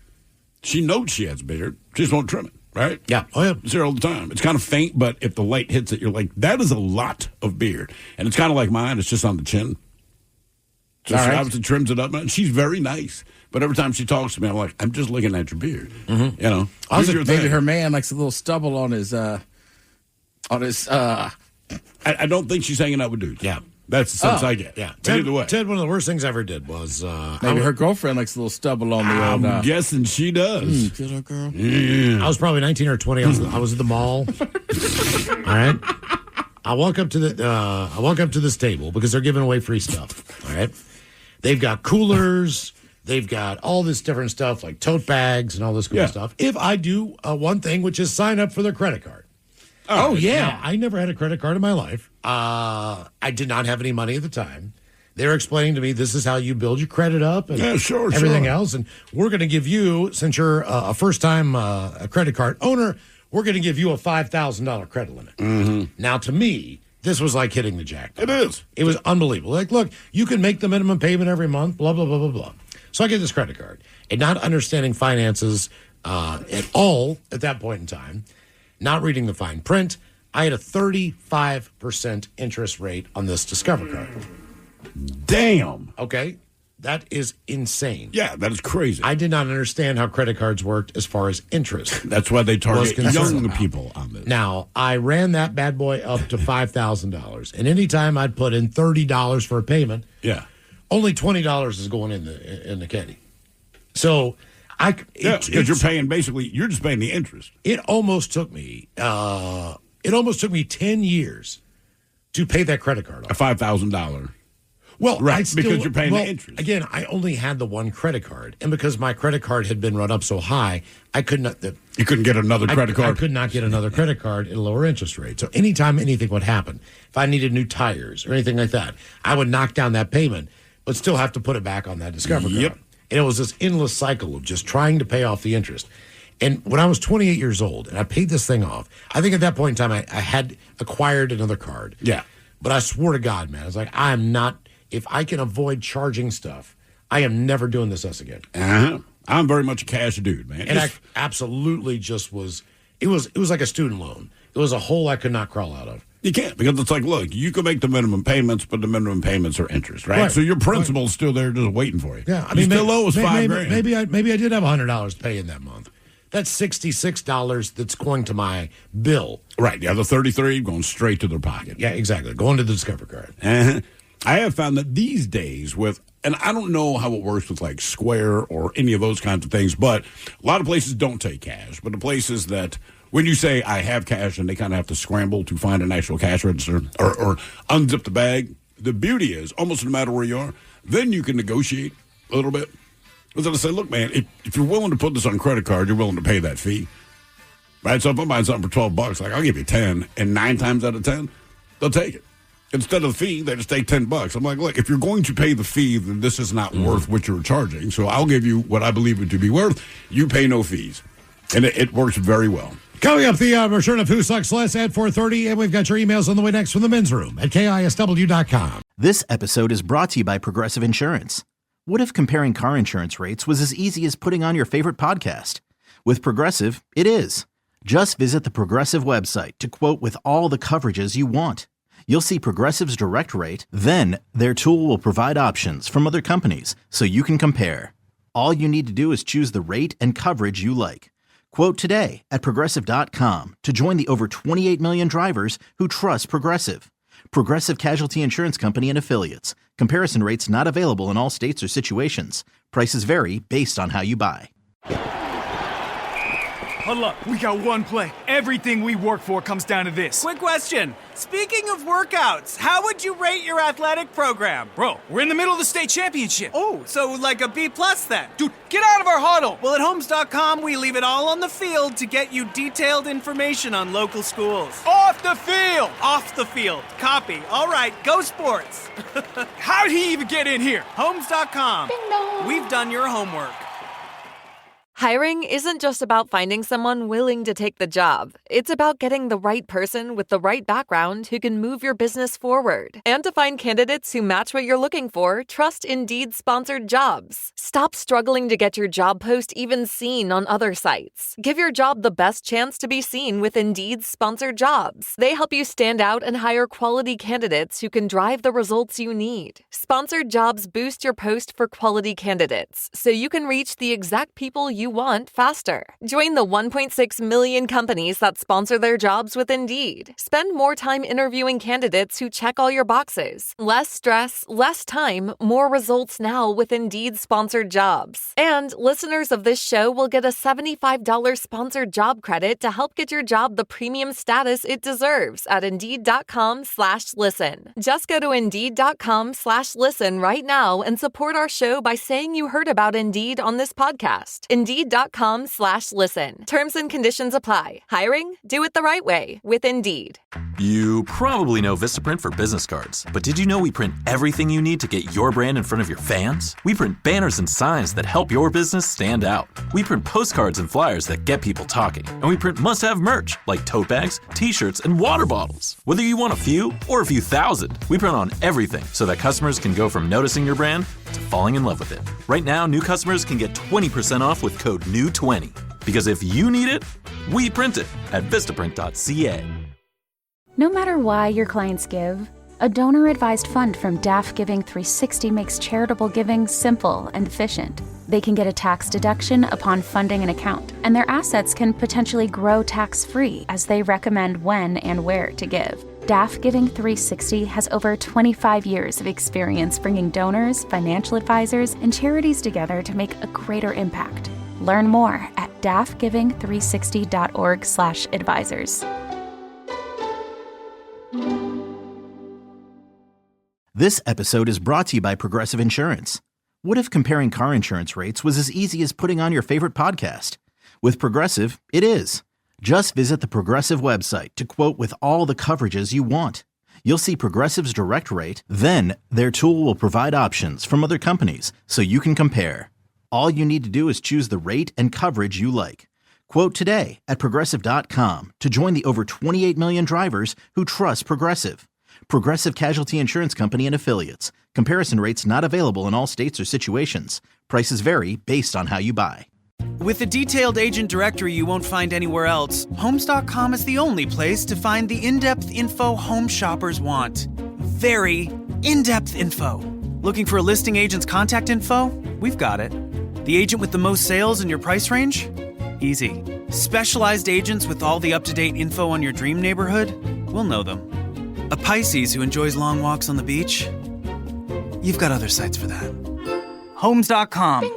She knows she has a beard. She just won't trim it, right? Yeah. Oh, yeah. It's there all the time. It's kind of faint, but if the light hits it, you're like, that is a lot of beard. And it's kind of like mine. It's just on the chin. So she obviously trims it up. And she's very nice. But every time she talks to me, I'm like, I'm just looking at your beard. Mm-hmm. You know? Maybe her man likes a little stubble on his I don't think she's hanging out with dudes. Yeah. That's the sense I get. Yeah. But either way. Ted, one of the worst things I ever did was... maybe her girlfriend likes a little stubble on the old... I'm guessing she does. Little girl. Yeah. I was probably 19 or 20. I was at the mall. All right. I walk up to this table because they're giving away free stuff. All right. They've got coolers. They've got all this different stuff like tote bags and all this cool stuff. If I do one thing, which is sign up for their credit card. Oh, yeah. Now, I never had a credit card in my life. I did not have any money at the time. They were explaining to me this is how you build your credit up and everything else. And we're going to give you, since you're a first-time credit card owner, we're going to give you a $5,000 credit limit. Mm-hmm. Now, to me, this was like hitting the jackpot. It is. It was unbelievable. Like, look, you can make the minimum payment every month, blah, blah, blah, blah, blah. So I get this credit card. And not understanding finances at all at that point in time, not reading the fine print, I had a 35% interest rate on this Discover card. Damn. Okay? That is insane. Yeah, that is crazy. I did not understand how credit cards worked as far as interest. That's why they target young about. people on this. Now, I ran that bad boy up to $5,000. And anytime I'd put in $30 for a payment, only $20 is going in the caddy. So because you're paying you're just paying the interest. It almost took me 10 years to pay that credit card off. A $5,000. Well, right, because you're paying the interest. Again, I only had the one credit card, and because my credit card had been run up so high, I could not. You couldn't get another credit card. I could not get another credit card at a lower interest rate. So anytime anything would happen, if I needed new tires or anything like that, I would knock down that payment, but still have to put it back on that Discover card. And it was this endless cycle of just trying to pay off the interest. And when I was 28 years old and I paid this thing off, I think at that point in time I had acquired another card. Yeah. But I swore to God, man, I was like, I am not. If I can avoid charging stuff, I am never doing this again. I'm very much a cash dude, man. And I absolutely just was. It was like a student loan. It was a hole I could not crawl out of. You can't, because it's like, look, you can make the minimum payments, but the minimum payments are interest, right? So your principal's still there just waiting for you. Yeah, I mean, you still owe us $5,000. Maybe I did have $100 to pay in that month. That's $66 that's going to my bill. Right, the other $33 going straight to their pocket. Yeah, exactly. Going to the Discover card. I have found that these days with And I don't know how it works with like Square or any of those kinds of things, but a lot of places don't take cash. But the places that when you say I have cash and they kind of have to scramble to find an actual cash register or unzip the bag, the beauty is almost no matter where you are, then you can negotiate a little bit. Because I say, look, man, if you're willing to put this on credit card, you're willing to pay that fee. Right? So if I'm buying something for $12, like I'll give you 10, and 9 times out of 10, they'll take it. Instead of the fee, they just take $10. I'm like, look, if you're going to pay the fee, then this is not worth what you're charging. So I'll give you what I believe it to be worth. You pay no fees. And it works very well. Coming up, the version of Who Sucks Less at 4:30, and we've got your emails on the way next from the men's room at KISW.com. This episode is brought to you by Progressive Insurance. What if comparing car insurance rates was as easy as putting on your favorite podcast? With Progressive, it is. Just visit the Progressive website to quote with all the coverages you want. You'll see Progressive's direct rate, then their tool will provide options from other companies so you can compare. All you need to do is choose the rate and coverage you like. Quote today at Progressive.com to join the over 28 million drivers who trust Progressive. Progressive Casualty Insurance Company and Affiliates. Comparison rates not available in all states or situations. Prices vary based on how you buy. Huddle up. We got one play. Everything we work for comes down to this. Quick question. Speaking of workouts, how would you rate your athletic program? Bro, we're in the middle of the state championship. Oh, so like a B+ then? Dude, get out of our huddle. Well, at Homes.com, we leave it all on the field to get you detailed information on local schools. Off the field. Off the field. Copy. All right, go sports. How'd he even get in here? Homes.com. We've done your homework. Hiring isn't just about finding someone willing to take the job. It's about getting the right person with the right background who can move your business forward. And to find candidates who match what you're looking for, trust Indeed-sponsored jobs. Stop struggling to get your job post even seen on other sites. Give your job the best chance to be seen with Indeed-sponsored jobs. They help you stand out and hire quality candidates who can drive the results you need. Sponsored jobs boost your post for quality candidates, so you can reach the exact people you want faster. Join the 1.6 million companies that sponsor their jobs with Indeed. Spend more time interviewing candidates who check all your boxes. Less stress, less time, more results now with Indeed-sponsored jobs. And listeners of this show will get a $75 sponsored job credit to help get your job the premium status it deserves at Indeed.com/listen. Just go to Indeed.com/listen right now and support our show by saying you heard about Indeed on this podcast. Indeed.com/listen. Terms and conditions apply. Hiring? Do it the right way with Indeed. You probably know Vistaprint for business cards, but did you know we print everything you need to get your brand in front of your fans? We print banners and signs that help your business stand out. We print postcards and flyers that get people talking. And we print must-have merch like tote bags, t-shirts, and water bottles. Whether you want a few or a few thousand, we print on everything so that customers can go from noticing your brand to falling in love with it. Right now, new customers can get 20% off with code NEW20. Because if you need it, we print it at Vistaprint.ca. No matter why your clients give, a donor-advised fund from DAF Giving 360 makes charitable giving simple and efficient. They can get a tax deduction upon funding an account, and their assets can potentially grow tax-free as they recommend when and where to give. DAF Giving 360 has over 25 years of experience bringing donors, financial advisors, and charities together to make a greater impact. Learn more at dafgiving360.org/advisors. This episode is brought to you by Progressive Insurance. What if comparing car insurance rates was as easy as putting on your favorite podcast? With Progressive, it is. Just visit the Progressive website to quote with all the coverages you want. You'll see Progressive's direct rate, then their tool will provide options from other companies so you can compare. All you need to do is choose the rate and coverage you like. Quote today at Progressive.com to join the over 28 million drivers who trust Progressive. Progressive Casualty Insurance Company and Affiliates. Comparison rates not available in all states or situations. Prices vary based on how you buy. With a detailed agent directory you won't find anywhere else, Homes.com is the only place to find the in-depth info home shoppers want. Very in-depth info. Looking for a listing agent's contact info? We've got it. The agent with the most sales in your price range? Easy. Specialized agents with all the up-to-date info on your dream neighborhood? We'll know them. A Pisces who enjoys long walks on the beach? You've got other sites for that. Homes.com.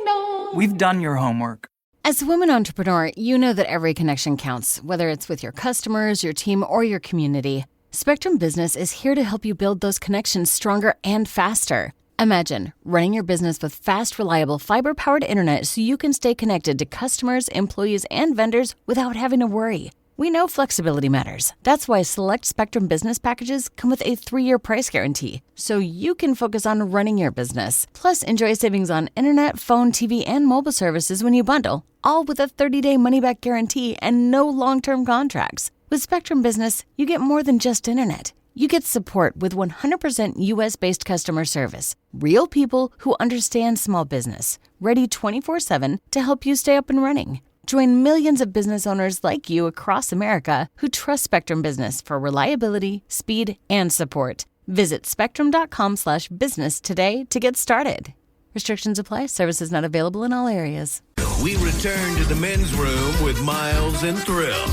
We've done your homework. As a woman entrepreneur, you know that every connection counts, whether it's with your customers, your team, or your community. Spectrum Business is here to help you build those connections stronger and faster. Imagine running your business with fast, reliable, fiber-powered internet so you can stay connected to customers, employees, and vendors without having to worry. We know flexibility matters. That's why select Spectrum Business packages come with a 3-year price guarantee, so you can focus on running your business. Plus, enjoy savings on internet, phone, TV, and mobile services when you bundle, all with a 30-day money-back guarantee and no long-term contracts. With Spectrum Business, you get more than just internet. You get support with 100% U.S.-based customer service. Real people who understand small business, ready 24/7 to help you stay up and running. Join millions of business owners like you across America who trust Spectrum Business for reliability, speed, and support. Visit spectrum.com/business today to get started. Restrictions apply. Services not available in all areas. We return to the men's room with Miles and Thrill.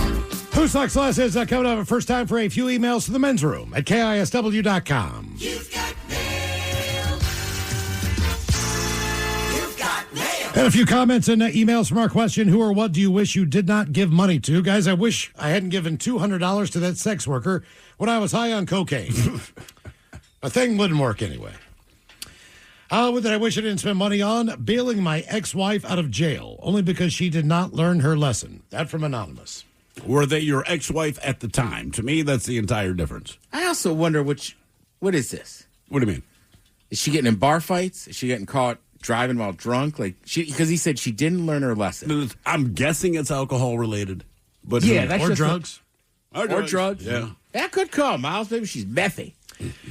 Who Sucks Less is coming up first time for a few emails to the men's room at KISW.com. You've got mail. You've got mail. And a few comments and emails from our question, who or what do you wish you did not give money to? Guys, I wish I hadn't given $200 to that sex worker when I was high on cocaine. A thing wouldn't work anyway. What did I wish I didn't spend money on? Bailing my ex-wife out of jail, only because she did not learn her lesson. That from Anonymous. Were they your ex-wife at the time? To me, that's the entire difference. I also wonder what is this? What do you mean? Is she getting in bar fights? Is she getting caught driving while drunk? Because he said she didn't learn her lesson. I'm guessing it's alcohol related, but yeah, that's or just drugs. Or drugs. Yeah, that could come, Miles. Maybe she's methy.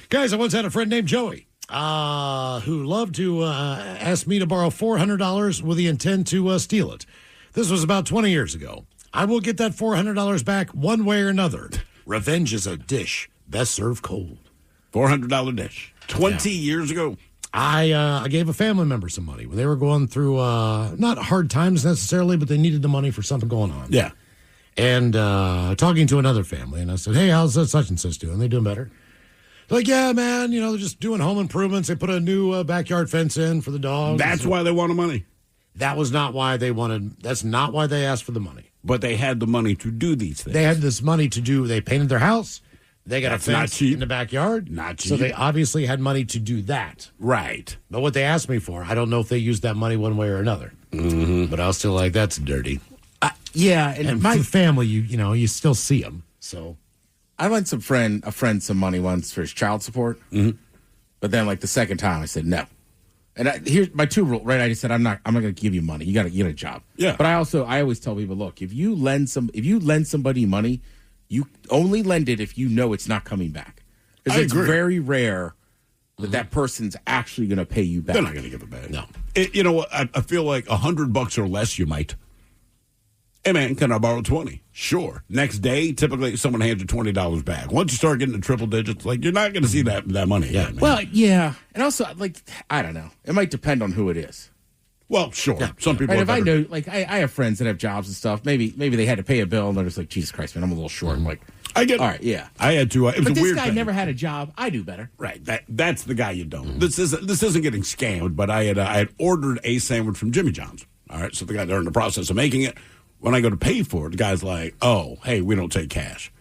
Guys, I once had a friend named Joey who loved to ask me to borrow $400 with the intent to steal it. This was about 20 years ago. I will get that $400 back one way or another. Revenge is a dish best served cold. $400 dish. 20 years ago. I gave a family member some money when they were going through not hard times necessarily, but they needed the money for something going on. Yeah. And talking to another family, and I said, "Hey, how's such and such doing? They doing better?" They're like, "Yeah, man. You know, they're just doing home improvements. They put a new backyard fence in for the dogs." That's why they wanted money. That was not why they wanted. That's not why they asked for the money. But they had the money to do these things. They had this money to do. They painted their house. They got That's a not fence cheap. in the backyard. Not cheap. So they obviously had money to do that. Right. But what they asked me for, I don't know if they used that money one way or another. Mm-hmm. But I was still like, that's dirty. Yeah, and my family, you still see them. So I lent a friend some money once for his child support. Mm-hmm. But then, like the second time, I said no. And here's my two rules, right? I just said I'm not going to give you money. You got to get a job. Yeah. But I always tell people, look, if you lend somebody money, you only lend it if you know it's not coming back. Because it's very rare that person's actually going to pay you back. They're not going to give it back. No. You know what? I feel like $100 or less, you might. Hey, man, can I borrow 20? Sure. Next day, typically someone hands you $20 back. Once you start getting to triple digits, like you're not going to see that money. Yeah. Again, Well, yeah. And also, like, I don't know. It might depend on who it is. Well, sure. Yeah. Some people Right, are if I better. know, like, I have friends that have jobs and stuff. Maybe they had to pay a bill and they're just like, Jesus Christ, man, I'm a little short. I'm like, I get it. all right, yeah. I had to. It was But a this weird guy thing. never had a job. I do better. Right. That's the guy you don't. This isn't getting scammed, but I had ordered a sandwich from Jimmy John's. All right. So the guy, they're in the process of making it. When I go to pay for it, the guy's like, "Oh, hey, we don't take cash."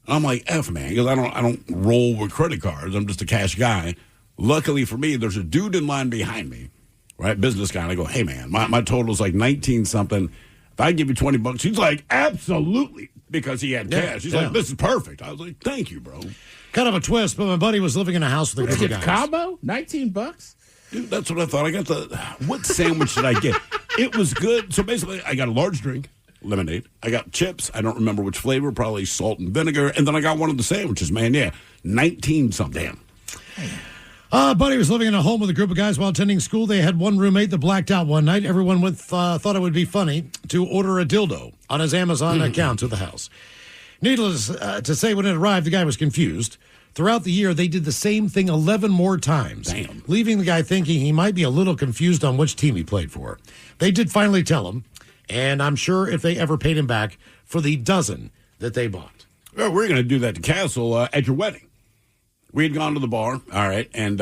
And I'm like, "F man," because I don't roll with credit cards. I'm just a cash guy. Luckily for me, there's a dude in line behind me, right? Business guy. And I go, "Hey man, my total is like 19 something. If I give you $20," he's like, "Absolutely," because he had cash. He's like, "This is perfect." I was like, "Thank you, bro." Kind of a twist, but my buddy was living in a house with a group of Get guys. combo? $19? Dude, that's what I thought. I got what sandwich did I get? It was good. So basically, I got a large drink, lemonade. I got chips. I don't remember which flavor, probably salt and vinegar. And then I got one of the sandwiches, man. Yeah, 19 something. Buddy was living in a home with a group of guys while attending school. They had one roommate that blacked out one night. Everyone thought it would be funny to order a dildo on his Amazon account to the house. Needless to say, when it arrived, the guy was confused. Throughout the year, they did the same thing 11 more times, leaving the guy thinking he might be a little confused on which team he played for. They did finally tell him, and I'm sure if they ever paid him back for the dozen that they bought. Well, we're going to do that to Castle at your wedding. We had gone to the bar, all right, and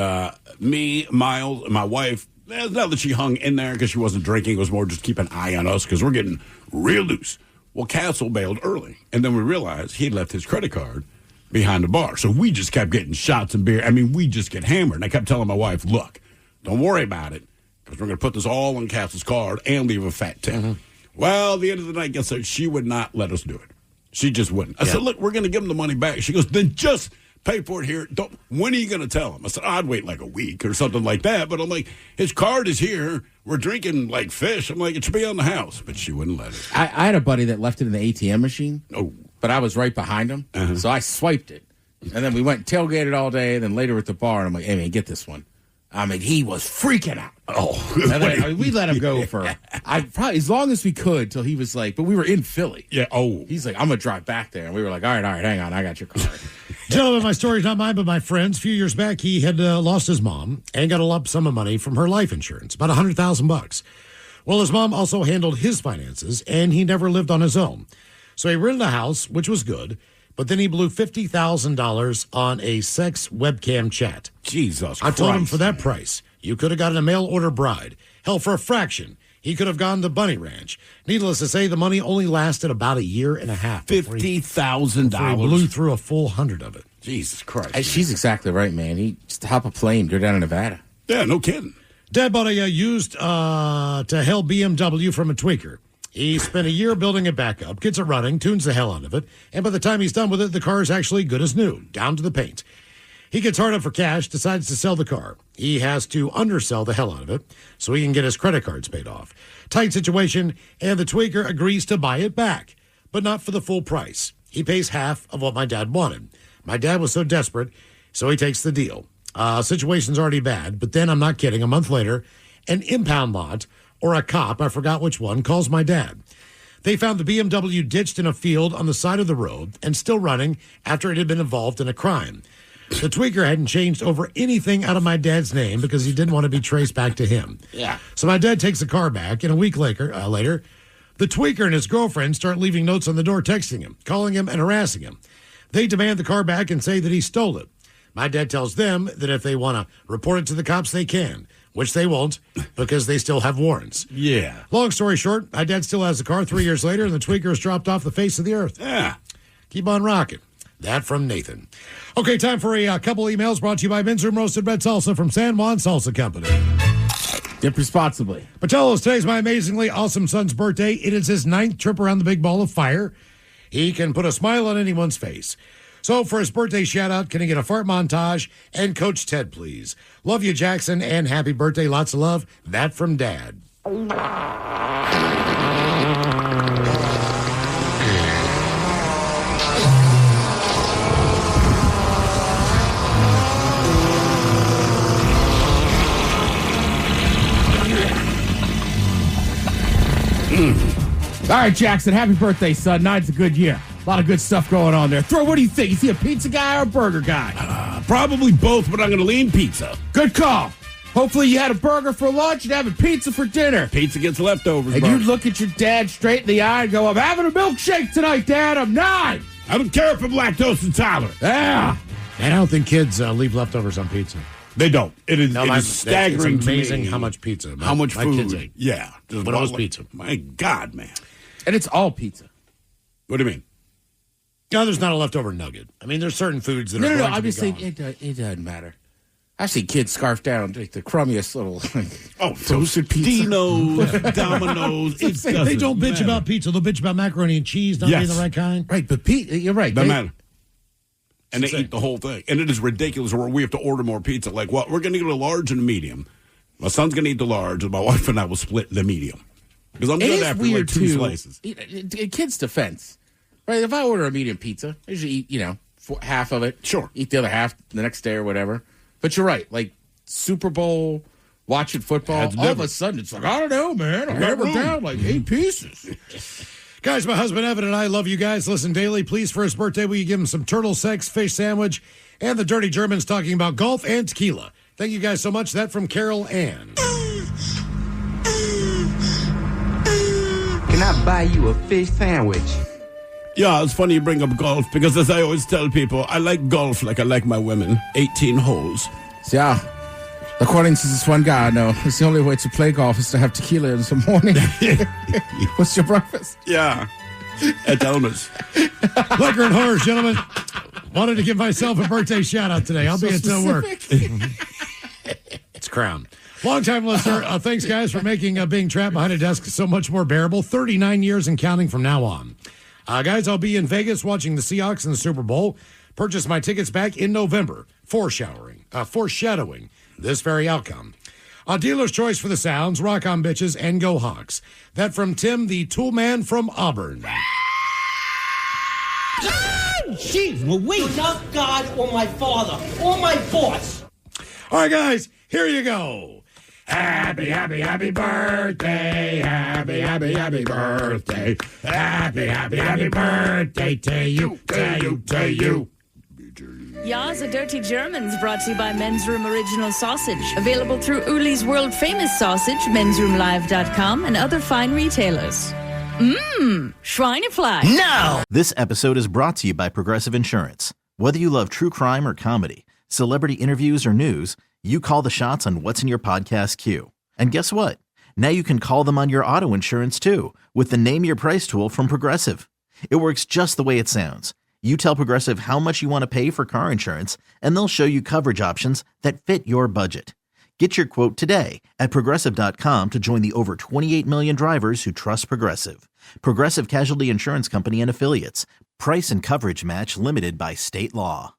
me, Miles, and my wife It's not that she hung in there because she wasn't drinking. It was more just keep an eye on us because we're getting real loose. Well, Castle bailed early, and then we realized he had left his credit card behind the bar. So we just kept getting shots and beer. I mean, we just get hammered. And I kept telling my wife, look, don't worry about it because we're going to put this all on Castle's card and leave a fat tip. Mm-hmm. Well, at the end of the night, guess what? She would not let us do it. She just wouldn't. I said, look, we're going to give him the money back. She goes, then just pay for it here. When are you going to tell him? I said, I'd wait like a week or something like that. But I'm like, his card is here. We're drinking like fish. I'm like, it should be on the house. But she wouldn't let it. I had a buddy that left it in the ATM machine. Oh. But I was right behind him. So I swiped it. And then we went and tailgated all day. And then later at the bar, and I'm like, hey, man, get this one. I mean, he was freaking out. Oh. And then, we let him go for, probably as long as we could till he was like, but we were in Philly. Yeah. Oh. He's like, I'm going to drive back there. And we were like, all right, hang on. I got your card. Gentlemen, my story's not mine, but my friend's. A few years back, he had lost his mom and got a lump sum of money from her life insurance, about $100,000. Well, his mom also handled his finances, and he never lived on his own. So he rented a house, which was good, but then he blew $50,000 on a sex webcam chat. Jesus Christ. I told him for that price, you could have gotten a mail-order bride. Hell, for a fraction, he could have gone to Bunny Ranch. Needless to say, the money only lasted about a year and a half. $50,000. He blew through a full 100 of it. Jesus Christ. Hey, she's exactly right, man. He just hop a plane, go down to Nevada. Yeah, no kidding. Dad bought a used to hell BMW from a tweaker. He spent a year building it back up, gets it running, tunes the hell out of it, and by the time he's done with it, the car is actually good as new, down to the paint. He gets hard up for cash, decides to sell the car. He has to undersell the hell out of it so he can get his credit cards paid off. Tight situation, and the tweaker agrees to buy it back, but not for the full price. He pays half of what my dad wanted. My dad was so desperate, so he takes the deal. Situation's already bad, but then, I'm not kidding, a month later, an impound lot or a cop, I forgot which one, calls my dad. They found the BMW ditched in a field on the side of the road and still running after it had been involved in a crime. The tweaker hadn't changed over anything out of my dad's name because he didn't want to be traced back to him. Yeah. So my dad takes the car back, and a week later, the tweaker and his girlfriend start leaving notes on the door, texting him, calling him, and harassing him. They demand the car back and say that he stole it. My dad tells them that if they want to report it to the cops, they can, which they won't because they still have warrants. Yeah. Long story short, my dad still has the car 3 years later, and the tweaker has dropped off the face of the earth. Yeah. Keep on rocking. That from Nathan. Okay, time for a couple emails brought to you by Men's Room Roasted Red Salsa from San Juan Salsa Company. Dip responsibly. Patello's, today's my amazingly awesome son's birthday. It is his 9th trip around the big ball of fire. He can put a smile on anyone's face. So for his birthday shout-out, can he get a fart montage? And Coach Ted, please. Love you, Jackson, and happy birthday. Lots of love. That from Dad. All right, Jackson, happy birthday, son. Nine's a good year. A lot of good stuff going on there. Throw, what do you think? Is he a pizza guy or a burger guy? Probably both, but I'm going to lean pizza. Good call. Hopefully you had a burger for lunch and having pizza for dinner. Pizza gets leftovers, And bro. you look at your dad straight in the eye and go, I'm having a milkshake tonight, Dad. I'm 9. I don't care if I'm lactose intolerant. Yeah. And I don't think kids leave leftovers on pizza. They don't. It is staggering. It's amazing to me how much pizza. How much my food. kids ate. Yeah. But it was pizza. My God, man. And it's all pizza. What do you mean? No, there's not a leftover nugget. I mean, there's certain foods that No, are going to I'm be just saying gone. it doesn't matter. I see kids scarf down like the crummiest little toasted pizza. Dino's, Domino's. They don't bitch about pizza. They'll bitch about macaroni and cheese, not being the right kind. Right, but you're right. Doesn't matter. And they eat the whole thing. And it is ridiculous where we have to order more pizza. Like, what? We're going to get a large and a medium. My son's going to eat the large, and my wife and I will split the medium. Because I'm good after like 2 slices. In kids' defense, right? If I order a medium pizza, I usually eat, half of it. Sure. Eat the other half the next day or whatever. But you're right. Like Super Bowl, watching football, all of a sudden it's like, I don't know, man. I hammered down like 8 pieces. Guys, my husband Evan and I love you guys. Listen daily. Please, for his birthday, will you give him some turtle sex, fish sandwich, and the Dirty Germans talking about golf and tequila. Thank you guys so much. That from Carol Ann. Can I buy you a fish sandwich? Yeah, it's funny you bring up golf because, as I always tell people, I like golf like I like my women. 18 holes. Yeah. According to this one guy I know, it's the only way to play golf is to have tequila in the morning. What's your breakfast? Yeah. At Elmer's. Liquor and horrors, gentlemen. Wanted to give myself a birthday shout out today. I'll be at work. It's Crown. Longtime listener. Thanks, guys, for making being trapped behind a desk so much more bearable. 39 years and counting from now on. Guys, I'll be in Vegas watching the Seahawks in the Super Bowl. Purchased my tickets back in November. Foreshadowing this very outcome. Dealer's choice for the Sounds, Rock On Bitches, and Go Hawks. That from Tim, the tool man from Auburn. Jeez, Louise. Not God or my father or my boss. All right, guys, here you go. Happy, happy, happy birthday. Happy, happy, happy birthday. Happy, happy, happy birthday to you, to you, to you. Ya's a Dirty Germans brought to you by Men's Room Original Sausage. Available through Uli's world famous sausage, mensroomlive.com, and other fine retailers. Schweinefly. No! This episode is brought to you by Progressive Insurance. Whether you love true crime or comedy, celebrity interviews or news, you call the shots on what's in your podcast queue. And guess what? Now you can call them on your auto insurance too with the Name Your Price tool from Progressive. It works just the way it sounds. You tell Progressive how much you want to pay for car insurance, and they'll show you coverage options that fit your budget. Get your quote today at Progressive.com to join the over 28 million drivers who trust Progressive. Progressive Casualty Insurance Company and Affiliates. Price and coverage match limited by state law.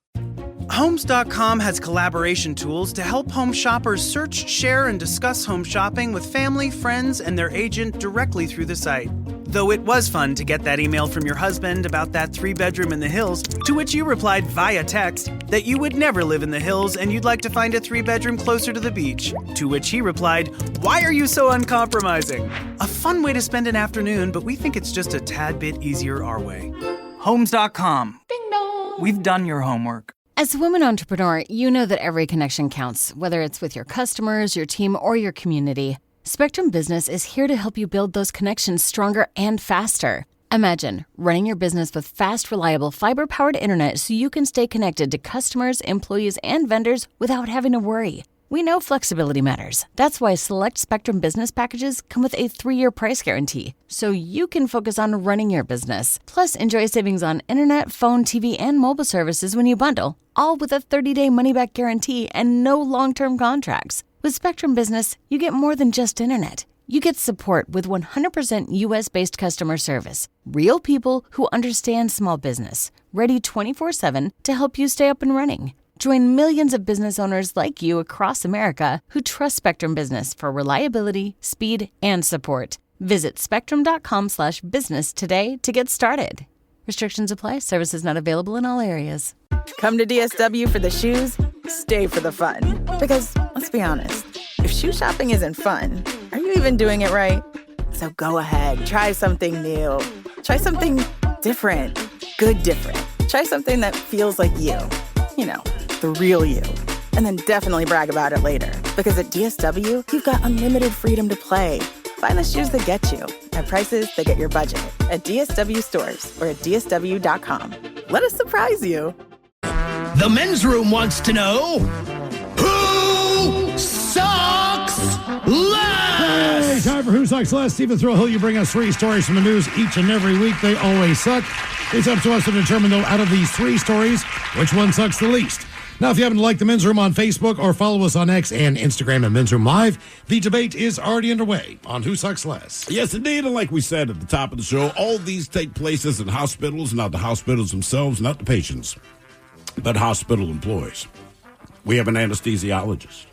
Homes.com has collaboration tools to help home shoppers search, share, and discuss home shopping with family, friends, and their agent directly through the site. Though it was fun to get that email from your husband about that 3-bedroom in the hills, to which you replied via text that you would never live in the hills and you'd like to find a 3-bedroom closer to the beach. To which he replied, "Why are you so uncompromising?" A fun way to spend an afternoon, but we think it's just a tad bit easier our way. Homes.com. Ding dong. We've done your homework. As a woman entrepreneur, you know that every connection counts, whether it's with your customers, your team, or your community. Spectrum Business is here to help you build those connections stronger and faster. Imagine running your business with fast, reliable, fiber-powered internet so you can stay connected to customers, employees, and vendors without having to worry. We know flexibility matters. That's why select Spectrum Business packages come with a 3-year price guarantee, so you can focus on running your business. Plus, enjoy savings on internet, phone, TV, and mobile services when you bundle, all with a 30-day money-back guarantee and no long-term contracts. With Spectrum Business, you get more than just internet. You get support with 100% U.S.-based customer service. Real people who understand small business, ready 24/7 to help you stay up and running. Join millions of business owners like you across America who trust Spectrum Business for reliability, speed, and support. Visit spectrum.com/business today to get started. Restrictions apply. Services not available in all areas. Come to DSW for the shoes, stay for the fun. Because, let's be honest, if shoe shopping isn't fun, are you even doing it right? So go ahead, try something new. Try something different. Good different. Try something that feels like you. You know, the real you. And then definitely brag about it later. Because at DSW, you've got unlimited freedom to play. Find the shoes that get you at prices that get your budget at DSW stores or at DSW.com. Let us surprise you. The men's room wants to know who sucks less. Hey, time for Who Sucks Less. Stephen Thrillhill, you bring us 3 stories from the news each and every week. They always suck. It's up to us to determine, though, out of these 3 stories, which one sucks the least. Now, if you happen to like the Men's Room on Facebook or follow us on X and Instagram at Men's Room Live, the debate is already underway on Who Sucks Less. Yes, indeed. And like we said at the top of the show, all these take places in hospitals, not the hospitals themselves, not the patients, but hospital employees. We have an anesthesiologist,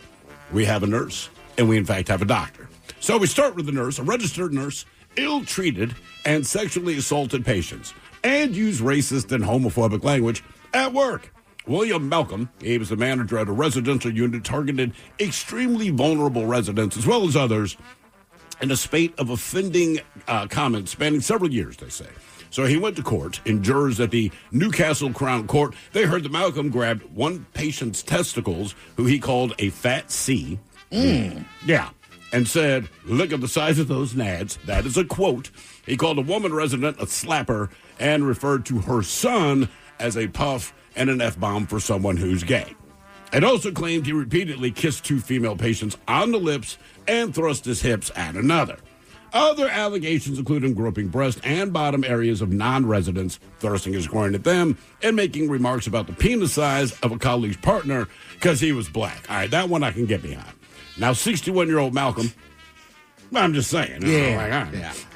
we have a nurse, and we, in fact, have a doctor. So we start with the nurse, a registered nurse, ill-treated and sexually assaulted patients, and use racist and homophobic language at work. William Malcolm, he was the manager at a residential unit, targeted extremely vulnerable residents as well as others in a spate of offending comments spanning several years, they say. So he went to court, and jurors at the Newcastle Crown Court, they heard that Malcolm grabbed one patient's testicles, who he called a fat C. Yeah. And said, "Look at the size of those nads." That is a quote. He called a woman resident a slapper and referred to her son as a puff and an F-bomb for someone who's gay. and also claimed he repeatedly kissed 2 female patients on the lips and thrust his hips at another. Other allegations include him groping breast and bottom areas of non-residents, thrusting his groin at them, and making remarks about the penis size of a colleague's partner because he was black. All right, that one I can get behind. Now, 61-year-old Malcolm, I'm just saying.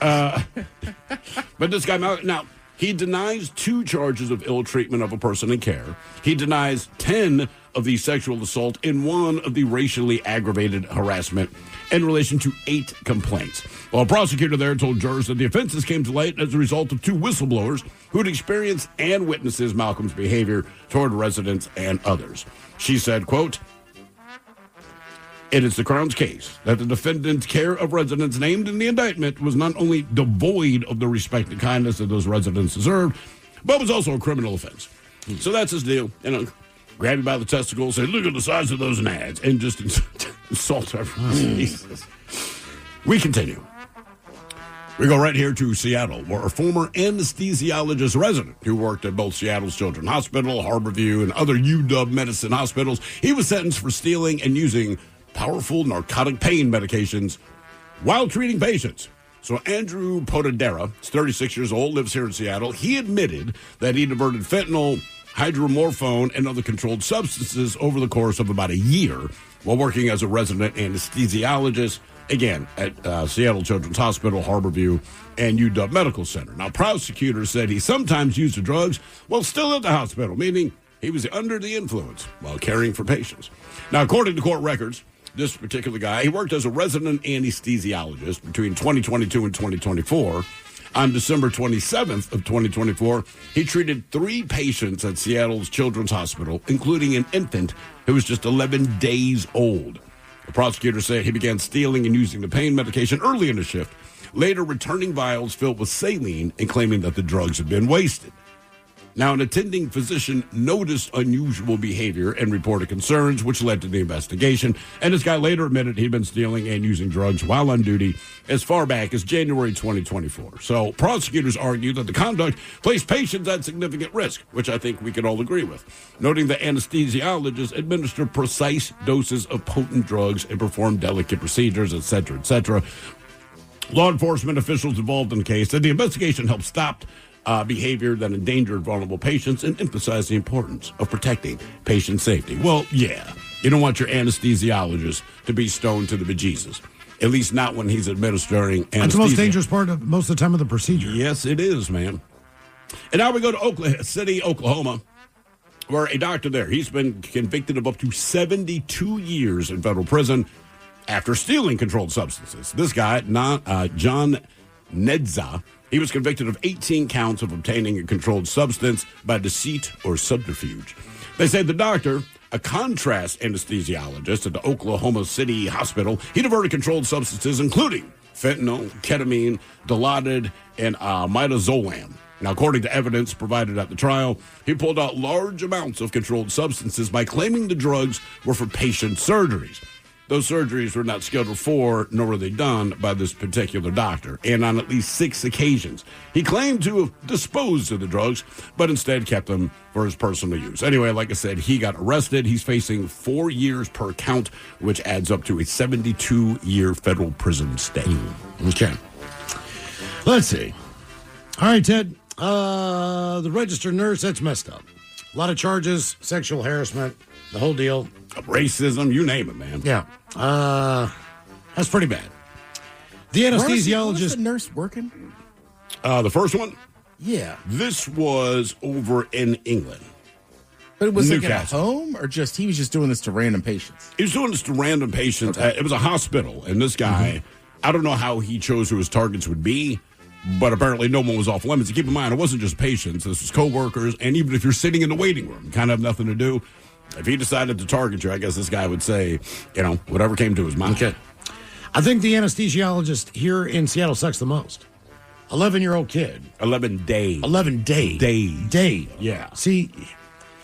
But this guy, now, he denies 2 charges of ill treatment of a person in care. He denies 10 of the sexual assault and 1 of the racially aggravated harassment in relation to 8 complaints. Well, a prosecutor there told jurors that the offenses came to light as a result of 2 whistleblowers who had experienced and witnesses Malcolm's behavior toward residents and others. She said, quote, "It is the Crown's case that the defendant's care of residents named in the indictment was not only devoid of the respect and kindness that those residents deserved, but was also a criminal offense." So that's his deal. Grab you by the testicles, say, "Look at the size of those nads," and just insult everyone. Jesus. We continue. We go right here to Seattle, where a former anesthesiologist resident who worked at both Seattle's Children's Hospital, Harborview, and other UW medicine hospitals, he was sentenced for stealing and using powerful narcotic pain medications while treating patients. So Andrew Potadera, 36 years old, lives here in Seattle. He admitted that he diverted fentanyl, hydromorphone, and other controlled substances over the course of about a year while working as a resident anesthesiologist, again, at Seattle Children's Hospital, Harborview, and UW Medical Center. Now, prosecutors said he sometimes used the drugs while still at the hospital, meaning he was under the influence while caring for patients. Now, according to court records, this particular guy, he worked as a resident anesthesiologist between 2022 and 2024. On December 27th of 2024, he treated 3 patients at Seattle's Children's Hospital, including an infant who was just 11 days old. The prosecutor said he began stealing and using the pain medication early in the shift, later returning vials filled with saline and claiming that the drugs had been wasted. Now, an attending physician noticed unusual behavior and reported concerns, which led to the investigation. And this guy later admitted he'd been stealing and using drugs while on duty as far back as January 2024. So prosecutors argue that the conduct placed patients at significant risk, which I think we can all agree with, noting that anesthesiologists administer precise doses of potent drugs and perform delicate procedures, et cetera, et cetera. Law enforcement officials involved in the case said the investigation helped stop behavior that endangered vulnerable patients and emphasize the importance of protecting patient safety. Well, yeah, you don't want your anesthesiologist to be stoned to the bejesus, at least not when he's administering anesthesia. That's the most dangerous part of most of the time of the procedure. Yes, it is, man. And now we go to Oklahoma City, Oklahoma, where a doctor there, he's been convicted of up to 72 years in federal prison after stealing controlled substances. This guy, John Nedza, he was convicted of 18 counts of obtaining a controlled substance by deceit or subterfuge. They say the doctor, a contrast anesthesiologist at the Oklahoma City Hospital, he diverted controlled substances including fentanyl, ketamine, Dilaudid, and midazolam. Now, according to evidence provided at the trial, he pulled out large amounts of controlled substances by claiming the drugs were for patient surgeries. Those surgeries were not scheduled for, nor were they done by this particular doctor. And on at least 6 occasions, he claimed to have disposed of the drugs, but instead kept them for his personal use. Anyway, like I said, he got arrested. He's facing 4 years per count, which adds up to a 72-year federal prison stay. Okay. Let's see. All right, Ted. The registered nurse, that's messed up. A lot of charges, sexual harassment, the whole deal. Racism, you name it, man. Yeah. That's pretty bad. The anesthesiologist. Where was the nurse working? The first one? Yeah. This was over in England. But it was like at Newcastle. home, or just he was just doing this to random patients? He was doing this to random patients. Okay. It was a hospital, and this guy, I don't know how he chose who his targets would be, but apparently no one was off limits. And keep in mind, it wasn't just patients. This was coworkers, and even if you're sitting in the waiting room, you kind of have nothing to do. If he decided to target you, I guess this guy would say, whatever came to his mind. Okay. I think the anesthesiologist here in Seattle sucks the most. 11-year-old kid. 11 days. 11 days. Days. Yeah. See,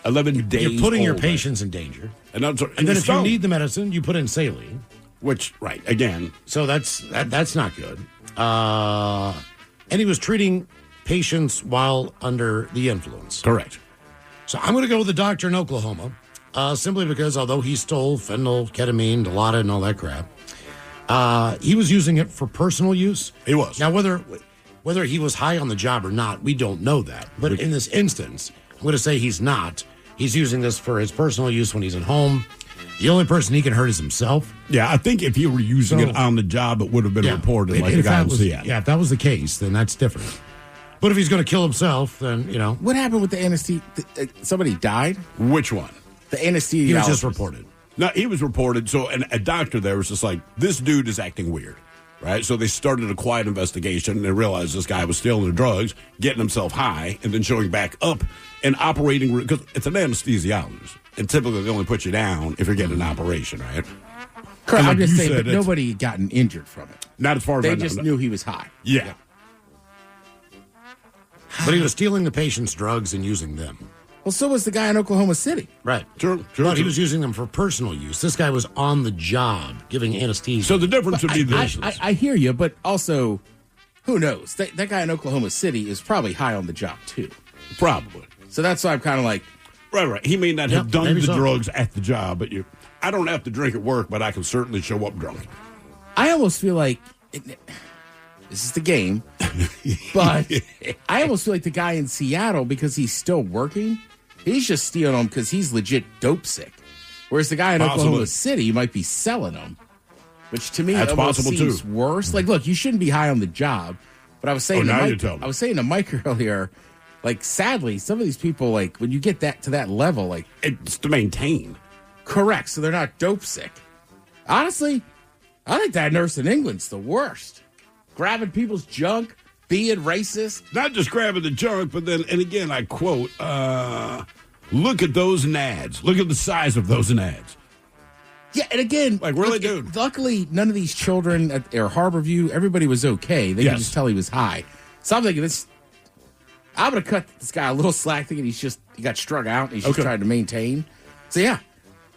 11 days. You're putting your old, patients in danger. And then if you need the medicine, you put in saline. Which, right, again. So that's not good. And he was treating patients while under the influence. Correct. So I'm going to go with the doctor in Oklahoma. simply because although he stole fentanyl, ketamine, Dilaudid, and all that crap, he was using it for personal use. He was. Now, whether he was high on the job or not, we don't know that. But in this instance, I'm going to say he's not. He's using this for his personal use when he's at home. The only person he can hurt is himself. Yeah, I think if he were using it on the job, it would have been reported like the guy in Seattle. Yeah, if that was the case, then that's different. But if he's going to kill himself, then, you know. What happened with the anesthesia? Somebody died? Which one? The anesthesiologist. He was just reported. No, he was reported. So a doctor there was just like, this dude is acting weird, right? So they started a quiet investigation, and they realized this guy was stealing the drugs, getting himself high, and then showing back up and operating, because it's an anesthesiologist. And typically they only put you down if you're getting an operation, right? Correct. Like I'm just saying, said, but nobody had gotten injured from it. Not as far as they I know. just knew he was high. Yeah. But he was stealing the patient's drugs and using them. Well, so was the guy in Oklahoma City. Right. True. But he was using them for personal use. This guy was on the job giving anesthesia. So the difference would be this. I hear you, but also, who knows? That guy in Oklahoma City is probably high on the job, too. Probably. So that's why I'm kind of like... Right. He may not have done the so. drugs at the job, but I don't have to drink at work, but I can certainly show up drunk. I almost feel like... This is the game, but I almost feel like the guy in Seattle, because he's still working, he's just stealing them because he's legit dope sick. Whereas the guy in Oklahoma City might be selling them, which to me That's almost possible seems too. worse. Like, look, you shouldn't be high on the job, but I was saying, I was saying to Mike earlier, like, sadly, some of these people, like, when you get to that level, like, it's to maintain. Correct. So they're not dope sick. Honestly, I think that nurse in England's the worst. Grabbing people's junk, being racist. Not just grabbing the junk, but then, and again, I quote, look at those nads. Look at the size of those nads. Yeah, and again, like, really, dude. Luckily, none of these children at Harborview, everybody was okay. They could just tell he was high. So I'm thinking I'm going to cut this guy a little slack, thinking he got strung out and he's just trying to maintain. So yeah,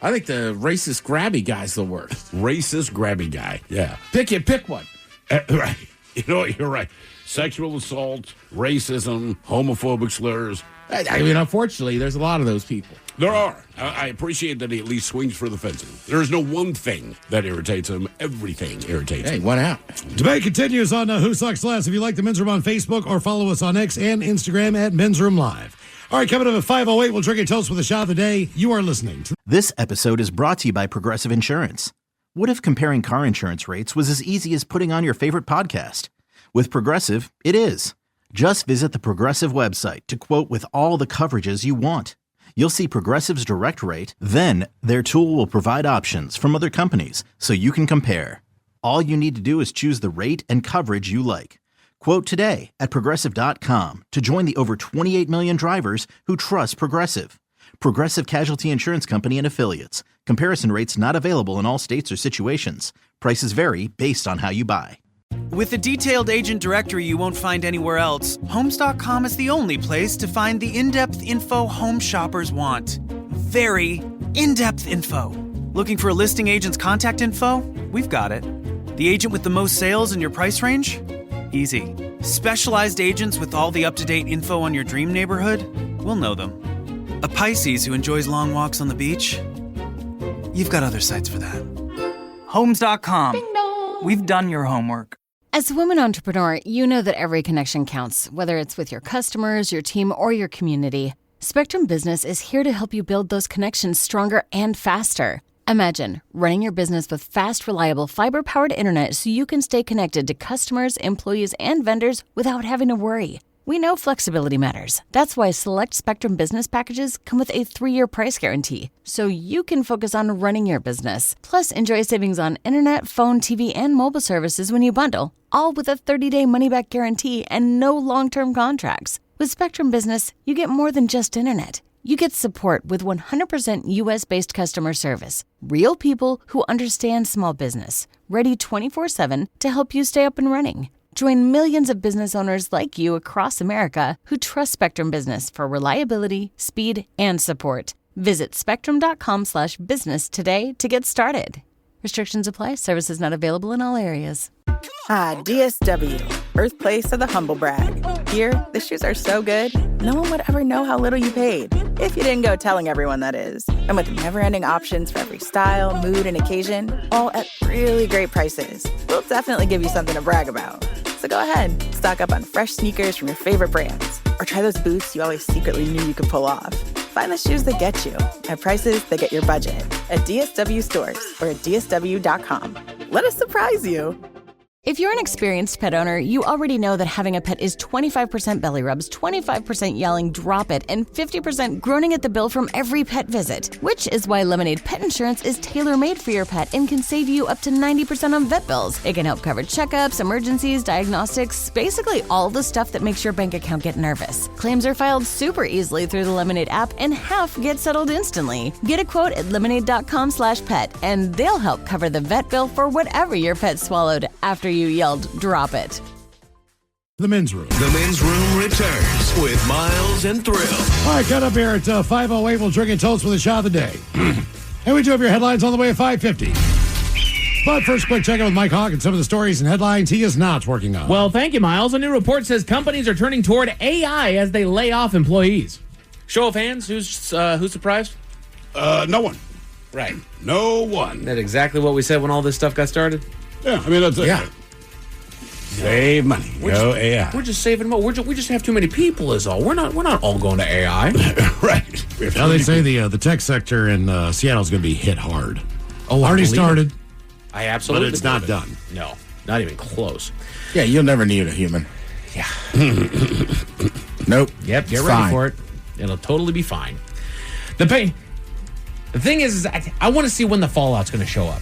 I think the racist grabby guy's the worst. Racist grabby guy, yeah. Pick one. Right. You know what? You're right. Sexual assault, racism, homophobic slurs. I mean, unfortunately, there's a lot of those people. There are. I appreciate that he at least swings for the fences. There is no one thing that irritates him. Everything irritates him. One out. Debate continues on Who Sucks Less. If you like the Men's Room on Facebook or follow us on X and Instagram at Men's Room Live. All right, coming up at 5:08, we'll drink a toast with a shot of the day. You are listening to... This episode is brought to you by Progressive Insurance. What if comparing car insurance rates was as easy as putting on your favorite podcast? With Progressive, it is. Just visit the Progressive website to quote with all the coverages you want. You'll see Progressive's direct rate, then their tool will provide options from other companies so you can compare. All you need to do is choose the rate and coverage you like. Quote today at Progressive.com to join the over 28 million drivers who trust Progressive. Progressive Casualty Insurance Company and Affiliates. Comparison rates not available in all states or situations. Prices vary based on how you buy. With a detailed agent directory you won't find anywhere else, Homes.com is the only place to find the in-depth info home shoppers want. Very in-depth info. Looking for a listing agent's contact info? We've got it. The agent with the most sales in your price range? Easy. Specialized agents with all the up-to-date info on your dream neighborhood? We'll know them. A Pisces who enjoys long walks on the beach? You've got other sites for that. Homes.com. We've done your homework. As a woman entrepreneur, you know that every connection counts, whether it's with your customers, your team, or your community. Spectrum Business is here to help you build those connections stronger and faster. Imagine running your business with fast, reliable, fiber-powered internet so you can stay connected to customers, employees, and vendors without having to worry. We know flexibility matters. That's why select Spectrum Business packages come with a 3-year price guarantee, so you can focus on running your business. Plus, enjoy savings on internet, phone, TV, and mobile services when you bundle, all with a 30-day money-back guarantee and no long-term contracts. With Spectrum Business, you get more than just internet. You get support with 100% U.S.-based customer service. Real people who understand small business, ready 24/7 to help you stay up and running. Join millions of business owners like you across America who trust Spectrum Business for reliability, speed, and support. Visit spectrum.com/business today to get started. Restrictions apply. Services not available in all areas. DSW, birthplace of the humble brag. Here, the shoes are so good, no one would ever know how little you paid. If you didn't go telling everyone, that is. And with never-ending options for every style, mood, and occasion, all at really great prices, we'll definitely give you something to brag about. So go ahead, stock up on fresh sneakers from your favorite brands, or try those boots you always secretly knew you could pull off. Find the shoes that get you at prices that get your budget at DSW stores or at DSW.com. Let us surprise you. If you're an experienced pet owner, you already know that having a pet is 25% belly rubs, 25% yelling, drop it, and 50% groaning at the bill from every pet visit. Which is why Lemonade Pet Insurance is tailor-made for your pet and can save you up to 90% on vet bills. It can help cover checkups, emergencies, diagnostics, basically all the stuff that makes your bank account get nervous. Claims are filed super easily through the Lemonade app, and half get settled instantly. Get a quote at lemonade.com/pet, and they'll help cover the vet bill for whatever your pet swallowed after you yelled, drop it. The men's room. The men's room returns with Miles and Thrill. All right, cut up here at 5:08. We'll drink a toast with a shot of the day. And we do have your headlines on the way at 5:50. But first, quick check-in with Mike Hawk and some of the stories and headlines he is not working on. Well, thank you, Miles. A new report says companies are turning toward AI as they lay off employees. Show of hands, who's surprised? No one. Right. No one. That's exactly what we said when all this stuff got started. Yeah, I mean, that's it. Yeah. Save money. Go AI. We're just saving money. We just have too many people is all. We're not all going to AI. Right. Now they say the tech sector in Seattle is going to be hit hard. Oh, already started. I absolutely. But it's not done. No, not even close. Yeah, you'll never need a human. Yeah. Nope. Yep. Get It's ready fine. for it. It'll totally be fine. The thing is I want to see when the fallout's going to show up.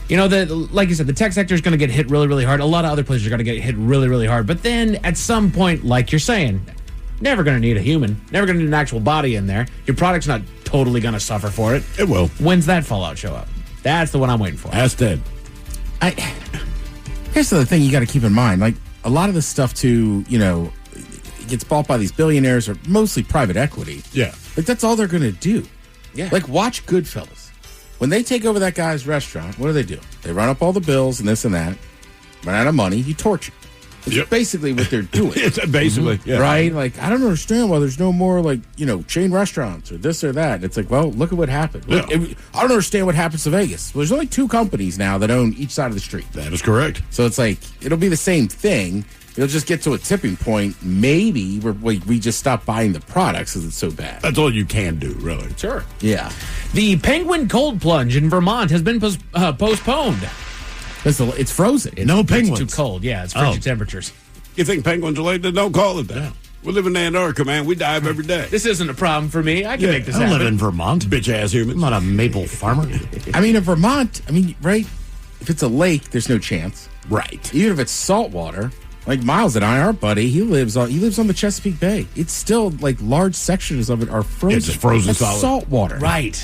You know, like you said, the tech sector is going to get hit really, really hard. A lot of other places are going to get hit really, really hard. But then at some point, like you're saying, never going to need a human. Never going to need an actual body in there. Your product's not totally going to suffer for it. It will. When's that fallout show up? That's the one I'm waiting for. Ask Ted. Here's the other thing you got to keep in mind. Like, a lot of this stuff, too, you know, gets bought by these billionaires or mostly private equity. Yeah. Like, that's all they're going to do. Yeah. Like, watch Goodfellas. When they take over that guy's restaurant, what do? They run up all the bills and this and that. Run out of money, you torture. It's basically what they're doing. It's basically, yeah. Right? Like, I don't understand why there's no more, like, you know, chain restaurants or this or that. And it's like, well, look at what happened. Yeah. I don't understand what happens to Vegas. Well, there's only 2 companies now that own each side of the street. That is correct. So it's like, it'll be the same thing. It'll just get to a tipping point, maybe, where we just stop buying the products because it's so bad. That's all you can do, really. Sure. Yeah. The penguin cold plunge in Vermont has been postponed. It's frozen. No penguins. It's too cold. Yeah, it's frigid temperatures. You think penguins are like that? Don't call it that. Yeah. We live in Antarctica, man. We dive every day. This isn't a problem for me. I can make this I happen. live in Vermont. Bitch-ass humans. I'm not a maple farmer. I mean, in Vermont, right? If it's a lake, there's no chance. Right. Even if it's salt water, like Miles and I, our buddy, he lives on the Chesapeake Bay. It's still like large sections of it are frozen. It's just frozen That's solid. salt water. Right.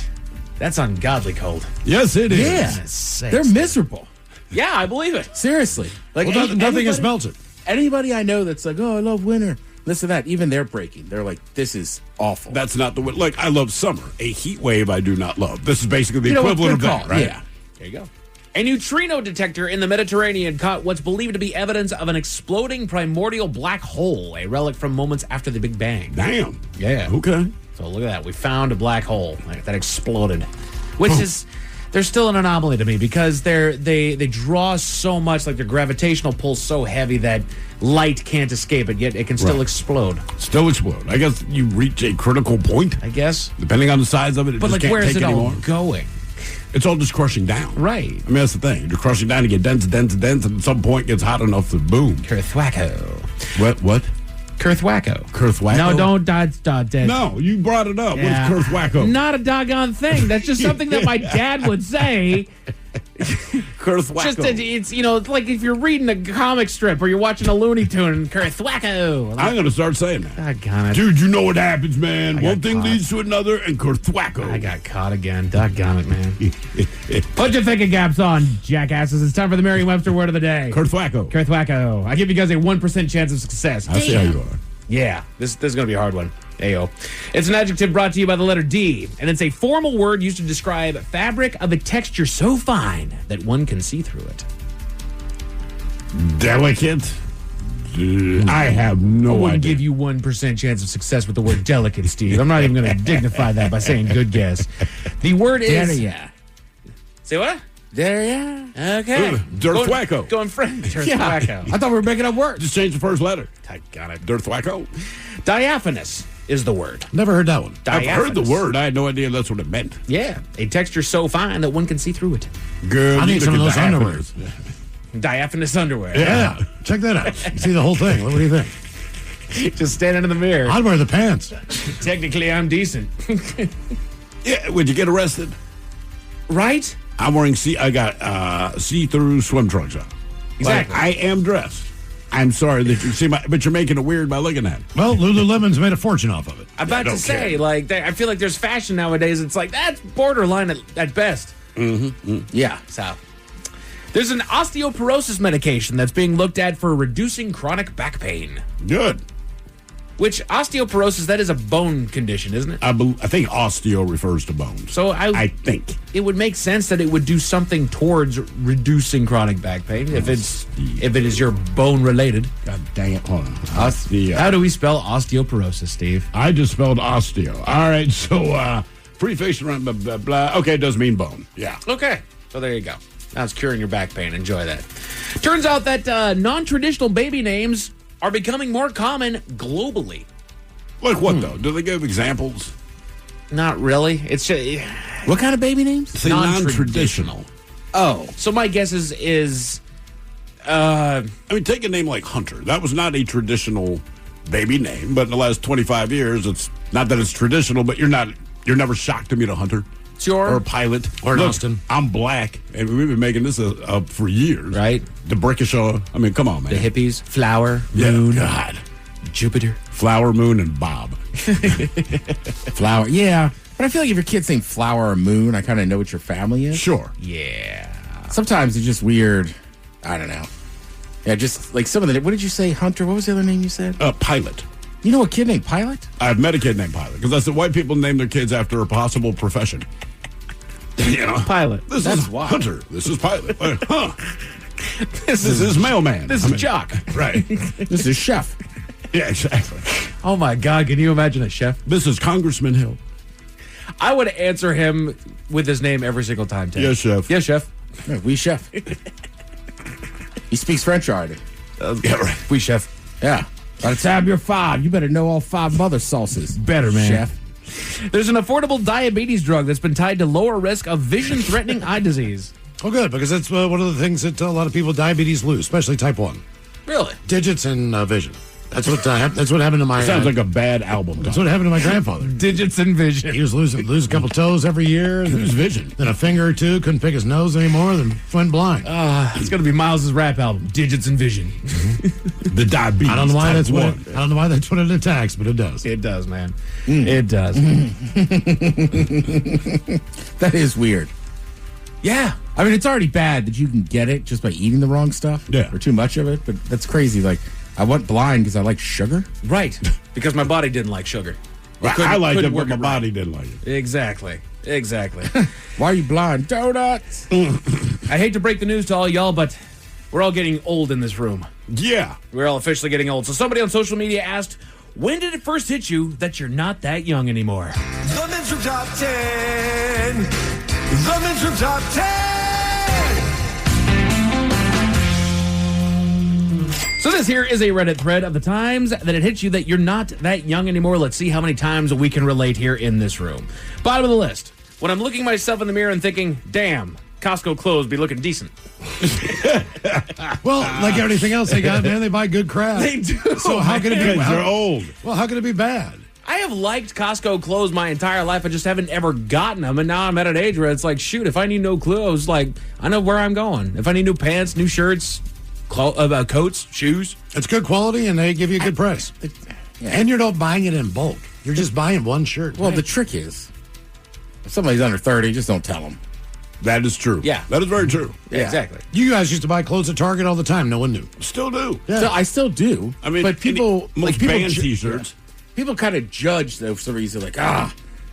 That's ungodly cold. Yes, it is. Yeah. They're miserable. Yeah, I believe it. Seriously. Like, Well, nothing is melted. Anybody I know that's like, oh, I love winter. Listen to that. Even they're breaking. They're like, this is awful. That's not the way. Look, I love summer. A heat wave I do not love. This is basically the equivalent of that, right? Yeah. There you go. A neutrino detector in the Mediterranean caught what's believed to be evidence of an exploding primordial black hole, a relic from moments after the Big Bang. Damn. Yeah. Okay. So look at that. We found a black hole that exploded, which is, they're still an anomaly to me because they draw so much, like their gravitational pull's so heavy that light can't escape it, yet it can still explode. Still explode. I guess you reach a critical point. I guess. Depending on the size of it, But just like, can't where is take it all anymore. going? It's all just crushing down. Right. I mean, that's the thing. You're crushing down, you get dense, and at some point it gets hot enough to boom. Kurthwacko. What? Kurthwacko. Kurthwacko? No, don't dot. No, you brought it up. Yeah. What's Kurthwacko? Not a doggone thing. That's just something that my dad would say. Kurthwacko. Just it's it's like if you're reading a comic strip or you're watching a Looney Tune. Kurthwacko. I'm going to start saying that. Doggone it. Dude, you know what happens, man. I One got thing caught. leads to another, and Kurthwacko. I got caught again. Doggone it, man. Put your thinking caps on, jackasses. It's time for the Merriam-Webster word of the day. Kurthwacko. Kurthwacko. I give you guys a 1% chance of success. I see how you are. Yeah, this is going to be a hard one. Ayo. It's an adjective brought to you by the letter D, and it's a formal word used to describe fabric of a texture so fine that one can see through it. Delicate. I have no I wouldn't idea. give you 1% chance of success with the word delicate, Steve. I'm not even going to dignify that by saying good guess. The word is... Derya. Say what? Derya. Okay. Dirthwacko. Going French. Dirthwacko. I thought we were making up words. Just change the first letter. I got it. Dirthwacko. Diaphanous is the word. Never heard that one. I've heard the Diaphanous. word. I had no idea that's what it meant. Yeah. A texture so fine that one can see through it. Girl, I need you some of look those at underwears. Diaphanous underwear. Yeah, check that out. You see the whole thing. What do you think? Just standing in the mirror. I'd wear the pants. Technically, I'm decent. Yeah, would you get arrested? Right? I'm wearing I got see-through swim trunks on. Exactly. Like, I am dressed. I'm sorry that you see but you're making it weird by looking at it. Well, Lululemon's made a fortune off of it. I'm about to say, like, I feel like there's fashion nowadays. It's like, that's borderline at best. Mm-hmm. Yeah, so. There's an osteoporosis medication that's being looked at for reducing chronic back pain. Good. Which, osteoporosis, that is a bone condition, isn't it? I think osteo refers to bones. So I think. It would make sense that it would do something towards reducing chronic back pain if it is your bone related. God dang it. Hold on. Osteo. How do we spell osteoporosis, Steve? I just spelled osteo. All right, so prefixed around blah, blah, blah. Okay, it does mean bone. Yeah. Okay, so there you go. Now it's curing your back pain. Enjoy that. Turns out that non-traditional baby names are becoming more common globally. Like what, though? Do they give examples? Not really. It's just... What kind of baby names? Say non-traditional. Oh. So my guess is I mean, take a name like Hunter. That was not a traditional baby name, but in the last 25 years, it's not that it's traditional, but you're never shocked to meet a Hunter. Sure. Or a pilot. Or an Austin. I'm black, and we've been making this up for years. Right. The Brickishaw. I mean, come on, man. The hippies, Flower, Moon, God. Jupiter. Flower, Moon, and Bob. Flower. Yeah. But I feel like if your kid's named Flower or Moon, I kind of know what your family is. Sure. Yeah. Sometimes it's just weird. I don't know. Yeah, just like some of the... What did you say, Hunter? What was the other name you said? Pilot. You know a kid named Pilot? I've met a kid named Pilot, because that's the white people name their kids after a possible profession. You know? Pilot. This That's is wild. Hunter. This is Pilot. Huh. This is Mailman. This is Jock. Right. This is Chef. Yeah, exactly. Oh my God! Can you imagine a chef? This is Congressman Hill. I would answer him with his name every single time, Ted. Yes, chef. Yes, chef. Yeah, oui, Chef. He speaks French already. Yeah, right. Oui, chef. Yeah. By the time you're 5, you better know all 5 mother sauces. Better, man. Chef. There's an affordable diabetes drug that's been tied to lower risk of vision-threatening eye disease. Oh, good, because that's one of the things that a lot of people with diabetes lose, especially type 1. Really? Digits and vision. That's what happened to my... Sounds like a bad album. That's what happened to my grandfather. Digits and vision. He was losing a couple toes every year. And Who's vision? Then a finger or two, couldn't pick his nose anymore, then went blind. It's going to be Miles's rap album, Digits and Vision. The diabetes. I don't know why type that's what I don't know why that's what it attacks, but it does. It does, man. It does. That is weird. Yeah. I mean, it's already bad that you can get it just by eating the wrong stuff. Yeah. Or too much of it, but that's crazy. Like, I went blind because I like sugar. Right. Because my body didn't like sugar. I liked it, couldn't but work my it right. body didn't like it. Exactly. Why are you blind? Donuts. I hate to break the news to all y'all, but we're all getting old in this room. Yeah. We're all officially getting old. So somebody on social media asked, when did it first hit you that you're not that young anymore? The Men's Room Top 10. The Men's Room Top 10. So this here is a Reddit thread of the times that it hits you that you're not that young anymore. Let's see how many times we can relate here in this room. Bottom of the list. When I'm looking myself in the mirror and thinking, damn, Costco clothes be looking decent. Well, like everything else they got, man, they buy good crap. They do. So how can it be? They're old. Well, how can it be bad? I have liked Costco clothes my entire life. I just haven't ever gotten them. And now I'm at an age where it's like, shoot, if I need new clothes, like, I know where I'm going. If I need new pants, new shirts, coats, shoes. It's good quality, and they give you a good price. And you're not buying it in bulk. You're just buying one shirt. Well, the trick is, if somebody's under 30, just don't tell them. That is true. Yeah. That is very true. Yeah, exactly. You guys used to buy clothes at Target all the time. No one knew. Still do. Yeah. So I still do. I mean, but people most people band ju- T-shirts. People kind of judge though for some reason, like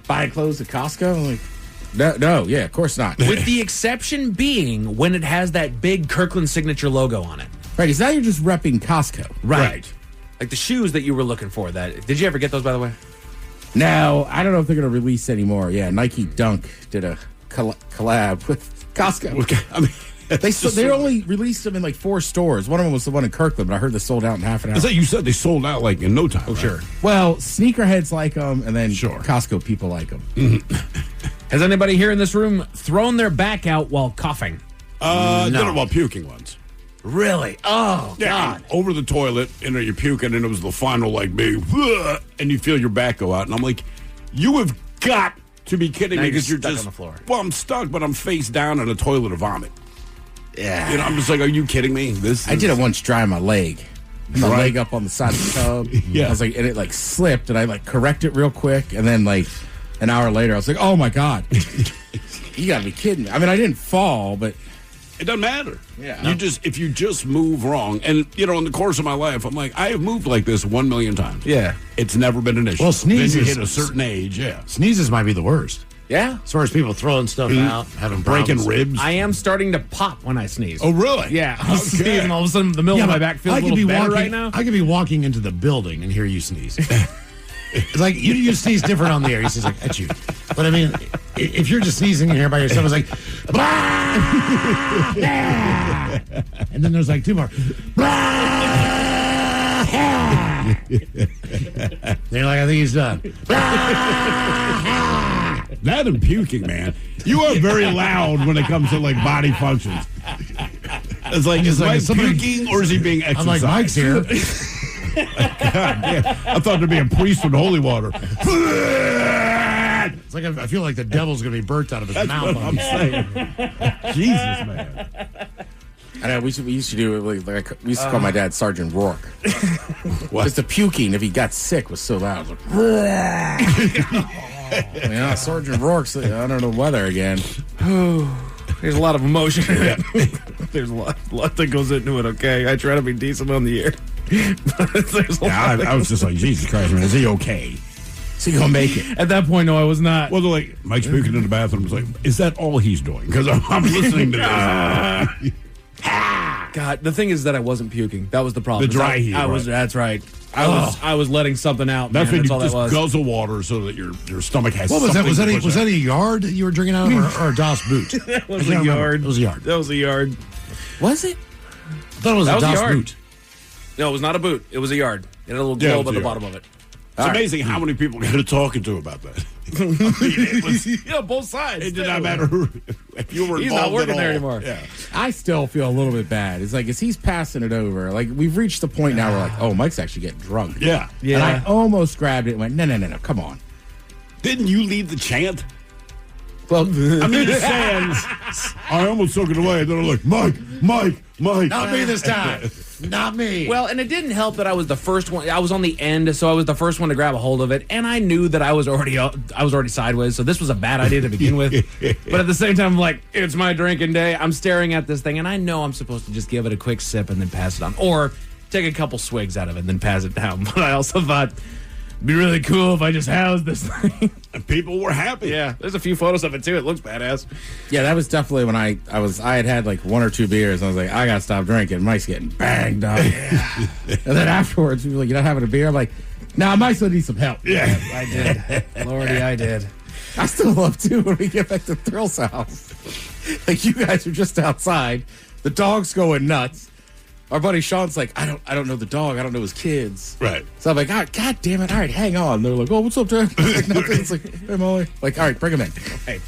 buying clothes at Costco. I'm like, no, yeah, of course not. With the exception being when it has that big Kirkland signature logo on it. Right, because now you're just repping Costco. Right. Like the shoes that you were looking for. Did you ever get those, by the way? No, I don't know if they're going to release anymore. Yeah, Nike Dunk did a collab with Costco. Okay. I mean, they only released them in like 4 stores. One of them was the one in Kirkland, but I heard they sold out in half an hour. Is that you said they sold out like in no time? Oh, right? sure. Well, sneakerheads like them, and then Costco people like them. Has anybody here in this room thrown their back out while coughing? Did it while puking once. Really? Oh, yeah, God. Over the toilet, and you're puking, and it was the final, like, big, and you feel your back go out. And I'm like, you have got to be kidding me, because you're stuck just on the floor. Well, I'm stuck, but I'm face down in a toilet of vomit. Yeah. You know, I'm just like, are you kidding me? I did it once drying my leg. My Right. leg up on the side of the tub. Yeah. I was like, and it like slipped, and I like corrected it real quick, and then like an hour later, I was like, oh my God. You gotta be kidding me. I mean, I didn't fall, but it doesn't matter. Yeah. If you just move wrong, and you know, in the course of my life, I'm like, I have moved like this 1 million times. Yeah. It's never been an issue. Well, Then you sneezes hit a certain age, yeah. Sneezes might be the worst. Yeah. As far as people throwing stuff out, having breaking problems. ribs. I am starting to pop when I sneeze. Oh, really? Yeah. I'm sneezing, all of a sudden the middle of my back feels a little better right now. I could be walking into the building and hear you sneeze. It's like you sneeze different on the air. You sneeze like at you. But I mean, if you're just sneezing in here by yourself, it's like, "Blah!" And then there's like 2 more. They're like, I think he's done. That and puking, man. You are very loud when it comes to like body functions. It's like, is Mike puking or is he being I'm exercised? like, Mike's here. God, yeah. I thought there'd be a priest with holy water. It's like I feel like the devil's going to be burnt out of his That's mouth. what I'm saying. Jesus, man. I know we used to do it like we used to call my dad Sergeant Rourke. Because the puking, if he got sick, was so loud. Like, yeah, Sergeant Rourke's under the weather again. There's a lot of emotion in it. There's a lot that goes into it, okay? I try to be decent on the air. But there's a lot I was just like, Jesus Christ, man, is he okay? Is he going to make it? At that point, no, I was not. Well, they're like, Mike's puking in the bathroom. I was like, is that all he's doing? Because I'm listening to this. God, the thing is that I wasn't puking. That was the problem. The dry heat, I was. right. That's right. I was letting something out. That's man. when That's all you that was. just guzzle water so that your stomach has What was that? something. Was that a yard that you were drinking out of, or a DOS boot? That was I can't a remember. yard. It was a yard. That was a yard. Was it? I thought it was That a was a DOS yard. boot. No, it was not a boot. It was a yard. It had a little Yeah, it globe was at a the yard. bottom of it. It's amazing how many people got to talking to about that. I mean, it was, Yeah, both sides. it did not matter who, if you were He's involved not working at there all. anymore. Yeah. I still feel a little bit bad. It's like, as he's passing it over, like, we've reached the point now where, like, oh, Mike's actually getting drunk. Yeah. And I almost grabbed it and went, no, come on. Didn't you lead the chant? Well, I mean, the sands. I almost took it away. And then I'm like, Mike. Not me this time. Not me. Well, and it didn't help that I was the first one. I was on the end, so I was the first one to grab a hold of it, and I knew that I was already sideways. So this was a bad idea to begin with. But at the same time, I'm like, it's my drinking day. I'm staring at this thing, and I know I'm supposed to just give it a quick sip and then pass it on, or take a couple swigs out of it and then pass it down. But I also thought it'd be really cool if I just housed this thing. And people were happy. Yeah, there's a few photos of it too. It looks badass. yeah, that was definitely when I had like 1 or 2 beers, and I was like, I got to stop drinking. Mike's getting banged up. And then afterwards, he was like, you're not having a beer? I'm like, nah, Mike still needs some help. Yeah. I did. Lordy, I did. I still love, too, when we get back to Thrill's house. Like, you guys are just outside. The dog's going nuts. Our buddy Sean's like, I don't know the dog. I don't know his kids. Right. So I'm like, God damn it. All right, hang on. They're like, oh, what's up, Dad? Like, nothing. It's like, hey, Molly. Like, all right, bring him in. Hey,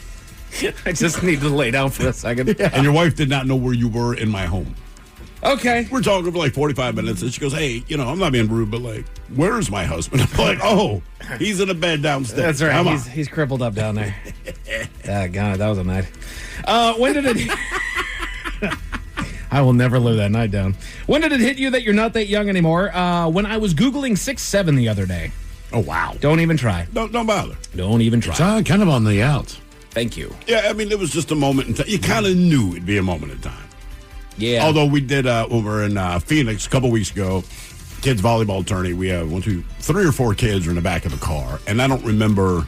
I just need to lay down for a second. Yeah. And your wife did not know where you were in my home. Okay. We're talking for like 45 minutes, and she goes, hey, I'm not being rude, but like, where's my husband? I'm like, oh, he's in a bed downstairs. That's right. Come on. He's crippled up down there. God, that was a night. When did it... I will never live that night down. When did it hit you that you're not that young anymore? When I was Googling 6'7" the other day. Oh, wow. Don't even try. Don't bother. Don't even try. It's kind of on the outs. Thank you. Yeah, I mean, it was just a moment in time. You kind of knew it'd be a moment in time. Yeah. Although we did over in Phoenix a couple weeks ago, kids volleyball tourney. We have 3 or 4 kids are in the back of the car, and I don't remember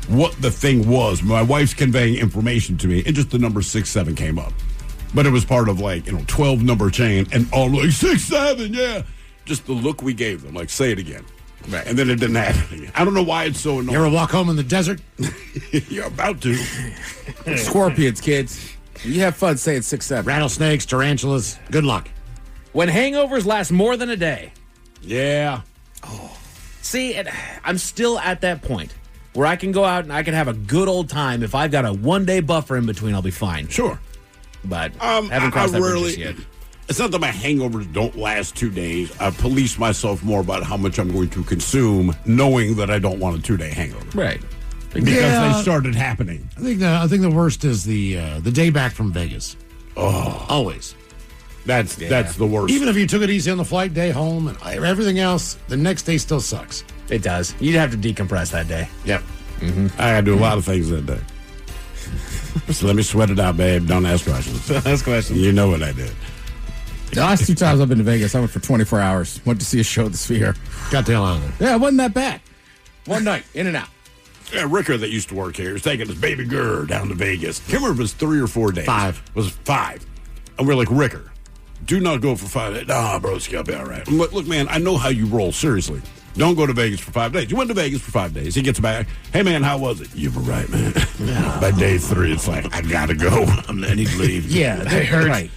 what the thing was. My wife's conveying information to me, and just the number 6'7" came up. But it was part of 12 number chain, and all like 6, 7, yeah. Just the look we gave them, say it again. Right. And then it didn't happen again. I don't know why it's so annoying. You ever walk home in the desert? You're about to. Scorpions, kids. You have fun saying 6, 7. Rattlesnakes, tarantulas. Good luck. When hangovers last more than a day. Yeah. See, I'm still at that point where I can go out and I can have a good old time. If I've got a 1-day buffer in between, I'll be fine. Sure. But haven't crossed that bridge yet. It's not that my hangovers don't last 2 days. I police myself more about how much I'm going to consume, knowing that I don't want a 2-day hangover. Right. Because they started happening. I think the worst is the day back from Vegas. Oh. Always. That's the worst. Even if you took it easy on the flight, day home, and everything else, the next day still sucks. It does. You'd have to decompress that day. Yep. Mm-hmm. I got to do a lot of things that day. So let me sweat it out, babe. Don't ask questions. Don't ask questions. You know what I did. The last 2 times I've been to Vegas, I went for 24 hours. Went to see a show at the Sphere. Got the hell out of there. Yeah, it wasn't that bad. One night, in and out. Yeah, Ricker that used to work here is taking his baby girl down to Vegas. Can't remember if it was 3 or 4 days. 5. It was 5. And we're like, Ricker, do not go for 5 days. Nah, bro, it's going to be all right. I'm like, look, man, I know how you roll. Seriously. Don't go to Vegas for 5 days. You went to Vegas for 5 days. He gets back. Hey, man, how was it? You were right, man. By day 3, it's like, I got to go. I need to leave. Yeah, that hurts. Right.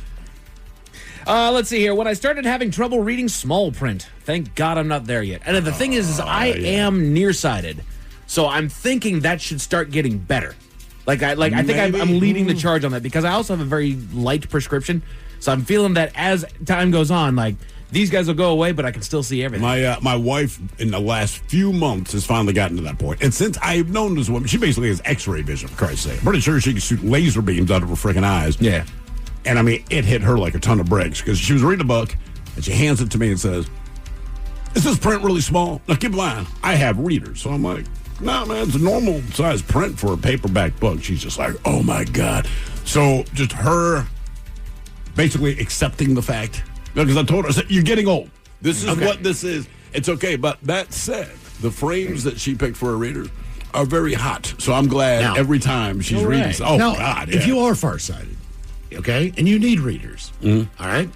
Let's see here. When I started having trouble reading small print, thank God I'm not there yet. And the thing is I am nearsighted, so I'm thinking that should start getting better. I think I'm leading the charge on that because I also have a very light prescription, so I'm feeling that as time goes on, these guys will go away, but I can still see everything. My wife in the last few months has finally gotten to that point, and since I've known this woman, she basically has X-ray vision. For Christ's sake, I'm pretty sure she can shoot laser beams out of her freaking eyes. Yeah. And I mean, it hit her like a ton of bricks because she was reading a book and she hands it to me and says, "Is this print really small?" Now, keep in mind, I have readers. So I'm like, "No, man, it's a normal size print for a paperback book." She's just like, "Oh, my God." So just her basically accepting the fact. Because I told her, I said, "You're getting old. This is what this is. It's okay." But that said, the frames that she picked for her readers are very hot. So I'm glad every time she's reading. Oh, now, God. If you are farsighted, okay, and you need readers, all right,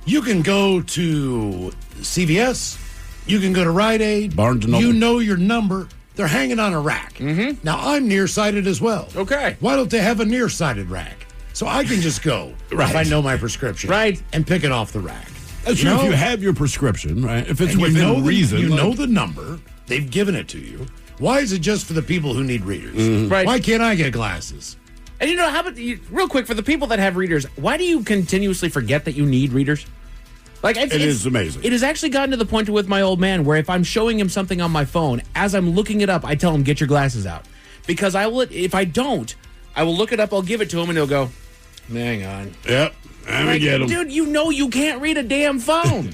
you can go to CVS, you can go to Rite Aid, Barnes & Noble. You know your number. They're hanging on a rack. Mm-hmm. Now, I'm nearsighted as well. Okay. Why don't they have a nearsighted rack? So I can just go, if I know my prescription, and pick it off the rack. That's true. If you have your prescription, right? If it's within reason. You know the number. They've given it to you. Why is it just for the people who need readers? Mm-hmm. Right. Why can't I get glasses? And how about, real quick, for the people that have readers, why do you continuously forget that you need readers? It is amazing. It has actually gotten to the point with my old man where if I'm showing him something on my phone, as I'm looking it up, I tell him, get your glasses out. Because if I don't, I will look it up, I'll give it to him, and he'll go, hang on. Yep. Let me get him. Dude, you can't read a damn phone.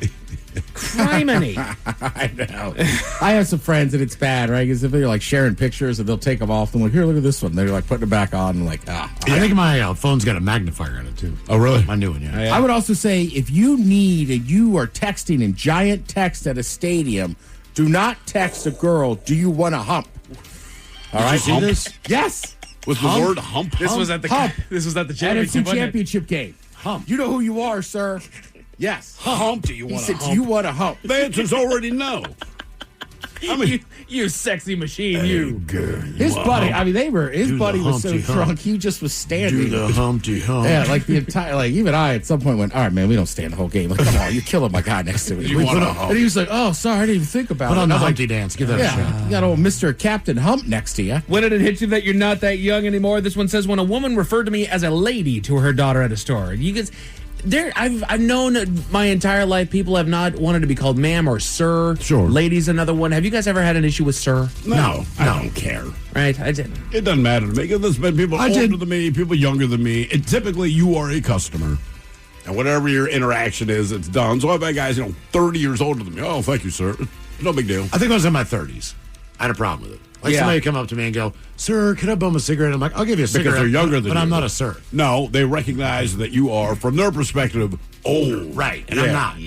Criminy. I know. I have some friends and it's bad, right? Because if they're sharing pictures and they'll take them off, I'm like, here, look at this one. They're putting it back on and I think my phone's got a magnifier on it too. Oh, really? My new one, yeah. I would also say if you are texting in giant text at a stadium, do not text a girl, do you want to hump? All right, see this? Yes. Was the word hump? This was at the NFC championship. championship game. Hump. You know who you are, sir. Yes. Hump. Do you want to hump? Do you want to hump? The answer's already no. I mean, you sexy machine, His buddy, his buddy was so drunk, he just was standing. Do the Humpty Hump. Yeah, the entire, even I at some point went, all right, man, we don't stand the whole game. Come on, you're killing my guy next to me. And he was like, oh, sorry, I didn't even think about it. Put on the Humpty dance. Give that a shot. You got old Mr. Captain Hump next to you. When did it hit you that you're not that young anymore? This one says, when a woman referred to me as a lady to her daughter at a store. You guys... I've known my entire life people have not wanted to be called ma'am or sir. Sure. Lady's another one. Have you guys ever had an issue with sir? No. I don't care. Right, I didn't. It doesn't matter to me. There's been people older than me, people younger than me. And typically, you are a customer. And whatever your interaction is, it's done. So I've had guys, 30 years older than me. Oh, thank you, sir. No big deal. I think I was in my 30s. I had a problem with it. Like Yeah. somebody come up to me and go, "Sir, can I bum a cigarette?" I'm like, "I'll give you a cigarette." Because they're younger than but you. I'm not a sir. No, they recognize that you are, from their perspective, old. Right, and I'm not.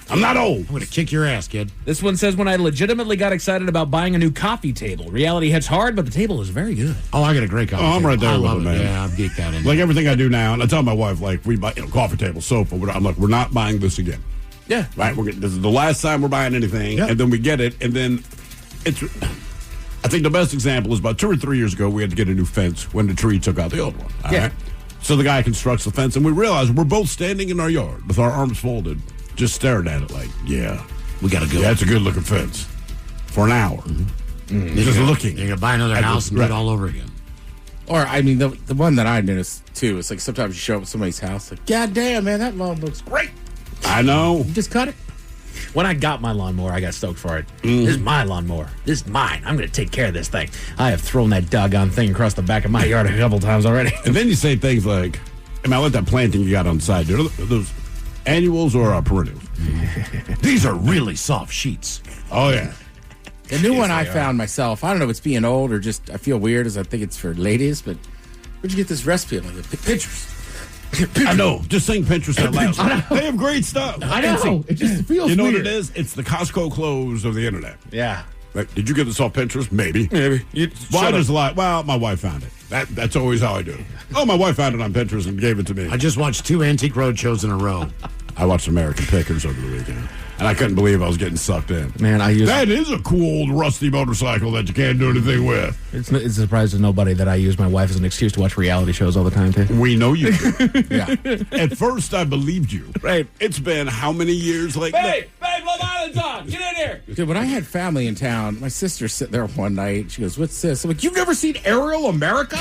I'm not old. I'm going to kick your ass, kid. This one says, when I legitimately got excited about buying a new coffee table. Reality hits hard, but the table is very good. Oh, I got a great coffee Oh, I'm table. right there I with love it, man. Yeah, I'm geeked out on Like that. everything I do now, and I tell my wife, like, we buy coffee table, sofa. I'm like, we're not buying this again. Yeah. Right? This is the last time we're buying anything, and then we get it, and then it's. I think the best example is about 2 or 3 years ago, we had to get a new fence when the tree took out the old one. All right? So the guy constructs the fence, and we realize we're both standing in our yard with our arms folded, just staring at it like, yeah, we got to go. Yeah, it's a good looking fence for an hour. Just looking. You're going to buy another house and do it all over again. Or, I mean, the one that I noticed, too, is like sometimes you show up at somebody's house, like, God damn, man, that lawn looks great. I know. You just cut it. When I got my lawnmower, I got stoked for it. This is my lawnmower. This is mine. I'm going to take care of this thing. I have thrown that doggone thing across the back of my yard a couple times already. And then you say things like, I like that planting you got on the side. Are those annuals or perennials? These are really soft sheets. Oh, yeah. The new one I found myself, I don't know if it's being old or just I feel weird as I think it's for ladies, but where'd you get this recipe? I'm like, Pinterest. I know. Just saying Pinterest out loud. They have great stuff. I know. It just feels You know weird. what it is? It's the Costco clothes of the internet. Yeah. Like, did you get this off Pinterest? Maybe. Why does a lot? Well, my wife found it. That's always how I do. Oh, my wife found it on Pinterest and gave it to me. I just watched 2 Antique Roadshows in a row. I watched American Pickers over the weekend, and I couldn't believe I was getting sucked in. Man, That is a cool old rusty motorcycle that you can't do anything with. It's a surprise to nobody that I use my wife as an excuse to watch reality shows all the time, too. We know you do. Yeah. At first, I believed you. Right. It's been how many years? Like, Babe, Love Island's on. Get in here. Dude, when I had family in town, my sister sitting there one night. She goes, "What's this?" I'm like, "You've never seen Aerial America?"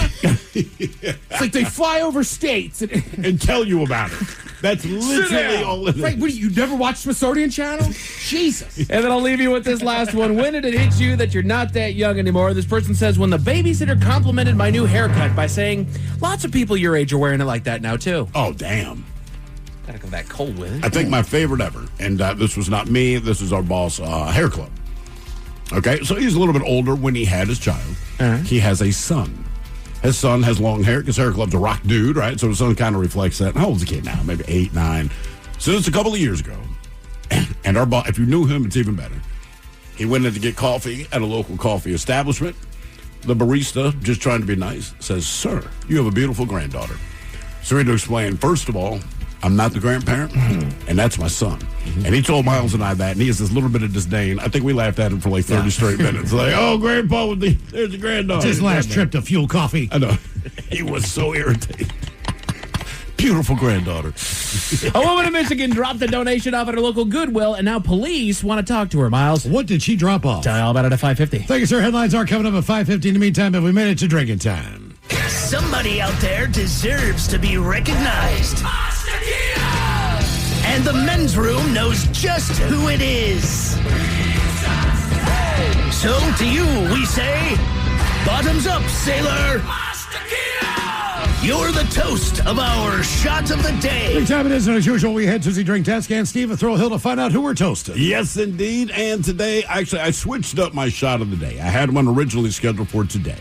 It's like they fly over states and tell you about it. That's literally all it is. Right? What, you never watched Smithsonian Channel? Jesus. And then I'll leave you with this last one. When did it hit you that you're not that young anymore? This person says, when the babysitter complimented my new haircut by saying, lots of people your age are wearing it like that now, too. Oh, damn. Gotta go that cold with it. I think my favorite ever, and this was not me, this is our boss, Hair Club. Okay, so he's a little bit older when he had his child. He has a son. His son has long hair because Hair Club's a rock dude, right? So his son kind of reflects that. How old's the kid now? Maybe 8, 9. So it's a couple of years ago. And our boss, if you knew him, it's even better. He went in to get coffee at a local coffee establishment. The barista, just trying to be nice, says, "Sir, you have a beautiful granddaughter." So he had to explain, first of all, I'm not the grandparent, and that's my son. And he told Miles and I that, and he has this little bit of disdain. I think we laughed at him for like 30 straight minutes. Like, oh, Grandpa, there's the granddaughter. It's his last trip to Fuel Coffee. I know. He was so irritated. Beautiful granddaughter. A woman in Michigan dropped a donation off at her local Goodwill, and now police want to talk to her, Miles. What did she drop off? Tell you all about it at 5:50. Thank you, sir. Headlines are coming up at 5:50. In the meantime, have we made it to drinking time? Somebody out there deserves to be recognized. And the men's room knows just who it is. So to you, we say, bottoms up, sailor. You're the toast of our shot of the day. Big time it is, and as usual, we head to the drink test and Steve a Thrill Hill to find out who we're toasting. Yes, indeed. And today, actually, I switched up my shot of the day. I had one originally scheduled for today.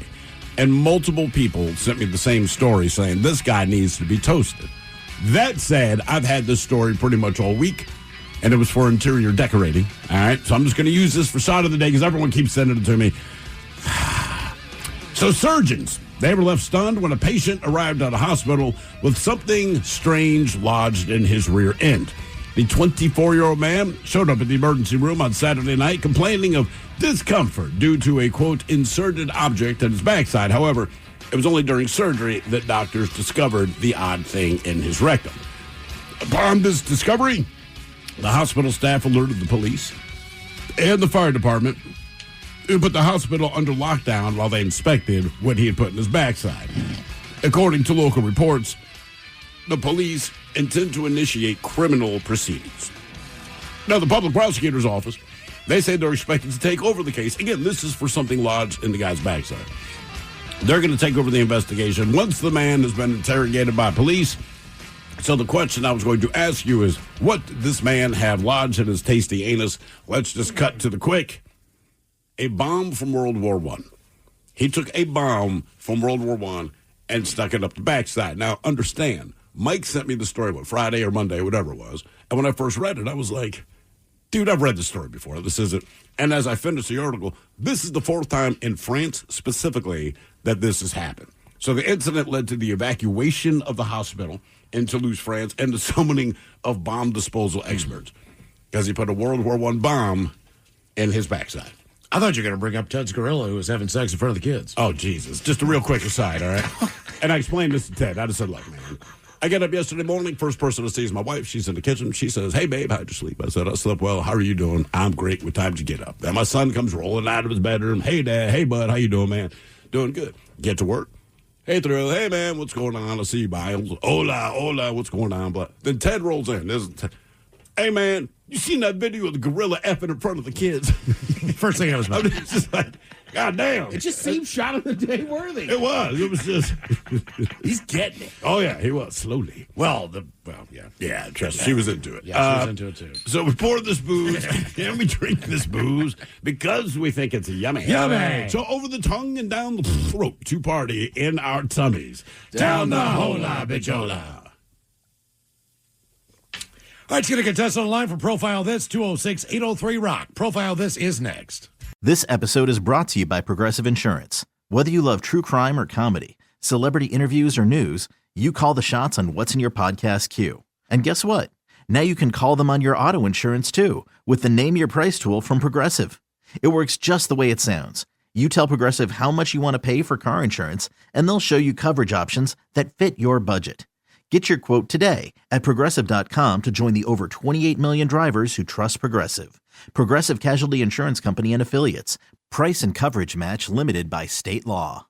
And multiple people sent me the same story saying this guy needs to be toasted. That said, I've had this story pretty much all week, and it was for interior decorating. All right, so I'm just going to use this for shot of the day because everyone keeps sending it to me. So surgeons, they were left stunned when a patient arrived at a hospital with something strange lodged in his rear end. The 24-year-old man showed up at the emergency room on Saturday night complaining of discomfort due to a, quote, inserted object at his backside. However, it was only during surgery that doctors discovered the odd thing in his rectum. Upon this discovery, the hospital staff alerted the police and the fire department, who put the hospital under lockdown while they inspected what he had put in his backside. According to local reports, the police intend to initiate criminal proceedings. Now, the public prosecutor's office, they say they're expected to take over the case. Again, this is for something lodged in the guy's backside. They're going to take over the investigation once the man has been interrogated by police. So the question I was going to ask you is, what did this man have lodged in his tasty anus? Let's just cut to the quick. a bomb from World War I. He took a bomb from World War I and stuck it up the backside. Now, understand, Mike sent me the story, Friday or Monday, whatever it was. And when I first read it, I was like, dude, I've read the story before. This isn't. And as I finished the article, this is the fourth time in France specifically that this has happened. So the incident led to the evacuation of the hospital in Toulouse, France, and the summoning of bomb disposal experts because he put a World War I bomb in his backside. I thought you were going to bring up Ted's gorilla who was having sex in front of the kids. Oh, Jesus. Just a real quick aside, all right? And I explained this to Ted. I just said, look, man, I get up yesterday morning. First person to see is my wife. She's in the kitchen. She says, hey, babe, how'd you sleep? I said, I slept well. How are you doing? I'm great. What time did you get up? Then my son comes rolling out of his bedroom. Hey, Dad. Hey, bud. How you doing, man? Doing good. Get to work. Hey, Thrill. Hey, man. What's going on? I see you, Miles. Hola. What's going on? But then Ted rolls in. Hey, man, you seen that video of the gorilla effing in front of the kids? First thing I was about. It's just like, God damn. It just seemed shot of the day worthy. It was. It was just. He's getting it. Oh, yeah, he was. Slowly. Yeah. Yeah, trust me. She was into it. Yeah, she was into it, too. So we poured this booze, and we drink this booze because we think it's yummy. Yummy. So over the tongue and down the throat to party in our tummies. Down the hola, bijola. All right, let's get a contestant on the line for Profile This, 206-803-ROCK. Profile This is next. This episode is brought to you by Progressive Insurance. Whether you love true crime or comedy, celebrity interviews or news, you call the shots on what's in your podcast queue. And guess what? Now you can call them on your auto insurance too with the Name Your Price tool from Progressive. It works just the way it sounds. You tell Progressive how much you want to pay for car insurance, and they'll show you coverage options that fit your budget. Get your quote today at Progressive.com to join the over 28 million drivers who trust Progressive. Progressive Casualty Insurance Company and Affiliates. Price and coverage match limited by state law.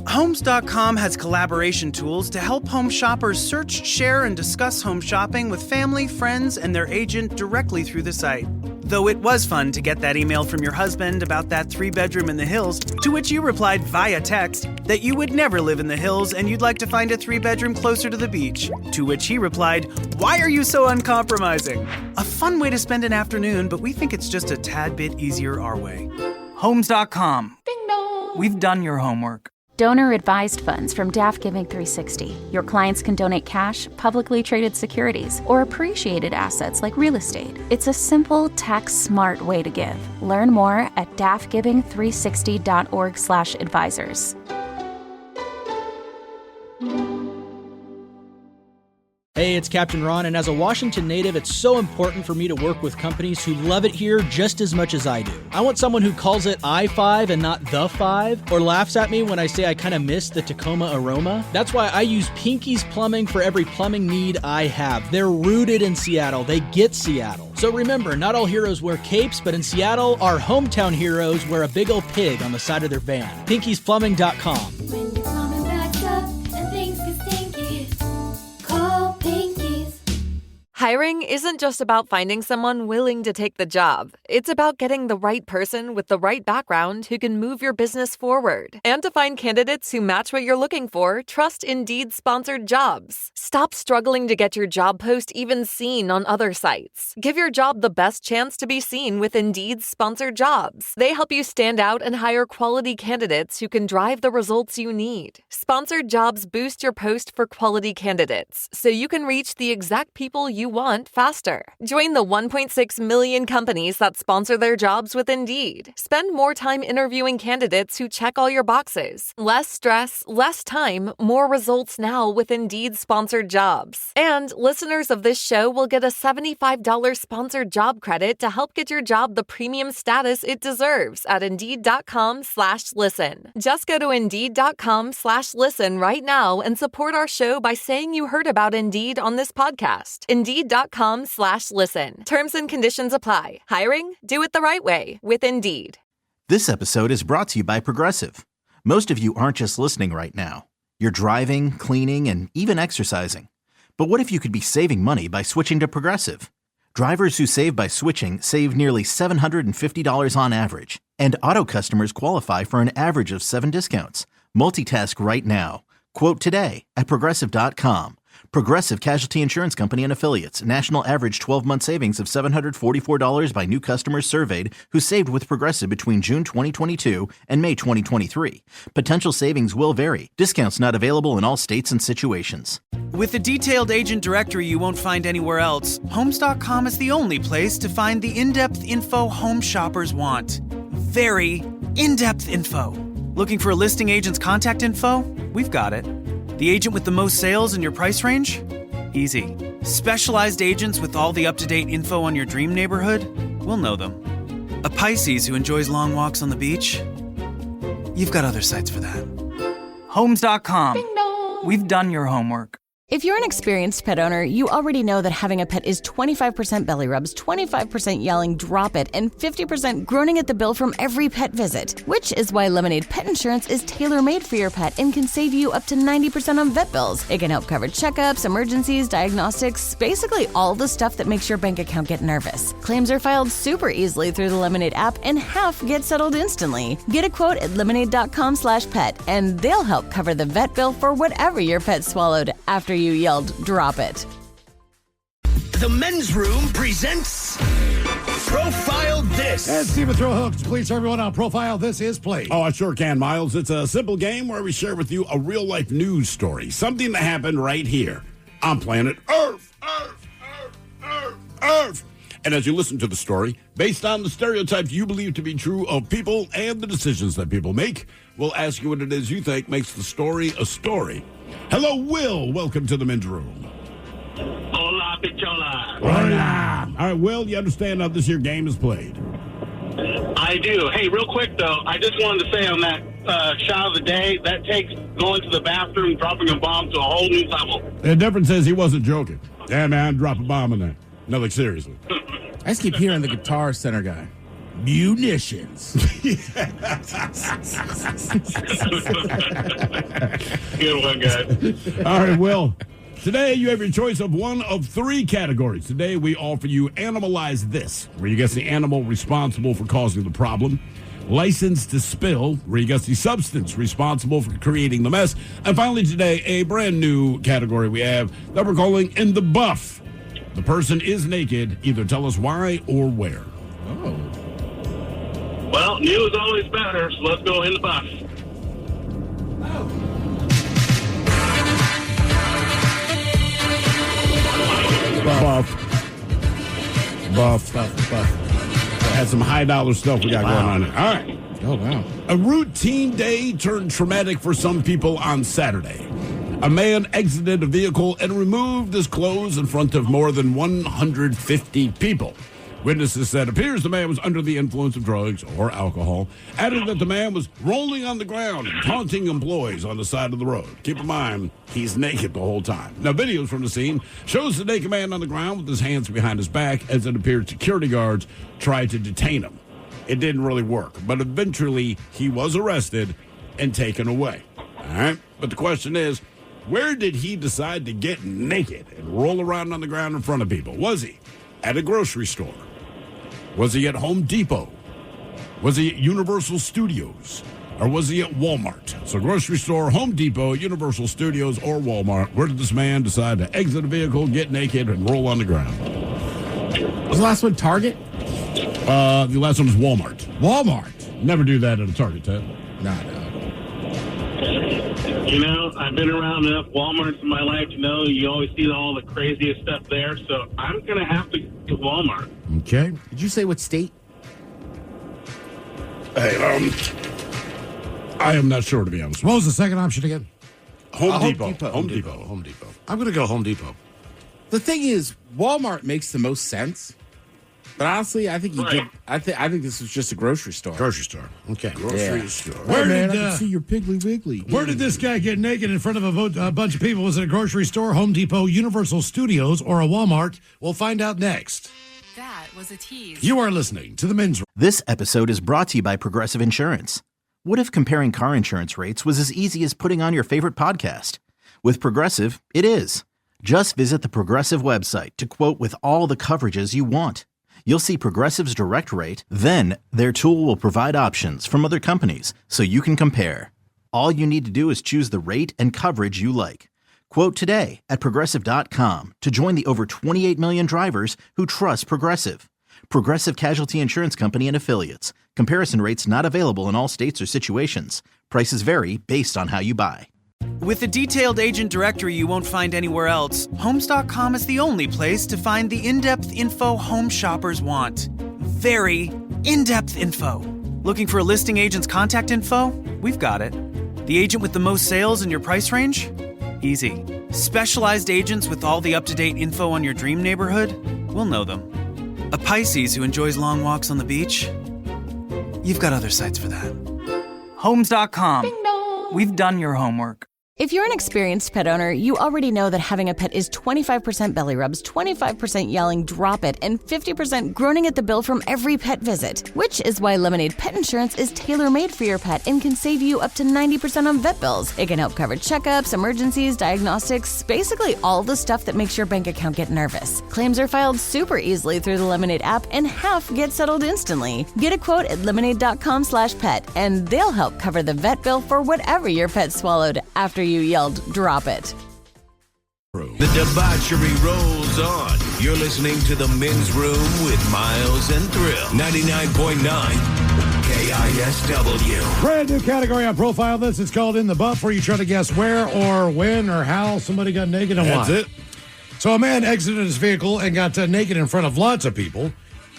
Homes.com has collaboration tools to help home shoppers search, share, and discuss home shopping with family, friends, and their agent directly through the site. Though it was fun to get that email from your husband about that 3-bedroom in the hills, to which you replied via text that you would never live in the hills and you'd like to find a 3-bedroom closer to the beach. To which he replied, why are you so uncompromising? A fun way to spend an afternoon, but we think it's just a tad bit easier our way. Homes.com. Ding dong. We've done your homework. Donor-advised funds from DAF Giving 360. Your clients can donate cash, publicly traded securities, or appreciated assets like real estate. It's a simple, tax-smart way to give. Learn more at dafgiving360.org/advisors. Hey, it's Captain Ron, and as a Washington native, it's so important for me to work with companies who love it here just as much as I do. I want someone who calls it I-5 and not the 5, or laughs at me when I say I kind of miss the Tacoma aroma. That's why I use Pinky's Plumbing for every plumbing need I have. They're rooted in Seattle. They get Seattle. So remember, not all heroes wear capes, but in Seattle, our hometown heroes wear a big old pig on the side of their van. Pinky'sPlumbing.com. When your plumbing backs up and things get stinky, call Pinky's. Hiring isn't just about finding someone willing to take the job. It's about getting the right person with the right background who can move your business forward. And to find candidates who match what you're looking for, trust Indeed-sponsored jobs. Stop struggling to get your job post even seen on other sites. Give your job the best chance to be seen with Indeed-sponsored jobs. They help you stand out and hire quality candidates who can drive the results you need. Sponsored jobs boost your post for quality candidates, so you can reach the exact people you want faster. Join the 1.6 million companies that sponsor their jobs with Indeed. Spend more time interviewing candidates who check all your boxes. Less stress, less time, more results now with Indeed-sponsored jobs. And listeners of this show will get a $75 sponsored job credit to help get your job the premium status it deserves at Indeed.com/listen. Just go to Indeed.com/listen right now and support our show by saying you heard about Indeed on this podcast. Indeed.com/listen. Terms and conditions apply. Hiring? Do it the right way with Indeed. This episode is brought to you by Progressive. Most of you aren't just listening right now. You're driving, cleaning, and even exercising. But what if you could be saving money by switching to Progressive? Drivers who save by switching save nearly $750 on average. And auto customers qualify for an average of 7 discounts. Multitask right now. Quote today at Progressive.com. Progressive Casualty Insurance Company and Affiliates. National average 12-month savings of $744 by new customers surveyed who saved with Progressive between June 2022 and May 2023. Potential savings will vary. Discounts not available in all states and situations. With a detailed agent directory you won't find anywhere else, Homes.com is the only place to find the in-depth info home shoppers want. Very in-depth info. Looking for a listing agent's contact info? We've got it. The agent with the most sales in your price range? Easy. Specialized agents with all the up-to-date info on your dream neighborhood? We'll know them. A Pisces who enjoys long walks on the beach? You've got other sites for that. Homes.com. We've done your homework. If you're an experienced pet owner, you already know that having a pet is 25% belly rubs, 25% yelling, drop it, and 50% groaning at the bill from every pet visit. Which is why Lemonade Pet Insurance is tailor-made for your pet and can save you up to 90% on vet bills. It can help cover checkups, emergencies, diagnostics, basically all the stuff that makes your bank account get nervous. Claims are filed super easily through the Lemonade app and half get settled instantly. Get a quote at lemonade.com/pet and they'll help cover the vet bill for whatever your pet swallowed after you yelled, drop it. The Men's Room presents Profile This. And Stephen throw hooks. Please, everyone, on Profile This is played. Oh, I sure can, Miles. It's a simple game where we share with you a real-life news story, something that happened right here on planet Earth. Earth. And as you listen to the story, based on the stereotypes you believe to be true of people and the decisions that people make, we'll ask you what it is you think makes the story a story. Hello, Will. Welcome to the Men's Room. Hola, pichola. Hola. All right, Will, you understand how this here game is played? I do. Hey, real quick, though, I just wanted to say on that shot of the day, that takes going to the bathroom, dropping a bomb to a whole new level. The difference is he wasn't joking. Yeah, man, drop a bomb in there. No, like, seriously. I just keep hearing the Guitar Center guy. Munitions. Good one, guys. All right, Will. Today, you have your choice of one of three categories. Today, we offer you Animalize This, where you guess the animal responsible for causing the problem. License to Spill, where you guess the substance responsible for creating the mess. And finally, today, a brand new category we have that we're calling In the Buff. The person is naked. Either tell us why or where. Oh. Well, new is always better, so let's go in the buff. Buff. Had some high-dollar stuff we got going on there. All right. Oh, wow. A routine day turned traumatic for some people on Saturday. A man exited a vehicle and removed his clothes in front of more than 150 people. Witnesses said it appears the man was under the influence of drugs or alcohol, adding that the man was rolling on the ground and taunting employees on the side of the road. Keep in mind, he's naked the whole time. Now, videos from the scene shows the naked man on the ground with his hands behind his back as it appeared security guards tried to detain him. It didn't really work, but eventually he was arrested and taken away. All right? But the question is, where did he decide to get naked and roll around on the ground in front of people? Was he at a grocery store? Was he at Home Depot? Was he at Universal Studios? Or was he at Walmart? So grocery store, Home Depot, Universal Studios, or Walmart. Where did this man decide to exit a vehicle, get naked, and roll on the ground? Was the last one Target? The last one was Walmart. Walmart? Never do that at a Target, Ted. No. You know, I've been around enough Walmarts in my life to know you always see all the craziest stuff there, so I'm going to have to go to Walmart. Okay. Did you say what state? Hey, I am not sure, to be honest. What was the second option again? Home Depot. Home Depot. I'm going to go Home Depot. The thing is, Walmart makes the most sense. But honestly, I think I think this was just a grocery store. Grocery store. Okay. Grocery store. Where Hey, man, did I can see your Piggly Wiggly. Where did this guy get naked in front of a bunch of people? Was it a grocery store, Home Depot, Universal Studios, or a Walmart? We'll find out next. That was a tease. You are listening to The Men's Room. This episode is brought to you by Progressive Insurance. What if comparing car insurance rates was as easy as putting on your favorite podcast? With Progressive, it is. Just visit the Progressive website to quote with all the coverages you want. You'll see Progressive's direct rate, then their tool will provide options from other companies so you can compare. All you need to do is choose the rate and coverage you like. Quote today at Progressive.com to join the over 28 million drivers who trust Progressive. Progressive Casualty Insurance Company and Affiliates. Comparison rates not available in all states or situations. Prices vary based on how you buy. With a detailed agent directory you won't find anywhere else, Homes.com is the only place to find the in-depth info home shoppers want. Very in-depth info. Looking for a listing agent's contact info? We've got it. The agent with the most sales in your price range? Easy. Specialized agents with all the up-to-date info on your dream neighborhood? We'll know them. A Pisces who enjoys long walks on the beach? You've got other sites for that. Homes.com. We've done your homework. If you're an experienced pet owner, you already know that having a pet is 25% belly rubs, 25% yelling, drop it, and 50% groaning at the bill from every pet visit. Which is why Lemonade Pet Insurance is tailor-made for your pet and can save you up to 90% on vet bills. It can help cover checkups, emergencies, diagnostics, basically all the stuff that makes your bank account get nervous. Claims are filed super easily through the Lemonade app and half get settled instantly. Get a quote at lemonade.com/pet and they'll help cover the vet bill for whatever your pet swallowed after you yelled, drop it. The debauchery rolls on. You're listening to The Men's Room with Miles and Thrill. 99.9 KISW. Brand new category on Profile This. It's called In the Buff, where you try to guess where or when or how somebody got naked and why. That's it. So a man exited his vehicle and got naked in front of lots of people.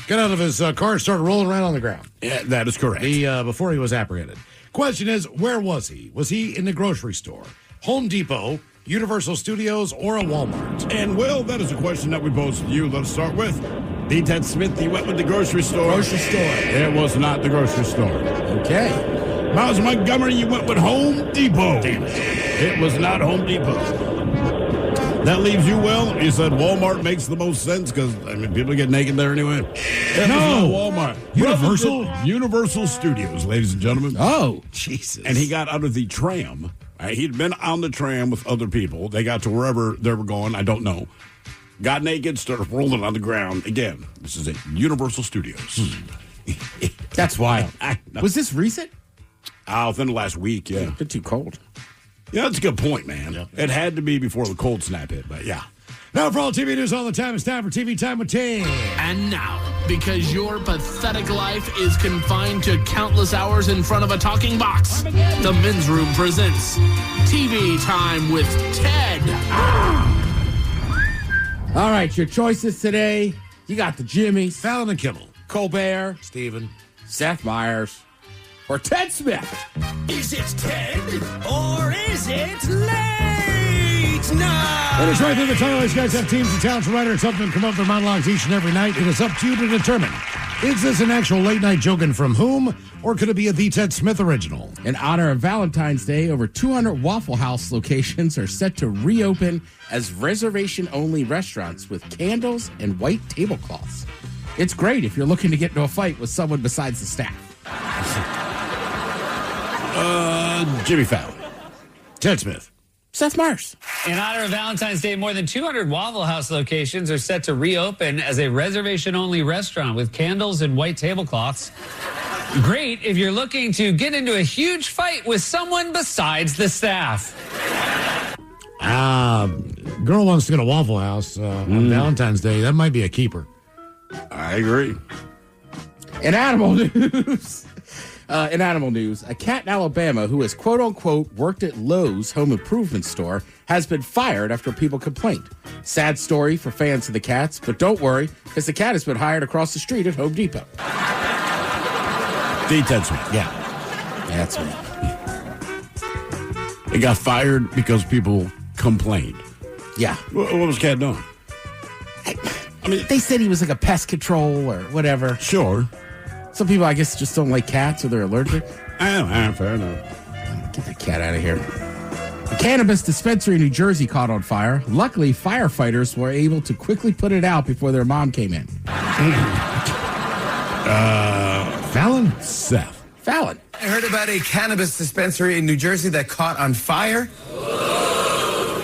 Got out of his car and started rolling around on the ground. Yeah, that is correct. Before he was apprehended. Question is, where was he? Was he in the grocery store, Home Depot, Universal Studios, or a Walmart? And, well, that is a question that we posed to you. Let's start with D. Ted Smith. He went with the grocery store. Grocery store. It was not the grocery store. Okay. Miles Montgomery, you went with Home Depot. Damn it. It was not Home Depot. That leaves you, Will. You said Walmart makes the most sense because, people get naked there anyway. No. Walmart. Universal Studios, ladies and gentlemen. Oh, Jesus. And he got out of the tram. He'd been on the tram with other people. They got to wherever they were going. I don't know. Got naked, started rolling on the ground. Again, this is at Universal Studios. That's wild. Was this recent? Within the last week, yeah. Been too cold. Yeah, that's a good point, man. Yep. It had to be before the cold snap hit, but yeah. Now, for all TV news all the time, it's time for TV Time with Tim. And now, because your pathetic life is confined to countless hours in front of a talking box, the Men's Room presents TV Time with Ted. All right, your choices today. You got the Jimmys, Fallon and Kimmel, Colbert, Steven, Seth Meyers, or Ted Smith. Is it Ted or is it late night? It is right through the title. These guys have teams of talents, writers, help them come up with their monologues each and every night. It is up to you to determine, is this an actual late night joke and from whom, or could it be a The Ted Smith original? In honor of Valentine's Day, over 200 Waffle House locations are set to reopen as reservation-only restaurants with candles and white tablecloths. It's great if you're looking to get into a fight with someone besides the staff. Jimmy Fallon. Ted Smith. Seth Meyers. In honor of Valentine's Day, more than 200 Waffle House locations are set to reopen as a reservation-only restaurant with candles and white tablecloths. Great if you're looking to get into a huge fight with someone besides the staff. Girl wants to go to Waffle House on Valentine's Day. That might be a keeper. I agree. In animal news, a cat in Alabama who has quote-unquote worked at Lowe's home improvement store has been fired after people complained. Sad story for fans of the cats, but don't worry, because the cat has been hired across the street at Home Depot. D. Ted Smith. Yeah. That's me. He got fired because people complained. Yeah. What was the cat doing? I mean, they said he was like a pest control or whatever. Sure. Some people, I guess, just don't like cats or they're allergic. Fair enough. Get that cat out of here. A cannabis dispensary in New Jersey caught on fire. Luckily, firefighters were able to quickly put it out before their mom came in. Fallon? Seth. Fallon. I heard about a cannabis dispensary in New Jersey that caught on fire.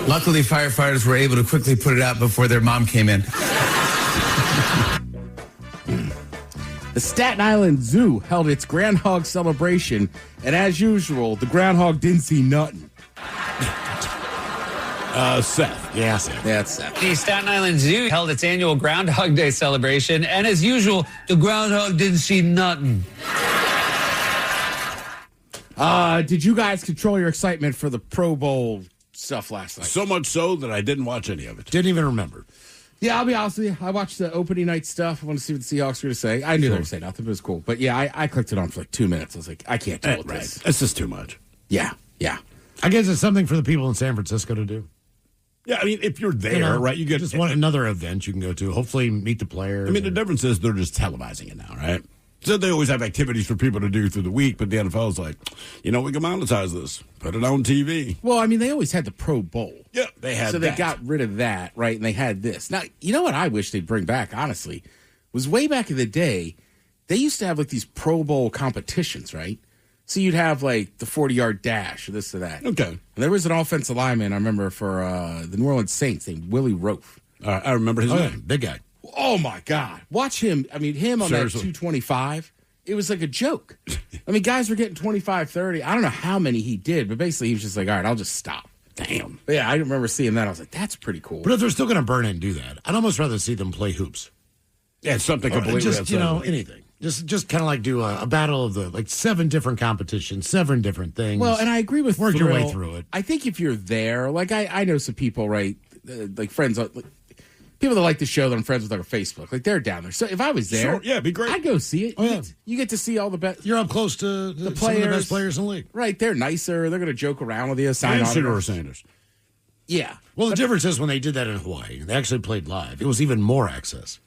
Luckily, firefighters were able to quickly put it out before their mom came in. The Staten Island Zoo held its groundhog celebration, and as usual, the groundhog didn't see nothing. Seth. Yeah, Seth. Yeah, it's Seth. The Staten Island Zoo held its annual Groundhog Day celebration, and as usual, the groundhog didn't see nothing. Did you guys control your excitement for the Pro Bowl stuff last night? So much so that I didn't watch any of it. Didn't even remember. Yeah, I'll be honest with you. I watched the opening night stuff. I want to see what the Seahawks were going to say. I knew they were going to say nothing, but it was cool. But yeah, I clicked it on for like 2 minutes. I was like, I can't deal with Right. this. It's just too much. Yeah. I guess it's something for the people in San Francisco to do. Yeah, I mean, if you're there, right, you get just one another event you can go to. Hopefully, meet the players. I mean, the difference is they're just televising it now, right? So they always have activities for people to do through the week, but the NFL's like, we can monetize this. Put it on TV. Well, I mean, they always had the Pro Bowl. Yeah, they had So that. they got rid of that, right? And they had this. Now, you know what I wish they'd bring back, honestly, was way back in the day, they used to have like these Pro Bowl competitions, right? So you'd have like the 40-yard dash or this or that. Okay. And there was an offensive lineman, I remember, for the New Orleans Saints named Willie Roaf. I remember his name. Big guy. Oh, my God. Watch him. I mean, him on Seriously. that 225. It was like a joke. I mean, guys were getting 25, 30. I don't know how many he did, but basically he was just like, all right, I'll just stop. Damn. But yeah, I remember seeing that. I was like, that's pretty cool. But if they're still going to burn it and do that, I'd almost rather see them play hoops. Yeah, it's something Or completely just, outside of it. anything. Just kind of like do a battle of the, 7 different competitions, 7 different things. Well, and I agree with Work your way Thrill. through it. I think if you're there, like I know some people, right, like friends, like, people that like the show that I'm friends with on Facebook, like they're down there. So if I was there, Sure, yeah, it'd be great. I'd go see it. Oh, yeah. You get to see all the best. You're up close to The some of the players. best players in the league. Right, they're nicer. They're going to joke around with you, sign And Senator autographs. Sanders. Yeah. Well, the difference is when they did that in Hawaii, they actually played live. It was even more access.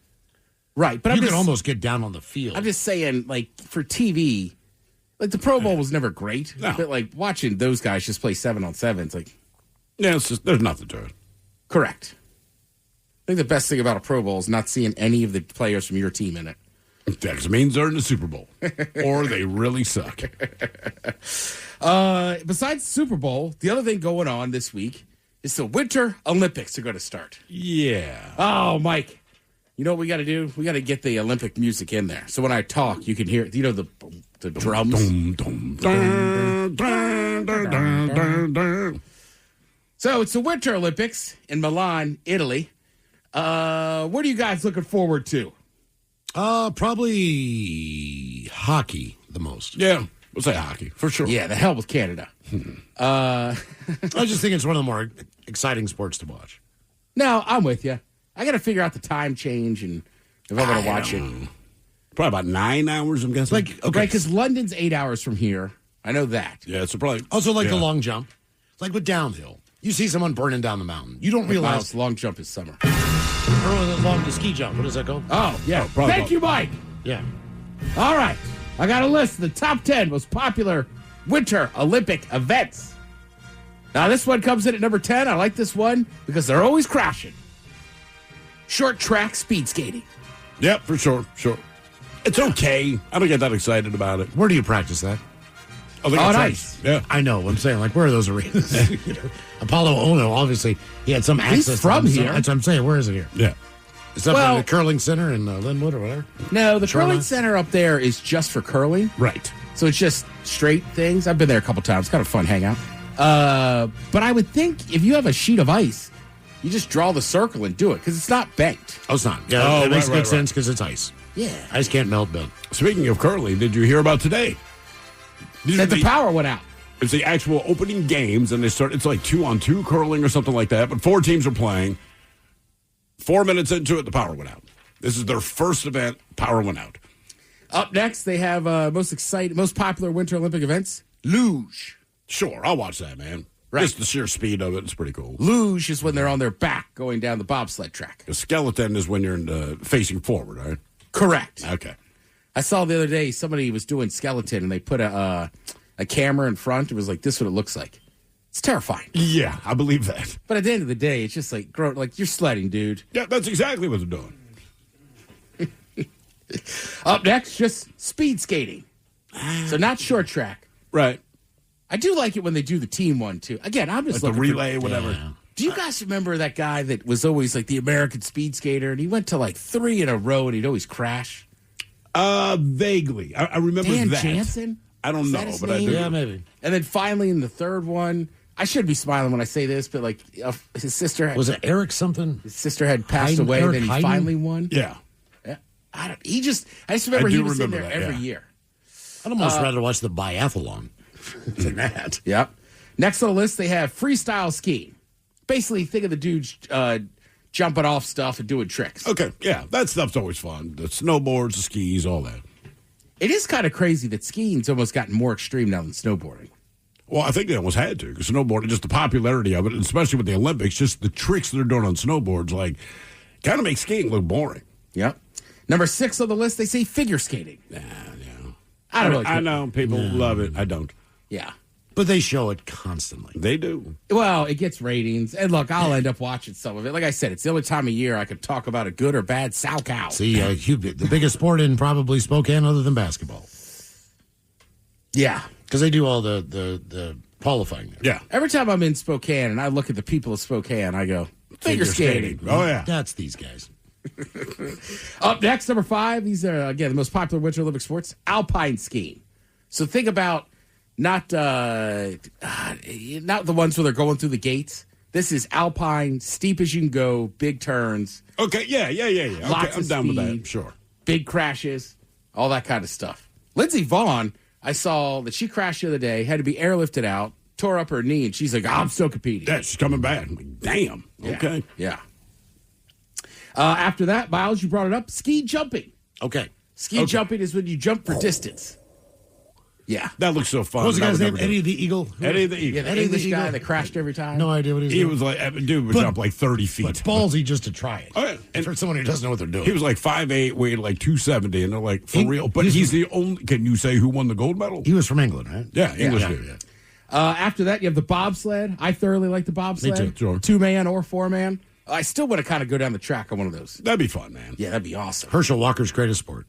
Right, but you I'm could just, almost get down on the field. I'm just saying, like, for TV, like, the Pro Bowl was never great. No. But, like, watching those guys just play 7-on-7, it's like, Yeah, it's just, there's nothing to it. correct. I think the best thing about a Pro Bowl is not seeing any of the players from your team in it. Yeah, 'cause it means they're in the Super Bowl. Or they really suck. Besides the Super Bowl, the other thing going on this week is the Winter Olympics are going to start. Yeah. Oh, Mike. You know what we got to do? We got to get the Olympic music in there. So when I talk, you can hear, the drums? Dum, dum, dun, dun, dun, dun, dun, dun. So it's the Winter Olympics in Milan, Italy. What are you guys looking forward to? Probably hockey the most. Yeah, we'll say hockey, for sure. Yeah, the hell with Canada. I just think it's one of the more exciting sports to watch. No, I'm with you. I got to figure out the time change and if I'm going to watch it. Probably about 9 hours, I'm guessing. Like, okay. Right, because London's 8 hours from here. I know that. Yeah, so probably. Also, like yeah. the long jump. Like with downhill. You see someone burning down the mountain. You don't realize. Miles, long jump is summer. Or the ski jump. What is that called? Oh, yeah. probably Thank you, Mike. Yeah. All right. I got a list of the top 10 most popular Winter Olympic events. Now, this one comes in at number 10. I like this one because they're always crashing. Short track speed skating. Yep, for sure. It's okay. I don't get that excited about it. Where do you practice that? Oh, On ice. Yeah. I know. I'm saying, like, where are those arenas? Apollo Ono, obviously, he had some access. He's from to them, here. So that's what I'm saying. Where is it here? Yeah. Is that Well- the curling center in Linwood or whatever? No, the Shoreline? curling center up there is just for curling. Right. So it's just straight things. I've been there a couple times. Kind of fun hangout. But I would think if you have a sheet of ice, you just draw the circle and do it because it's not banked. Oh, it's not. Yeah, Oh, that makes right, good right, sense because it's ice. Yeah. Ice can't melt, Bill. Speaking of curling, did you hear about today? These are That the power went out. It's the actual opening games, and it's like 2-on-2 curling or something like that, but 4 teams are playing. 4 minutes into it, the power went out. This is their first event. Power went out. Up next, they have most popular Winter Olympic events, luge. Sure, I'll watch that, man. Right. Just the sheer speed of it. It's pretty cool. Luge is when they're on their back going down the bobsled track. The skeleton is when you're facing forward, right? Correct. Okay. I saw the other day somebody was doing skeleton and they put a camera in front. It was like, this is what it looks like. It's terrifying. Yeah, I believe that. But at the end of the day, it's just like, you're sledding, dude. Yeah, that's exactly what they're doing. Up next, just speed skating. So not short track. Right. I do like it when they do the team one, too. Again, I'm just Like the looking relay, whatever. Yeah. Do you guys remember that guy that was always like the American speed skater, and he went to like 3 in a row, and he'd always crash? Vaguely. I remember Dan that. Jansen? I don't Is know, that his but I name? do. Yeah, maybe. And then finally in the third one, I should be smiling when I say this, but like his sister Was it Eric something? His sister had passed away, Eric then he Heiden? finally won. Yeah. I just remember I he do was in remember there that, every yeah. year. I'd almost rather watch the biathlon than that. Yep. Next on the list, they have freestyle skiing. Basically, think of the dudes jumping off stuff and doing tricks. Okay, yeah, that stuff's always fun. The snowboards, the skis, all that. It is kind of crazy that skiing's almost gotten more extreme now than snowboarding. Well, I think they almost had to, because snowboarding, just the popularity of it, and especially with the Olympics, just the tricks they're doing on snowboards, like, kind of makes skiing look boring. Yep. Number 6 on the list, they say figure skating. I don't really care. I know, people love it. I don't. Yeah. But they show it constantly. They do. Well, it gets ratings. And look, I'll end up watching some of it. Like I said, it's the only time of year I could talk about a good or bad sow cow. See, the biggest sport in probably Spokane other than basketball. Yeah. Because they do all the qualifying there. Yeah. Every time I'm in Spokane and I look at the people of Spokane, I go, figure skating. Oh, yeah. That's these guys. Up next, number 5. These are, again, the most popular Winter Olympic sports, alpine skiing. So think about not the ones where they're going through the gates. This is alpine, steep as you can go, big turns. Okay, yeah. Lots Okay, I'm of down with speed, that, sure. Big crashes, all that kind of stuff. Lindsey Vonn, I saw that she crashed the other day, had to be airlifted out, tore up her knee, and she's like, I'm still competing. Yeah, she's coming back. I'm like, damn. Yeah. Okay. Yeah. After that, Miles, you brought it up, ski jumping. Okay. Ski jumping is when you jump for distance. Yeah. That looks so fun. What was the I guy's would name? never do Eddie it. the Eagle? Eddie the Eagle. Yeah, the Eddie English the guy Eagle? that crashed every time. No idea what he's He doing. was like, dude would jump like 30 feet. But ballsy just to try it. Oh, yeah. And for someone who doesn't know what they're doing. He was like 5'8", weighed like 270, and they're like, for real. But he's the only, can you say who won the gold medal? He was from England, right? Yeah, English dude. Yeah. After that, you have the bobsled. I thoroughly like the bobsled. Me too, sure. 2-man or 4-man. I still want to kind of go down the track on one of those. That'd be fun, man. Yeah, that'd be awesome. Herschel Walker's greatest sport.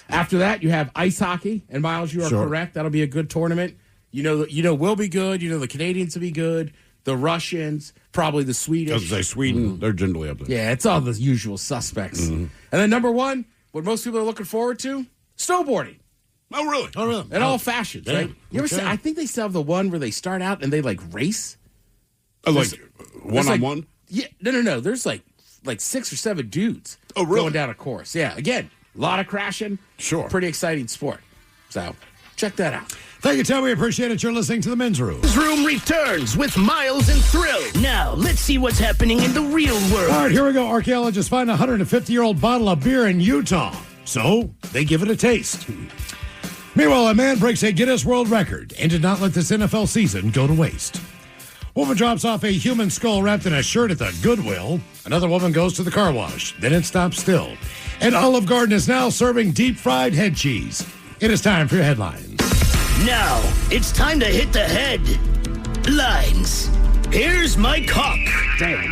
After that, you have ice hockey. And Miles, you are Sure. correct. That'll be a good tournament. You know, we'll be good. You know, the Canadians will be good. The Russians, probably the I was Swedish. going to say Sweden, they're generally up there. Yeah, it's all the usual suspects. And then number 1, what most people are looking forward to, snowboarding. Oh, really? Oh, really? In all fashions, right? You ever see, I think they still have the one where they start out and they like race. Oh, like There's one-on-one? like- Yeah, no. There's like 6 or 7 dudes going down a course. Yeah, again, a lot of crashing. Sure. Pretty exciting sport. So check that out. Thank you, Tim. We appreciate it. You're listening to The Men's Room. Men's Room returns with Miles and Thrill. Now, let's see what's happening in the real world. All right, here we go. Archaeologists find a 150-year-old bottle of beer in Utah. So they give it a taste. Meanwhile, a man breaks a Guinness World Record and did not let this NFL season go to waste. Woman drops off a human skull wrapped in a shirt at the Goodwill. Another woman goes to the car wash. Then it stops still. And Olive Garden is now serving deep-fried head cheese. It is time for your headlines. Now, it's time to hit the headlines. Here's my cock. Damn.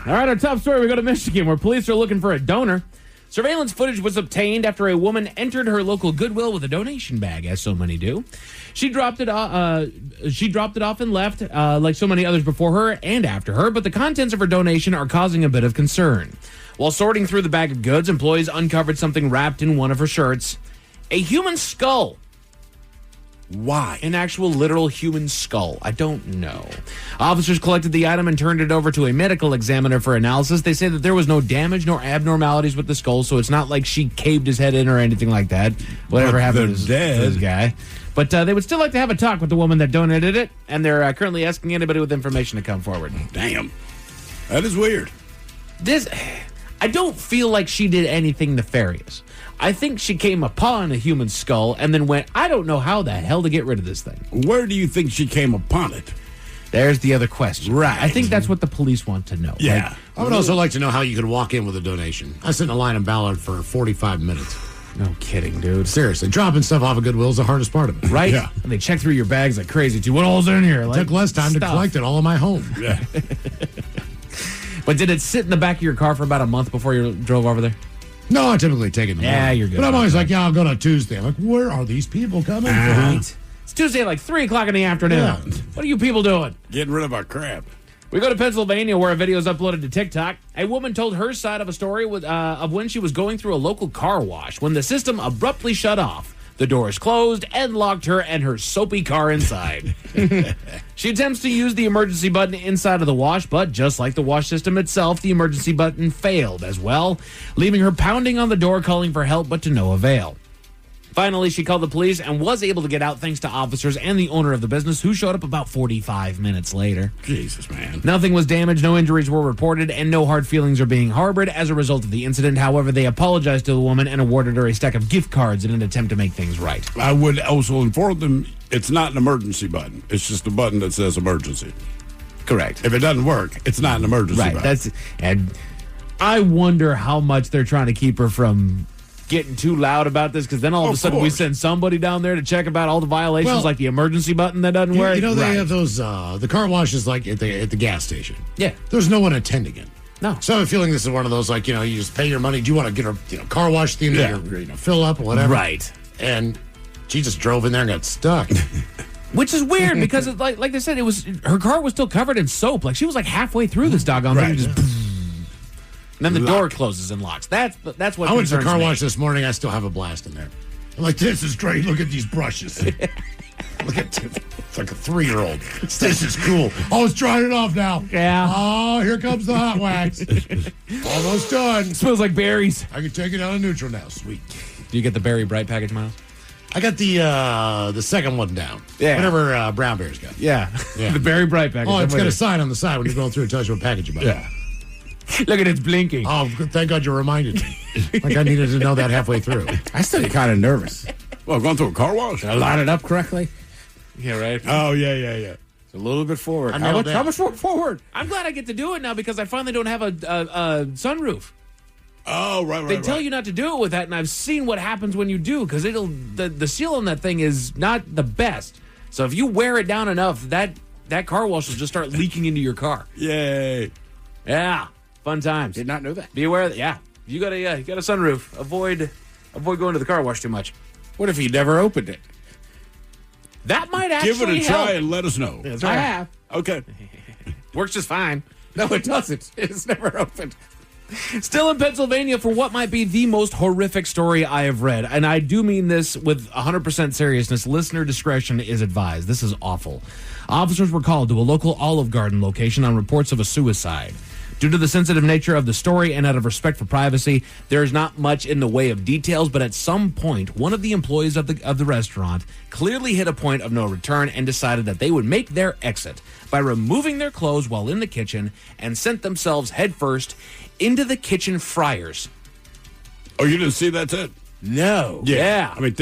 All right, our top story, we go to Michigan, where police are looking for a donor. Surveillance footage was obtained after a woman entered her local Goodwill with a donation bag, as so many do. She dropped it off and left, like so many others before her and after her, but the contents of her donation are causing a bit of concern. While sorting through the bag of goods, employees uncovered something wrapped in one of her shirts. A human skull. Why? An actual literal human skull. I don't know. Officers collected the item and turned it over to a medical examiner for analysis. They say that there was no damage nor abnormalities with the skull, so it's not like she caved his head in or anything like that. Whatever happened to this guy. But they would still like to have a talk with the woman that donated it, and they're currently asking anybody with information to come forward. Damn. That is weird. I don't feel like she did anything nefarious. I think she came upon a human skull and then went, I don't know how the hell to get rid of this thing. Where do you think she came upon it? There's the other question. Right. I think that's what the police want to know. Yeah. Like, I would also like to know how you could walk in with a donation. I sit in a line in Ballard for 45 minutes. No kidding, dude. Seriously, dropping stuff off of Goodwill is the hardest part of it. Right? Yeah. And they check through your bags like crazy, too. What all's in here? It took less time to collect it all in my home. Yeah. But did it sit in the back of your car for about a month before you drove over there? No, I typically take it in the morning. Yeah, you're good. But I'm always like, yeah, I'll go to Tuesday. I'm like, where are these people coming from? It's Tuesday at like 3 o'clock in the afternoon. Yeah. What are you people doing? Getting rid of our crap. We go to Pennsylvania, where a video is uploaded to TikTok. A woman told her side of a story of when she was going through a local car wash when the system abruptly shut off, The doors closed and locked her and her soapy car inside. She attempts to use the emergency button inside of the wash, but just like the wash system itself, the emergency button failed as well, leaving her pounding on the door calling for help, but to no avail. Finally, she called the police and was able to get out thanks to officers and the owner of the business, who showed up about 45 minutes later. Jesus, man. Nothing was damaged, no injuries were reported, and no hard feelings are being harbored as a result of the incident. However, they apologized to the woman and awarded her a stack of gift cards in an attempt to make things right. I would also inform them it's not an emergency button. It's just a button that says emergency. Correct. If it doesn't work, it's not an emergency button. And I wonder how much they're trying to keep her from getting too loud about this, because then all of a sudden we send somebody down there to check about all the violations, like the emergency button that doesn't work. You know, they have those, the car washes like at the gas station. Yeah. There's no one attending it. No. So I have a feeling this is one of those, like, you know, you just pay your money. Do you want to get a car wash theme to fill up or whatever? Right. And she just drove in there and got stuck. Which is weird because, like they said, her car was still covered in soap. Like, she was like halfway through this doggone thing. Just and then the door closes and locks. That's what I went to the car me. wash this morning. I still have a blast in there. I'm like, this is great. Look at these brushes. Look at it's like a 3-year-old. This is cool. Oh, it's drying it off now. Yeah. Oh, here comes the hot wax. Almost done. Smells like berries. I can take it out of neutral now. Sweet. Do you get the Berry Bright package, Miles? I got the second one down. Yeah. Whatever Brown Bear's got. Yeah. The Berry Bright package. Oh, it's got a sign on the side when you're going through and tells you what package you bought. Yeah. Look at it's blinking. Oh, thank God you reminded me. Like I needed to know that halfway through. I still get kind of nervous. Well, going through a car wash? Did I line it up correctly? Yeah, right. Oh, yeah. It's a little bit forward. How much forward? I'm glad I get to do it now because I finally don't have a sunroof. Oh, right. They tell you not to do it with that, and I've seen what happens when you do, because the seal on that thing is not the best. So if you wear it down enough, that car wash will just start leaking into your car. Yay. Yeah. Fun times. Did not know that. Be aware of that. Yeah. You got a sunroof. Avoid going to the car wash too much. What if he never opened it? That might actually Give it a try help. and let us know. That's I right. have. Okay. Works just fine. No, it doesn't. It's never opened. Still in Pennsylvania for what might be the most horrific story I have read. And I do mean this with 100% seriousness. Listener discretion is advised. This is awful. Officers were called to a local Olive Garden location on reports of a suicide. Due to the sensitive nature of the story and out of respect for privacy, there is not much in the way of details, but at some point, one of the employees of the restaurant clearly hit a point of no return and decided that they would make their exit by removing their clothes while in the kitchen and sent themselves headfirst into the kitchen fryers. Oh, you didn't see that's it? No. Yeah. I mean,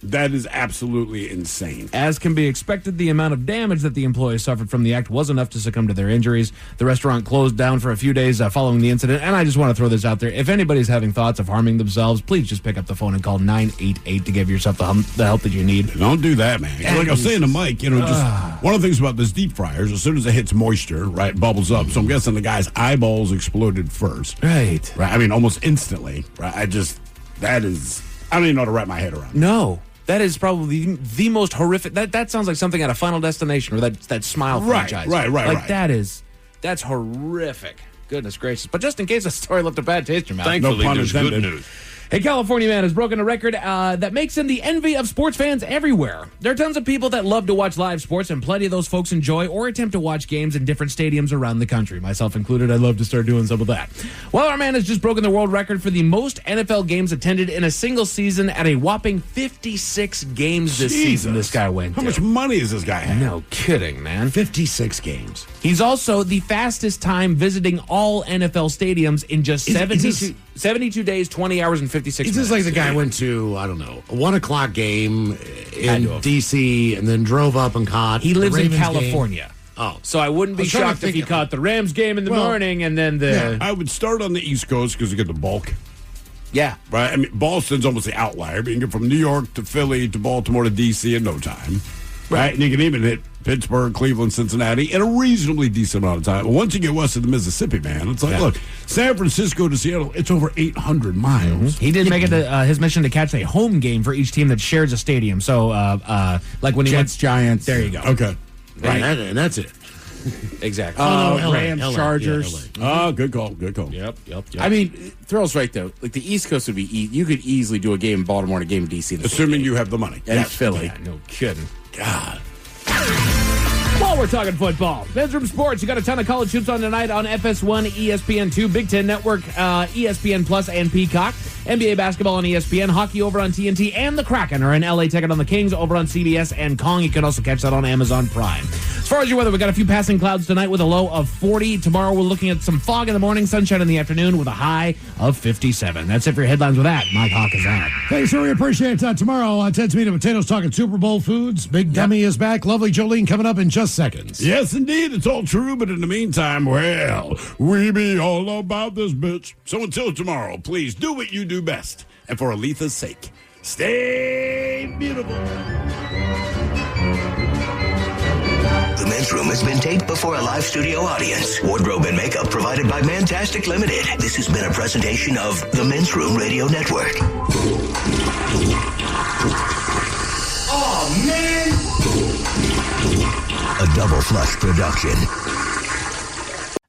that is absolutely insane. As can be expected, the amount of damage that the employees suffered from the act was enough to succumb to their injuries. The restaurant closed down for a few days following the incident, and I just want to throw this out there. If anybody's having thoughts of harming themselves, please just pick up the phone and call 988 to give yourself the help that you need. Don't do that, man. Like I was saying to Mike, just one of the things about this deep fryers, as soon as it hits moisture, right, it bubbles up. So I'm guessing the guy's eyeballs exploded first. Right. I mean, almost instantly. Right. I don't even know how to wrap my head around. No. That is probably the most horrific. That sounds like something out of Final Destination or that Smile franchise. Right. That's horrific. Goodness gracious. But just in case the story left a bad taste in your mouth. Thankfully, there's good news. A California man has broken a record that makes him the envy of sports fans everywhere. There are tons of people that love to watch live sports, and plenty of those folks enjoy or attempt to watch games in different stadiums around the country. Myself included, I'd love to start doing some of that. Well, our man has just broken the world record for the most NFL games attended in a single season at a whopping 56 games this season this guy went to. How much money is this guy have? No kidding, man. 56 games. He's also the fastest time visiting all NFL stadiums in just 72 days, 20 hours, and 56 minutes. It's just like the guy went to, I don't know, a 1 o'clock game in D.C. and then drove up and caught He lives the in Ravens California. Game. Oh. So I wouldn't be I'm trying to shocked if think he of- caught the Rams game in the morning and then the... I would start on the East Coast because you get the bulk. Yeah. Right? I mean, Boston's almost the outlier, but you can get from New York to Philly to Baltimore to D.C. in no time. Right? And you can even hit Pittsburgh, Cleveland, Cincinnati in a reasonably decent amount of time. But once you get west of the Mississippi, man, it's like, look, San Francisco to Seattle, it's over 800 miles. He did make it his mission to catch a home game for each team that shares a stadium. So, like when he Jets, Giants. There you go. Okay. Right. And that's it. Exactly. LA, Rams, LA, Chargers. yeah, Oh, good call. Good call. Yep. I mean, Thrill's right, though. Like, the East Coast would be you could easily do a game in Baltimore and a game in D.C. Assuming you have the money. And Philly. Yeah, no kidding. God. While we're talking football, Men's Room Sports, you got a ton of college hoops on tonight on FS1, ESPN2, Big Ten Network, ESPN Plus, and Peacock. NBA basketball on ESPN, hockey over on TNT, and the Kraken are in LA taking on the Kings over on CBS and Kong. You can also catch that on Amazon Prime. As far as your weather, we got a few passing clouds tonight with a low of 40. Tomorrow we're looking at some fog in the morning, sunshine in the afternoon with a high of 57. That's it for your headlines with that. Mike Hawk is out. Thanks, sir. We appreciate it. Tomorrow, Ted's Meat and Potatoes talking Super Bowl foods. Big Dummy is back. Lovely Jolene coming up in just seconds. Yes, indeed. It's all true. But in the meantime, well, we be all about this bitch. So until tomorrow, please do what you do best. And for Aletha's sake, stay beautiful. The Men's Room has been taped before a live studio audience. Wardrobe and makeup provided by Mantastic Limited. This has been a presentation of the Men's Room Radio Network. Oh, man! A Double Flush production.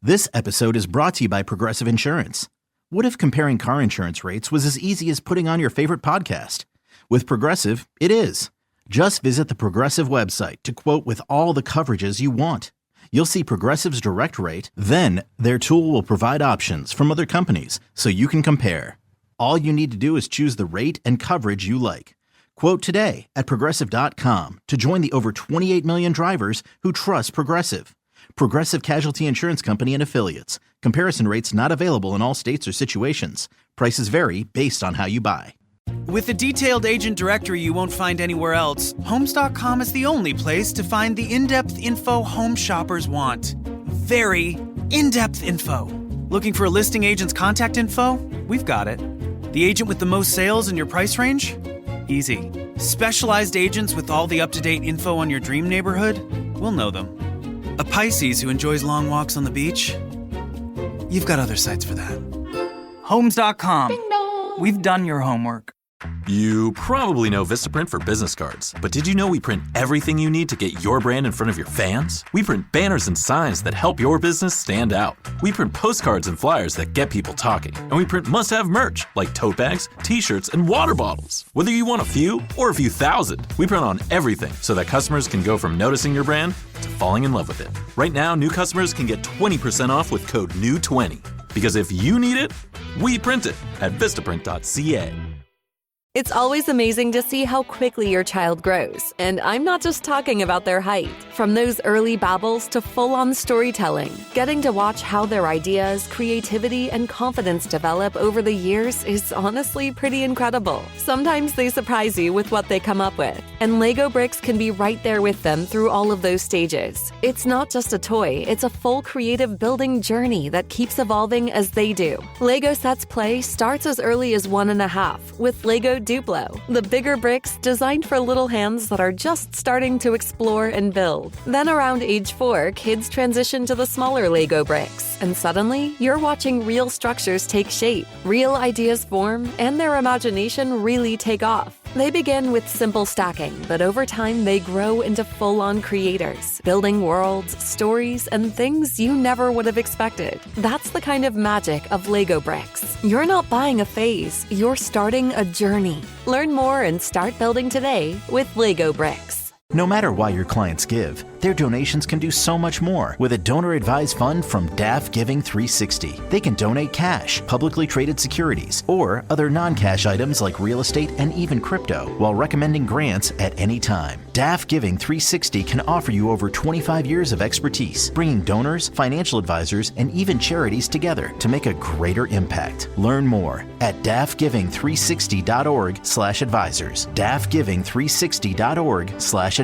This episode is brought to you by Progressive Insurance. What if comparing car insurance rates was as easy as putting on your favorite podcast? With Progressive, it is. Just visit the Progressive website to quote with all the coverages you want. You'll see Progressive's direct rate, then their tool will provide options from other companies so you can compare. All you need to do is choose the rate and coverage you like. Quote today at Progressive.com to join the over 28 million drivers who trust Progressive. Progressive Casualty Insurance Company and Affiliates. Comparison rates not available in all states or situations. Prices vary based on how you buy. With a detailed agent directory you won't find anywhere else, Homes.com is the only place to find the in-depth info home shoppers want. Very in-depth info. Looking for a listing agent's contact info? We've got it. The agent with the most sales in your price range? Easy. Specialized agents with all the up-to-date info on your dream neighborhood? We'll know them. A Pisces who enjoys long walks on the beach? You've got other sites for that. Homes.com. We've done your homework. You probably know Vistaprint for business cards, but did you know we print everything you need to get your brand in front of your fans? We print banners and signs that help your business stand out. We print postcards and flyers that get people talking. And we print must-have merch like tote bags, t-shirts, and water bottles. Whether you want a few or a few thousand, we print on everything so that customers can go from noticing your brand to falling in love with it. Right now, new customers can get 20% off with code NEW20. Because if you need it, we print it at Vistaprint.ca. It's always amazing to see how quickly your child grows. And I'm not just talking about their height. From those early babbles to full-on storytelling, getting to watch how their ideas, creativity, and confidence develop over the years is honestly pretty incredible. Sometimes they surprise you with what they come up with. And Lego bricks can be right there with them through all of those stages. It's not just a toy, it's a full creative building journey that keeps evolving as they do. Lego Sets Play starts as early as 1.5 with Lego Duplo, the bigger bricks designed for little hands that are just starting to explore and build. Then around age 4, kids transition to the smaller Lego bricks, and suddenly you're watching real structures take shape, real ideas form, and their imagination really take off. They begin with simple stacking, but over time they grow into full-on creators, building worlds, stories, and things you never would have expected. That's the kind of magic of Lego bricks. You're not buying a phase, you're starting a journey. Learn more and start building today with Lego bricks. No matter why your clients give, their donations can do so much more with a donor-advised fund from DAF Giving 360. They can donate cash, publicly traded securities, or other non-cash items like real estate and even crypto, while recommending grants at any time. DAF Giving 360 can offer you over 25 years of expertise, bringing donors, financial advisors, and even charities together to make a greater impact. Learn more at dafgiving360.org/advisors. dafgiving360.org/advisors.